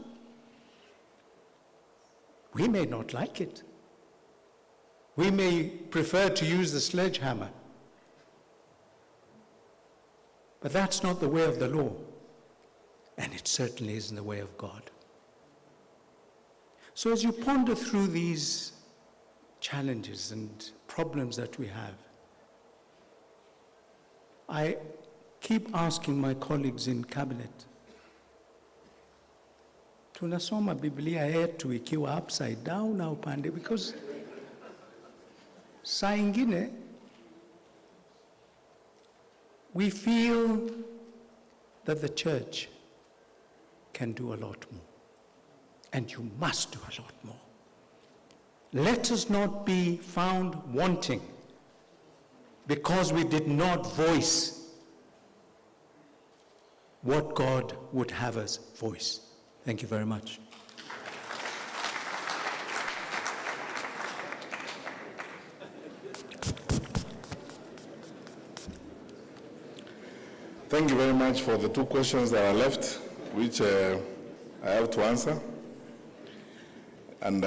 We may not like it. We may prefer to use the sledgehammer. But that's not the way of the law. And it certainly isn't the way of God. So as you ponder through these challenges and problems that we have, I keep asking my colleagues in cabinet, tunasoma Biblia yetu ikiwa upside down au pande, because saa ingine we feel that the church can do a lot more. And you must do a lot more. Let us not be found wanting because we did not voice what God would have us voice. Thank you very much. Thank you very much for the 2 questions that are left, which I have to answer. And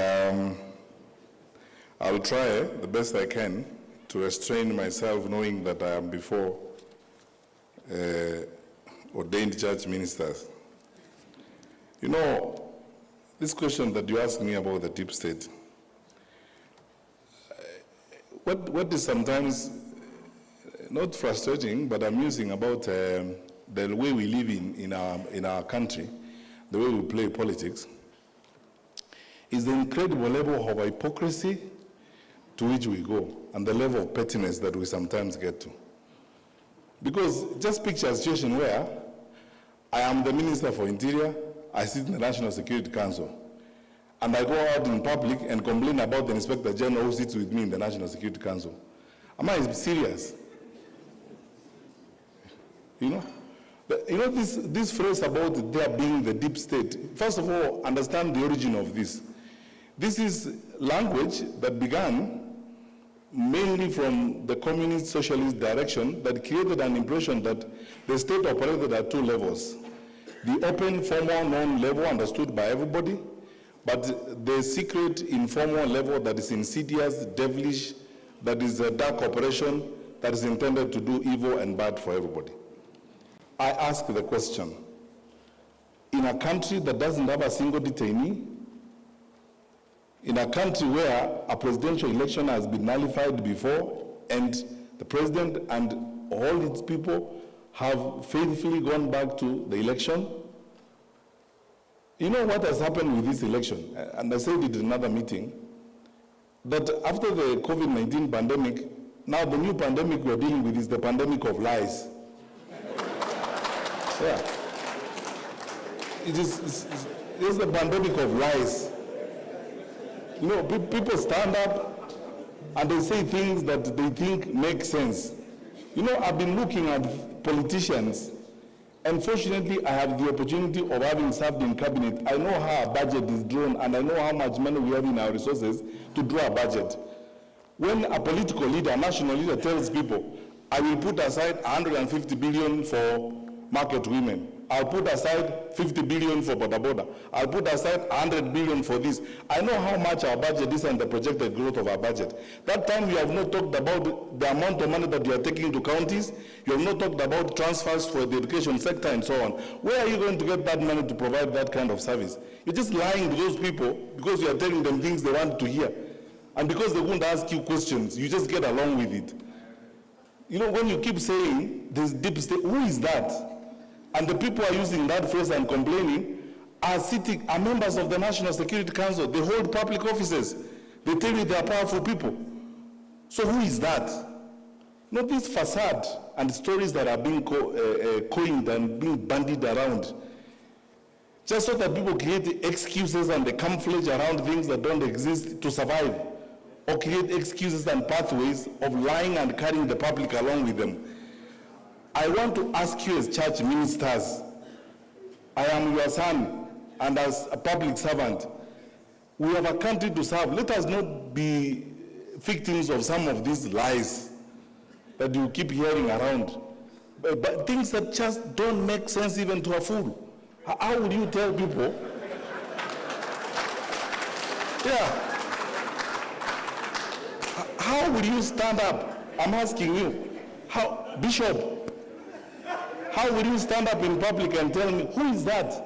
I'll try the best I can to restrain myself, knowing that I am before ordained church ministers. You know, this question that you asked me about the deep state, what is sometimes not frustrating but amusing about the way we live in our country, the way we play politics, is the incredible level of hypocrisy to which we go and the level of pettiness that we sometimes get to. Because just picture a situation where I am the Minister for Interior, I sit in the National Security Council, and I go out in public and complain about the Inspector General who sits with me in the National Security Council. Am I serious? You know? This phrase about there being the deep state, first of all, understand the origin of this. This is language that began mainly from the communist socialist direction that created an impression that the state operated at 2 levels. The open, formal, known level understood by everybody, but the secret, informal level that is insidious, devilish, that is a dark operation that is intended to do evil and bad for everybody. I ask the question, in a country that doesn't have a single detainee, in a country where a presidential election has been nullified before and the president and all its people have faithfully gone back to the election, you know what has happened with this election? And I said it in another meeting, that after the COVID-19 pandemic, now the new pandemic we're dealing with is the pandemic of lies. Yeah. It's the pandemic of lies. You know, people stand up and they say things that they think make sense. You know, I've been looking at politicians, and fortunately I have the opportunity of having served in cabinet. I know how a budget is drawn, and I know how much money we have in our resources to draw a budget. When a political leader, a national leader tells people, I will put aside 150 billion for market women, I'll put aside 50 billion for border border, I'll put aside 100 billion for this. I know how much our budget is and the projected growth of our budget. That time you have not talked about the amount of money that you are taking to counties, you have not talked about transfers for the education sector and so on. Where are you going to get that money to provide that kind of service? You're just lying to those people because you are telling them things they want to hear. And because they won't ask you questions, you just get along with it. You know, when you keep saying this deep state, who is that? And the people are using that phrase and complaining are members of the National Security Council. They hold public offices. They tell you they are powerful people. So who is that? Not this facade and stories that are being coined and being bandied around. Just so that people create excuses and the camouflage around things that don't exist to survive, or create excuses and pathways of lying and carrying the public along with them. I want to ask you as church ministers, I am your son, and as a public servant, we have a country to serve. Let us not be victims of some of these lies that you keep hearing around. But things that just don't make sense even to a fool. How would you tell people? Yeah. How would you stand up? I'm asking you. How, Bishop, how would you stand up in public and tell me, who is that?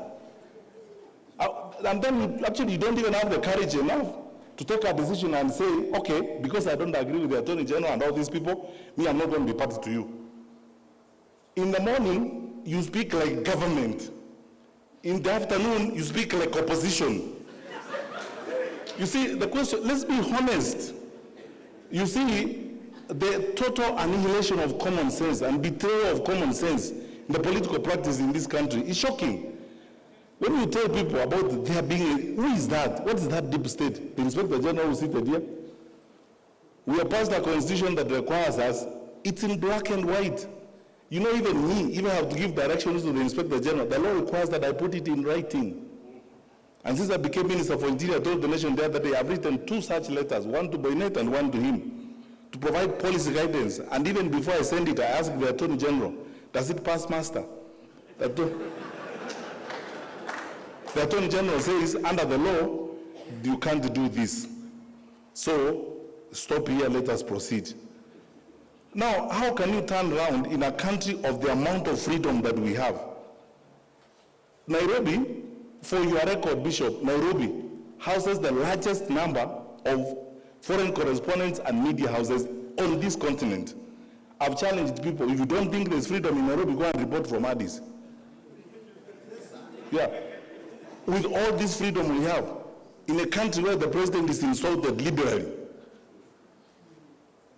And then actually you don't even have the courage enough to take a decision and say, okay, because I don't agree with the Attorney General and all these people, me, I'm not going to be party to you. In the morning, you speak like government. In the afternoon, you speak like opposition. You see, the question, let's be honest. You see, the total annihilation of common sense and betrayal of common sense in the political practice in this country is shocking. When you tell people about there being, who is that? What is that deep state? The Inspector General who seated here? We have passed a constitution that requires us, it's in black and white. You know, even me, even have to give directions to the Inspector General. The law requires that I put it in writing. And since I became Minister for Interior, I told the nation the other day, I've written 2 such letters, one to Boynet and one to him, to provide policy guidance. And even before I send it, I asked the Attorney General, does it pass muster? The Attorney General says, under the law, you can't do this. So, stop here, let us proceed. Now, how can you turn around in a country of the amount of freedom that we have? Nairobi, for your record, Bishop, Nairobi houses the largest number of foreign correspondents and media houses on this continent. I've challenged people, if you don't think there's freedom in Nairobi, go and report from Addis. Yeah. With all this freedom we have, in a country where the president is insulted liberally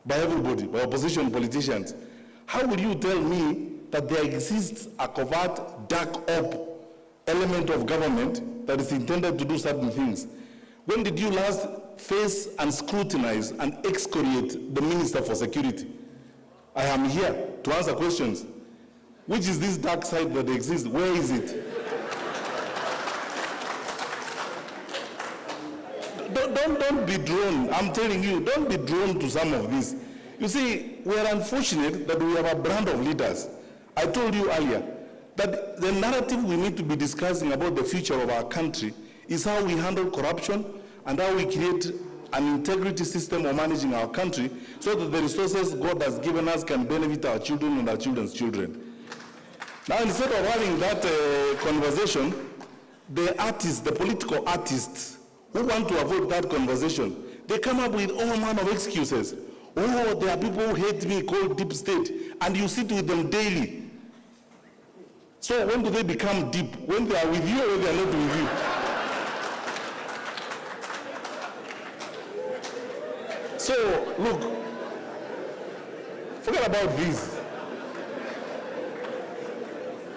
by everybody, by opposition politicians, how would you tell me that there exists a covert, dark op element of government that is intended to do certain things? When did you last face and scrutinize and excoriate the Minister for Security? I am here to answer questions. Which is this dark side that exists? Where is it? Don't be drawn. I'm telling you, don't be drawn to some of this. You see, we are unfortunate that we have a brand of leaders. I told you earlier that the narrative we need to be discussing about the future of our country is how we handle corruption and how we create an integrity system of managing our country so that the resources God has given us can benefit our children and our children's children. Now, instead of having that conversation, the artists, the political artists, who want to avoid that conversation, they come up with all manner of excuses. Oh, there are people who hate me called deep state, and you sit with them daily. So when do they become deep? When they are with you or when they are not with you? So, look, forget about this.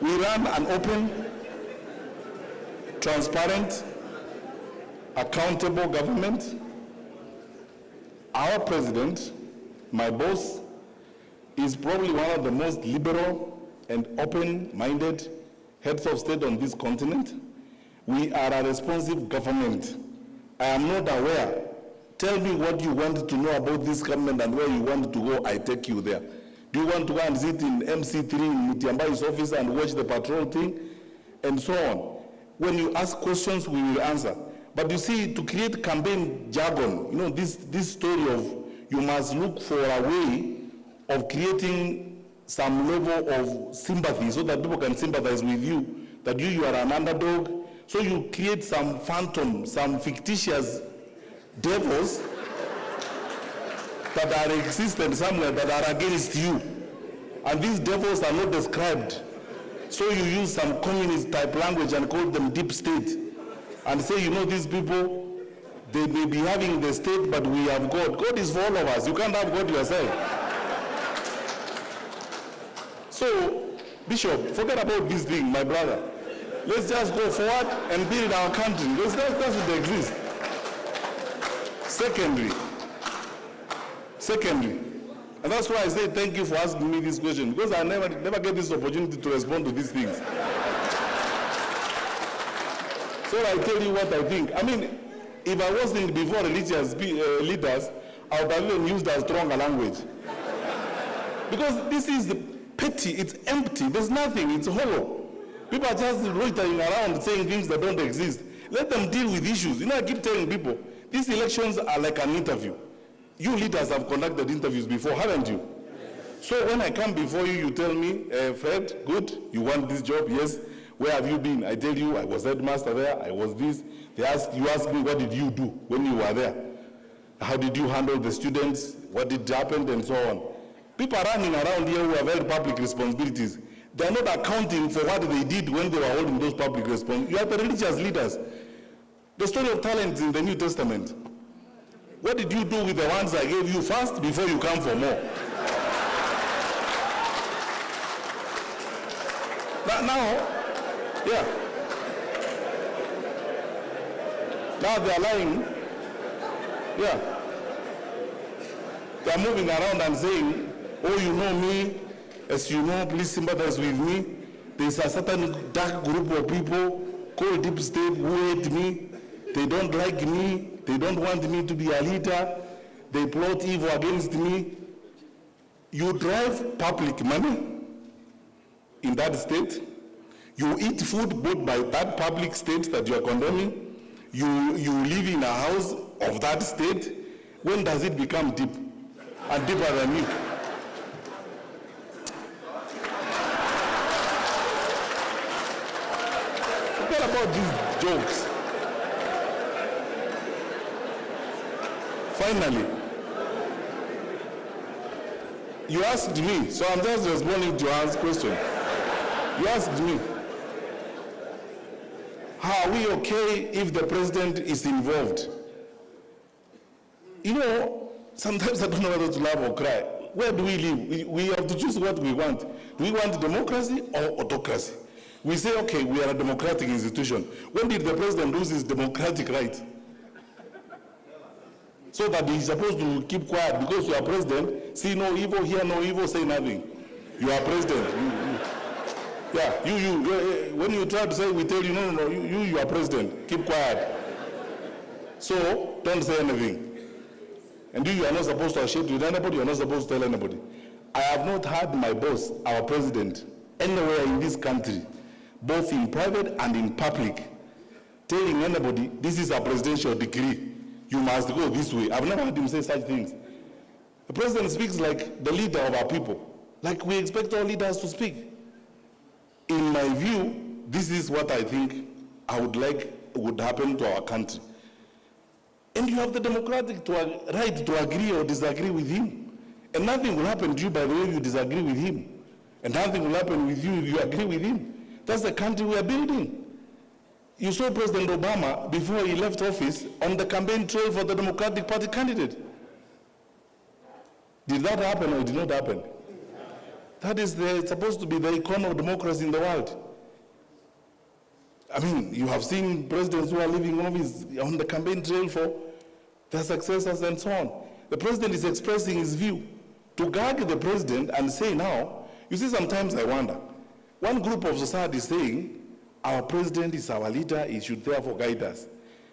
We run an open, transparent, accountable government. Our president, my boss, is probably one of the most liberal and open-minded heads of state on this continent. We are a responsive government. I am not aware. Tell me what you want to know about this government and where you want to go, I take you there. Do you want to go and sit in MC3 in Matiang'i's office and watch the patrol thing? And so on. When you ask questions, we will answer. But you see, to create campaign jargon, you know, this story of you must look for a way of creating some level of sympathy so that people can sympathize with you, that you are an underdog. So you create some phantom, some fictitious devils that are existent somewhere that are against you. And these devils are not described. So you use some communist type language and call them deep state. And say, you know, these people, they may be having the state, but we have God. God is for all of us. You can't have God yourself. So, Bishop, forget about this thing, my brother. Let's just go forward and build our country. That's what exists. Secondly, and that's why I say thank you for asking me this question, because I never get this opportunity to respond to these things. So I tell you what I think. I mean, if I wasn't before religious leaders, I would have even used a stronger language. Because this is petty, it's empty, there's nothing, it's hollow. People are just loitering around saying things that don't exist. Let them deal with issues. You know, I keep telling people, these elections are like an interview. You leaders have conducted interviews before, haven't you? So when I come before you, you tell me, Fred, good, you want this job? Yes. Where have you been? I tell you, I was headmaster there, I was this. You ask me, what did you do when you were there? How did you handle the students? What did happen? And so on. People are running around here who have held public responsibilities. They are not accounting for what they did when they were holding those public responsibilities. You are the religious leaders. The story of talents in the New Testament. What did you do with the ones I gave you first before you come for more? Yeah. Now they are lying. Yeah. They are moving around and saying, oh, you know me, as you know, please sympathize with me. There is a certain dark group of people called Deep State who hate me. They don't like me. They don't want me to be a leader. They plot evil against me. You drive public money in that state. You eat food bought by that public state that you are condemning. You live in a house of that state. When does it become deep? And deeper than you? What about these jokes? Finally, you asked me, so I'm just responding to your question. You asked me, how are we okay if the president is involved? You know, sometimes I don't know whether to laugh or cry. Where do we live? We have to choose what we want. Do we want democracy or autocracy? We say, okay, we are a democratic institution. When did the president lose his democratic right? So that he's supposed to keep quiet because you are president, see no evil, hear no evil, say nothing. You are president. When you try to say, we tell you, no, you are president, keep quiet. So, don't say anything. And you are not supposed to associate with anybody, you are not supposed to tell anybody. I have not heard my boss, our president, anywhere in this country, both in private and in public, telling anybody, this is a presidential decree, you must go this way. I've never heard him say such things. The president speaks like the leader of our people, like we expect all leaders to speak. In my view, this is what I think I would like would happen to our country. And you have the democratic right to agree or disagree with him. And nothing will happen to you by the way you disagree with him. And nothing will happen with you if you agree with him. That's the country we are building. You saw President Obama, before he left office, on the campaign trail for the Democratic Party candidate. Did that happen or did not happen? That is supposed to be the icon of democracy in the world. I mean, you have seen presidents who are leaving office on the campaign trail for their successors and so on. The president is expressing his view. To gag the president and say now, you see, sometimes I wonder, one group of society is saying, our president is our leader, he should therefore guide us.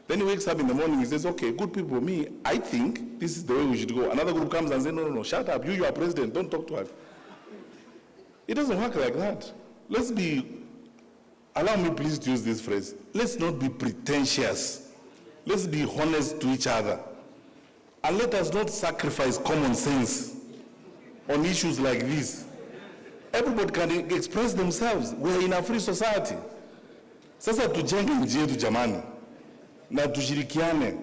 Then he wakes up in the morning, he says, okay, good people, me, I think this is the way we should go. Another group comes and says, no, shut up, you are president, don't talk to us. It doesn't work like that. Allow me please to use this phrase, let's not be pretentious. Let's be honest to each other. And let us not sacrifice common sense on issues like this. Everybody can express themselves. We're in a free society. Sasa tujenge nchi yetu jamani. Na tushirikiane.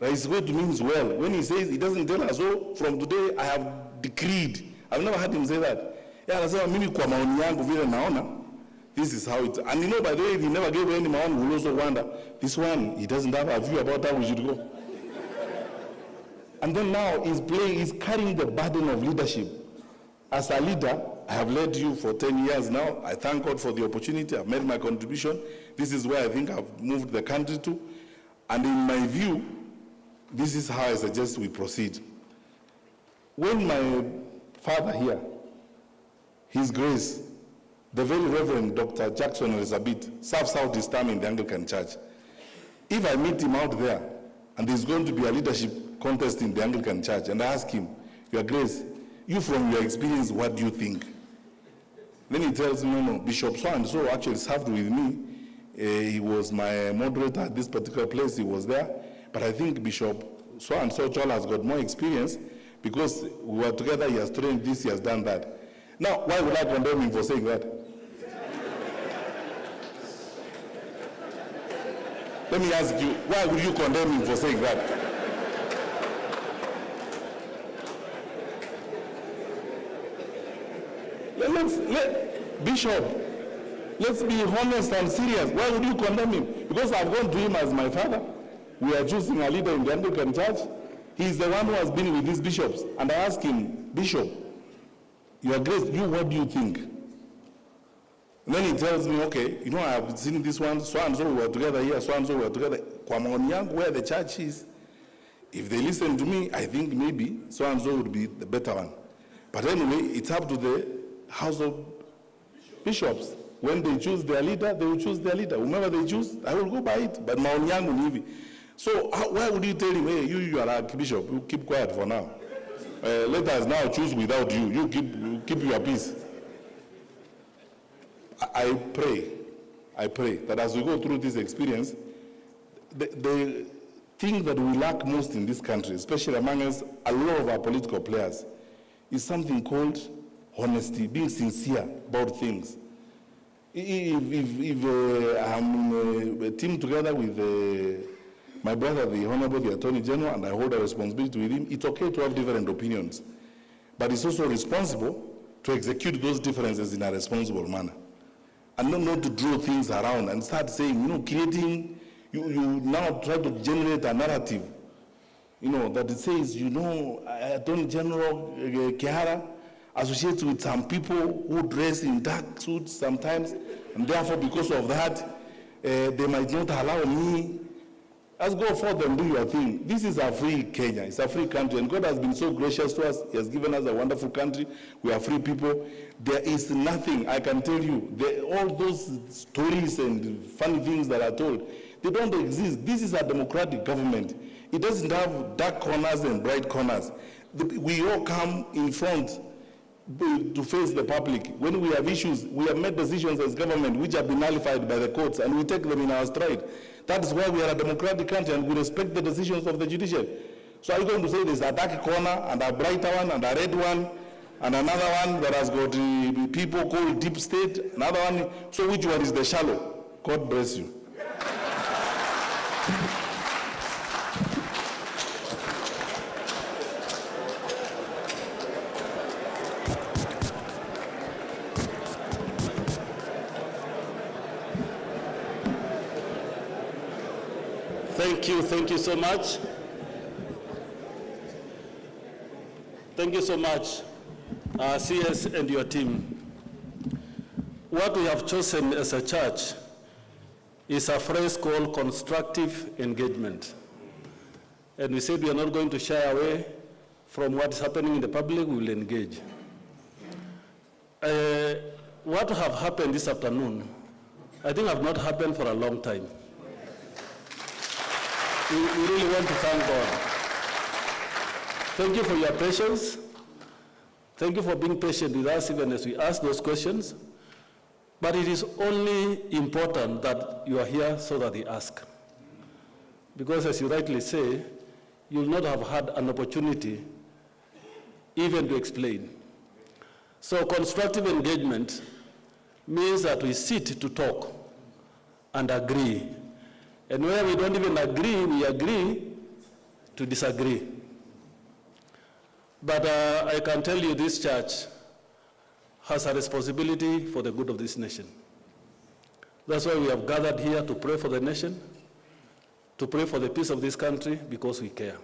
Rais wetu means well. When he says, he doesn't tell us, oh, from today I have decreed. I've never heard him say that. Anasema mimi kwa maoni yangu vile naona, this is how it, and you know, by the way, if he never gave any maoni, we'll also wonder, this one, he doesn't have a view about how we should go. And then now he's carrying the burden of leadership. As a leader, I have led you for 10 years now. I thank God for the opportunity. I've made my contribution. This is where I think I've moved the country to. And in my view, this is how I suggest we proceed. When my father here, His Grace, the very Reverend Dr. Jackson Elizabeth, serves out his term in the Anglican Church. If I meet him out there, and there's going to be a leadership contest in the Anglican Church, and I asked him, Your Grace, you from your experience, what do you think? Then he tells me, no, Bishop so-and-so actually served with me. He was my moderator at this particular place, he was there. But I think Bishop so-and-so Chola has got more experience because we were together, he has trained this, he has done that. Now, why would I condemn him for saying that? Let me ask you, why would you condemn him for saying that? Bishop, let's be honest and serious. Why would you condemn him? Because I've gone to him as my father. We are choosing a leader in the Anglican Church. He's the one who has been with these bishops. And I asked him, Bishop, Your Grace, what do you think? And then he tells me, okay, I have seen this one, so-and-so we were together here, so-and-so we were together. Kwa maoni yangu, where the church is, if they listen to me, I think maybe so-and-so would be the better one. But anyway, it's up to the House of Bishops. When they choose their leader, they will choose their leader. Whomever they choose, I will go by it. But maoni yangu ni hivi. So why would you tell him, hey, you are Archbishop, you keep quiet for now. Let us now choose without you. You keep your peace. I pray that as we go through this experience, the thing that we lack most in this country, especially among us, a lot of our political players, is something called honesty, being sincere about things. If I'm in a team together with my brother, the Honorable, the Attorney General, and I hold a responsibility with him, it's okay to have different opinions. But it's also responsible to execute those differences in a responsible manner. And not to draw things around and start saying, creating, you now try to generate a narrative, that it says, Attorney General Kehara associates with some people who dress in dark suits sometimes, and therefore because of that, they might not allow me. Let's go forth and do your thing. This is a free Kenya. It's a free country, and God has been so gracious to us. He has given us a wonderful country. We are free people. There is nothing, I can tell you, all those stories and funny things that are told, they don't exist. This is a democratic government. It doesn't have dark corners and bright corners. We all come in front to face the public. When we have issues, we have made decisions as government which have been nullified by the courts, and we take them in our stride. That is why we are a democratic country, and we respect the decisions of the judiciary. So are you going to say there's a dark corner, and a brighter one, and a red one, and another one that has got people called deep state, another one? So which one is the shallow? God bless you. Thank you so much. Thank you so much, CS and your team. What we have chosen as a church is a phrase called constructive engagement. And we said we are not going to shy away from what is happening in the public, we will engage. What have happened this afternoon, I think have not happened for a long time. We really want to thank God. Thank you for your patience. Thank you for being patient with us even as we ask those questions. But it is only important that you are here so that they ask. Because as you rightly say, you will not have had an opportunity even to explain. So constructive engagement means that we sit to talk and agree. And where we don't even agree, we agree to disagree. But I can tell you this church has a responsibility for the good of this nation. That's why we have gathered here to pray for the nation, to pray for the peace of this country, because we care.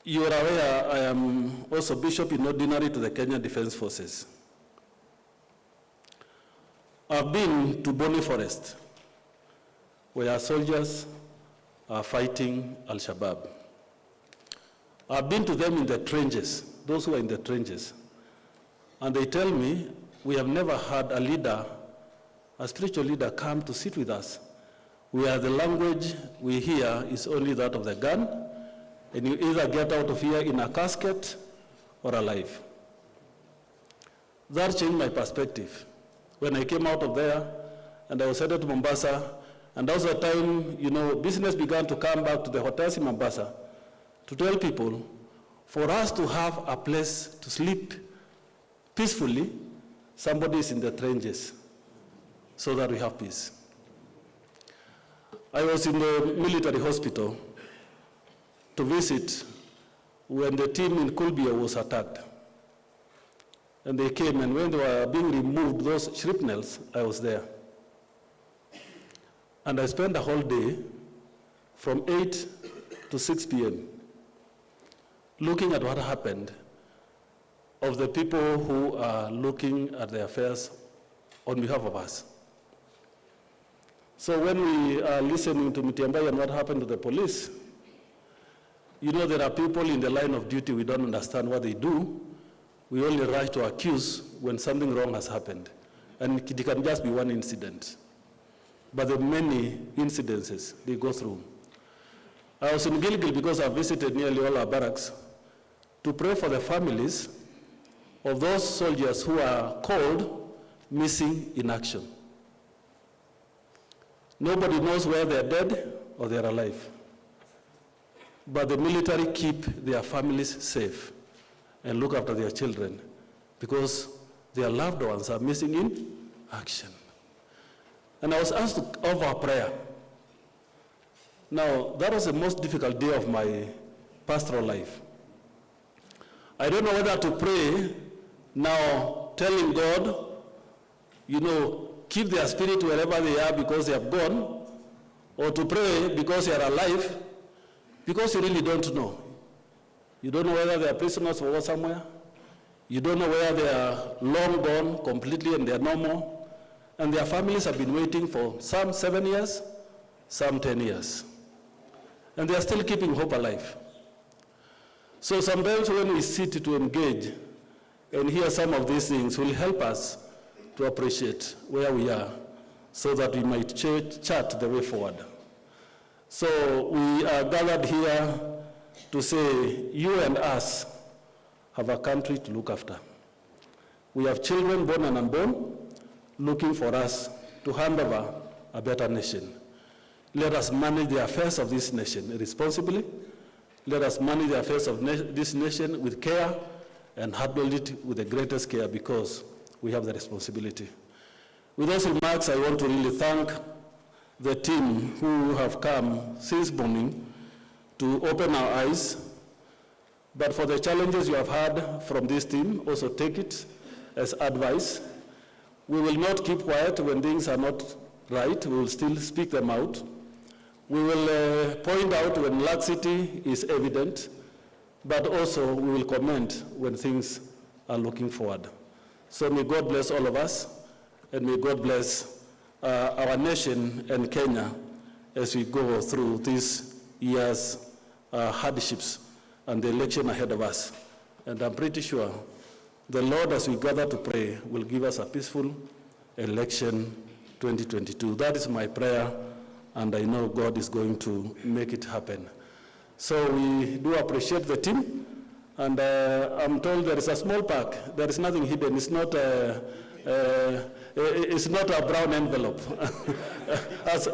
You are aware, I am also Bishop in Ordinary to the Kenya Defense Forces. I've been to Boni Forest, where our soldiers are fighting Al-Shabaab. I've been to them in the trenches, those who are in the trenches. And they tell me, we have never had a leader, a spiritual leader, come to sit with us where the language we hear is only that of the gun, and you either get out of here in a casket or alive. That changed my perspective. When I came out of there, and I was headed to Mombasa, and that was the time, business began to come back to the hotels in Mombasa to tell people, for us to have a place to sleep peacefully, somebody is in the trenches so that we have peace. I was in the military hospital to visit when the team in Kulbia was attacked. And they came, and when they were being removed, those shrapnels, I was there. And I spent the whole day from 8 to 6 p.m. looking at what happened of the people who are looking at the affairs on behalf of us. So when we are listening to Matiang'i and what happened to the police, there are people in the line of duty, we don't understand what they do. We only rush to accuse when something wrong has happened. And it can just be one incident. But the many incidences they go through. I was in Gilgil because I visited nearly all our barracks to pray for the families of those soldiers who are called missing in action. Nobody knows where they're dead or they're alive. But the military keep their families safe and look after their children because their loved ones are missing in action. And I was asked to offer prayer. Now, that was the most difficult day of my pastoral life. I don't know whether to pray now, telling God, keep their spirit wherever they are because they have gone, or to pray because they are alive, because you really don't know. You don't know whether they are prisoners of war somewhere. You don't know whether they are long gone completely and they are no more. And their families have been waiting for some 7 years, some 10 years. And they are still keeping hope alive. So sometimes when we sit to engage and hear some of these things, will help us to appreciate where we are so that we might chart the way forward. So we are gathered here to say, you and us have a country to look after. We have children born and unborn looking for us to hand over a better nation. Let us manage the affairs of this nation responsibly. Let us manage the affairs of this nation with care and handle it with the greatest care because we have the responsibility. With those remarks, I want to really thank the team who have come since morning to open our eyes. But for the challenges you have had from this team, also take it as advice. We will not keep quiet when things are not right. We will still speak them out. We will point out when laxity is evident, but also we will comment when things are looking forward. So may God bless all of us, and may God bless our nation and Kenya as we go through this year's hardships and the election ahead of us. And I'm pretty sure the Lord, as we gather to pray, will give us a peaceful election 2022. That is my prayer, and I know God is going to make it happen. So we do appreciate the team, and I'm told there is a small pack. There is nothing hidden. It's not a brown envelope, as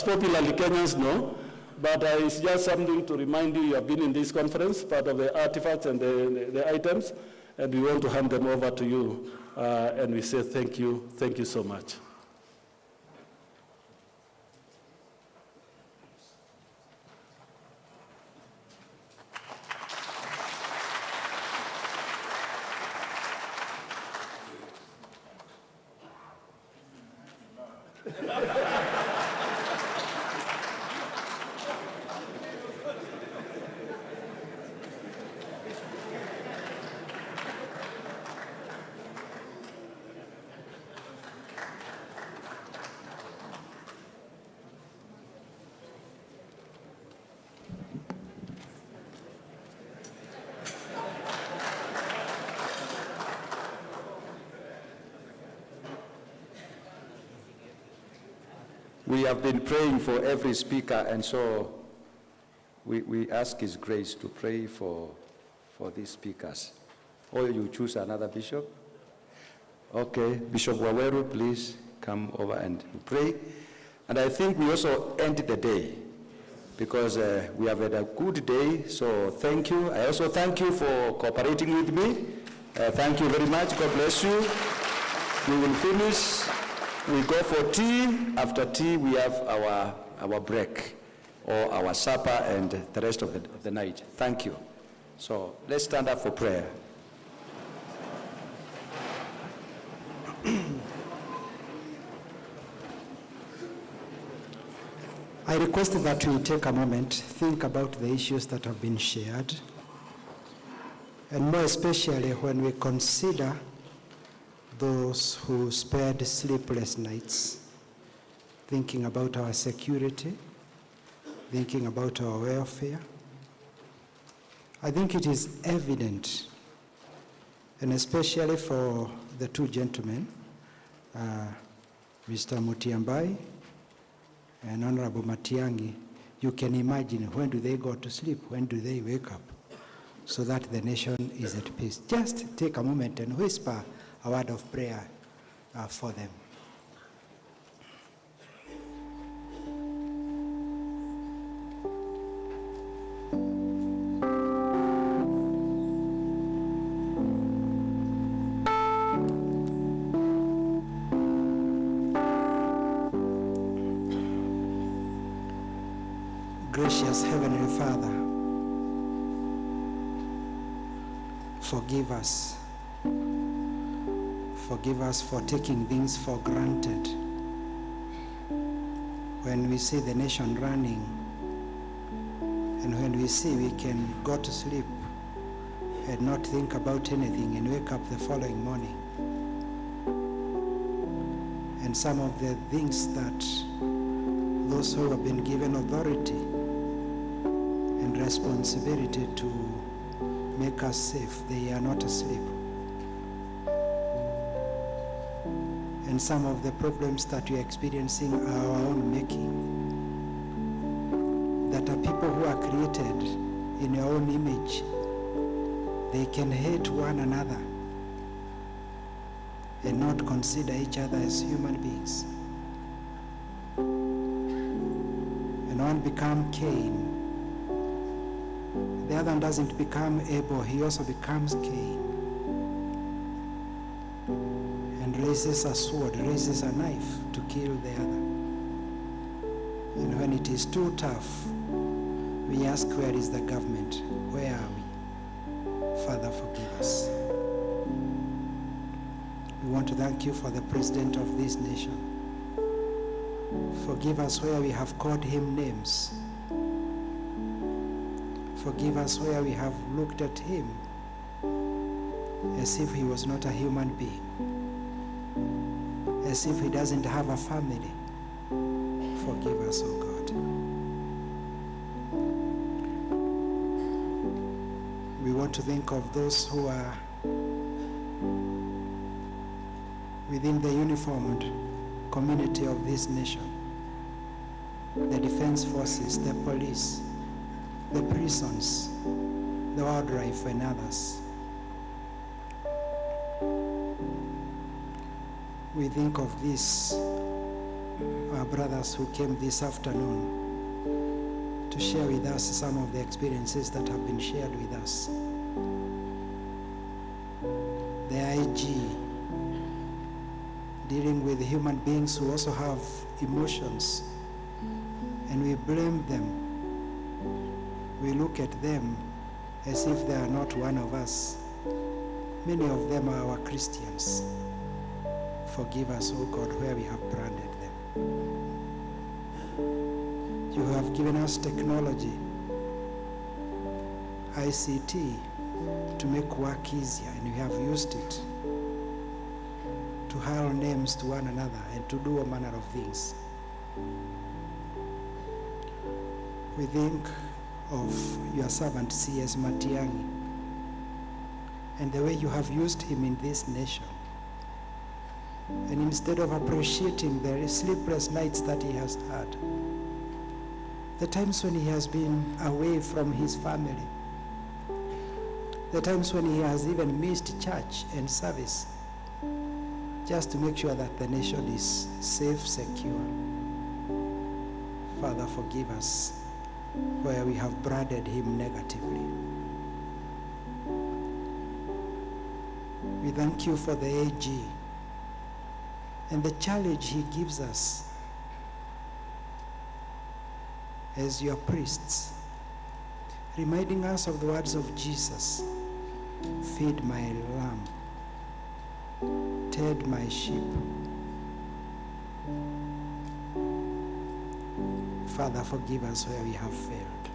popularly Kenyans know. But it's just something to remind you have been in this conference, part of the artifacts and the items, and we want to hand them over to you. And we say thank you so much. we have been praying for every speaker, and so we ask His grace to pray for these speakers. Or you choose another bishop? Okay, Bishop Waweru, please come over and pray. And I think we also end the day, because we have had a good day, so thank you. I also thank you for cooperating with me. Thank you very much. God bless you. We will finish. We go for tea. After tea, we have our break, or our supper, and the rest of the night. Thank you. So let's stand up for prayer. I request that we take a moment, think about the issues that have been shared, and more especially when we consider those who spared sleepless nights, thinking about our security, thinking about our welfare. I think it is evident, and especially for the two gentlemen, Mr. Matiang'i and Honorable Matiang'i, you can imagine, when do they go to sleep? When do they wake up? So that the nation is at peace. Just take a moment and whisper a word of prayer for them. Gracious Heavenly Father, forgive us. Forgive us for taking things for granted. When we see the nation running, and when we see we can go to sleep and not think about anything and wake up the following morning. And some of the things that those who have been given authority and responsibility to make us safe, they are not asleep. And some of the problems that we are experiencing are our own making. That are people who are created in our own image. They can hate one another and not consider each other as human beings. And one becomes Cain. The other one doesn't become Abel, he also becomes Cain. And raises a sword, raises a knife to kill the other. And when it is too tough, we ask, where is the government? Where are we? Father, forgive us. We want to thank you for the president of this nation. Forgive us where we have called him names. Forgive us where we have looked at him as if he was not a human being, as if he doesn't have a family. Forgive us, oh God. We want to think of those who are within the uniformed community of this nation, the defense forces, the police, the prisons, the wildlife, and others. We think of these, our brothers who came this afternoon to share with us some of the experiences that have been shared with us. The IG, dealing with human beings who also have emotions, and we blame them. We look at them as if they are not one of us. Many of them are our Christians. Forgive us, oh God, where we have branded them. You have given us technology, ICT, to make work easier, and we have used it to hurl names to one another and to do all manner of things. We think of your servant C.S. Matiang'i and the way you have used him in this nation. And instead of appreciating the sleepless nights that he has had, the times when he has been away from his family, the times when he has even missed church and service, just to make sure that the nation is safe, secure. Father, forgive us where we have branded him negatively. We thank you for the AG and the challenge he gives us as your priests, reminding us of the words of Jesus: feed my lamb, tend my sheep. Father, forgive us where we have failed.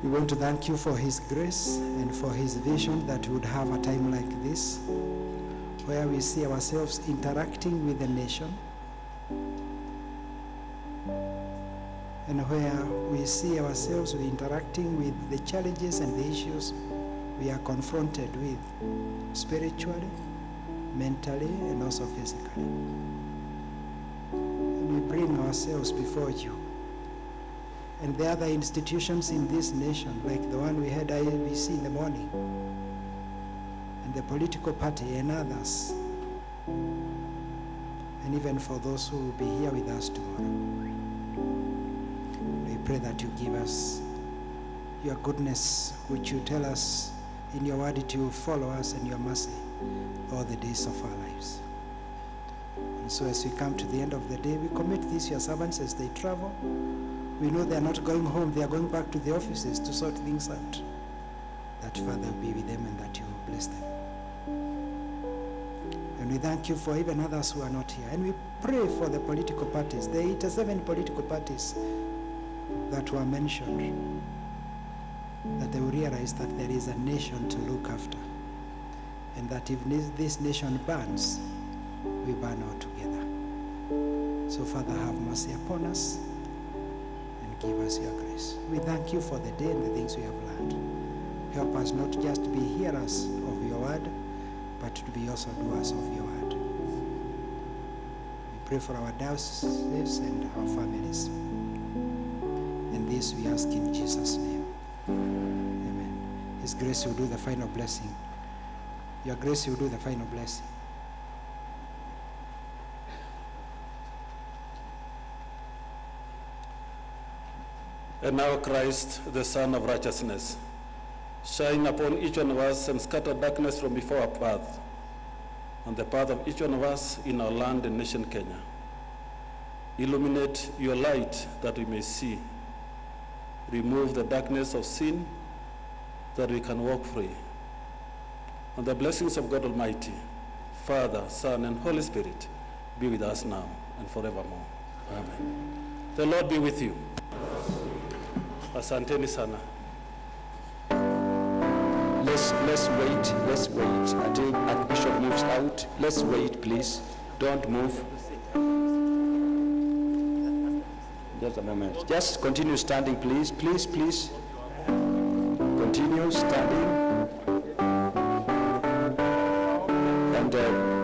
We want to thank you for his grace and for his vision that we would have a time like this, where we see ourselves interacting with the nation, and where we see ourselves interacting with the challenges and the issues we are confronted with, spiritually, mentally, and also physically. And we bring ourselves before you and the other institutions in this nation, like the one we had IABC in the morning, and the political party and others, and even for those who will be here with us tomorrow. We pray that you give us your goodness, which you tell us in your word that you will follow us, and your mercy all the days of our lives. And so as we come to the end of the day, we commit these your servants as they travel. We know they are not going home, they are going back to the offices to sort things out. That Father will be with them and that you will bless them. And we thank you for even others who are not here. And we pray for the political parties, the 87 political parties that were mentioned, that they will realize that there is a nation to look after, and that if this nation burns, we burn all together. So Father, have mercy upon us and give us your grace. We thank you for the day and the things we have learned. Help us not just to be hearers of your word, but to be also doers of your word. We pray for our diocese and our families. And this we ask in Jesus' name. Amen. His grace will do the final blessing. Your grace will do the final blessing. And now Christ, the Son of righteousness, shine upon each one of us and scatter darkness from before our path, on the path of each one of us in our land and nation, Kenya. Illuminate your light that we may see. Remove the darkness of sin that we can walk free. And the blessings of God Almighty, Father, Son, and Holy Spirit be with us now and forevermore. Amen. The Lord be with you. Asanteni sana. Let's wait until Archbishop moves out. Let's wait, please. Don't move. Just a moment. Just continue standing, please. Please. Continue standing. And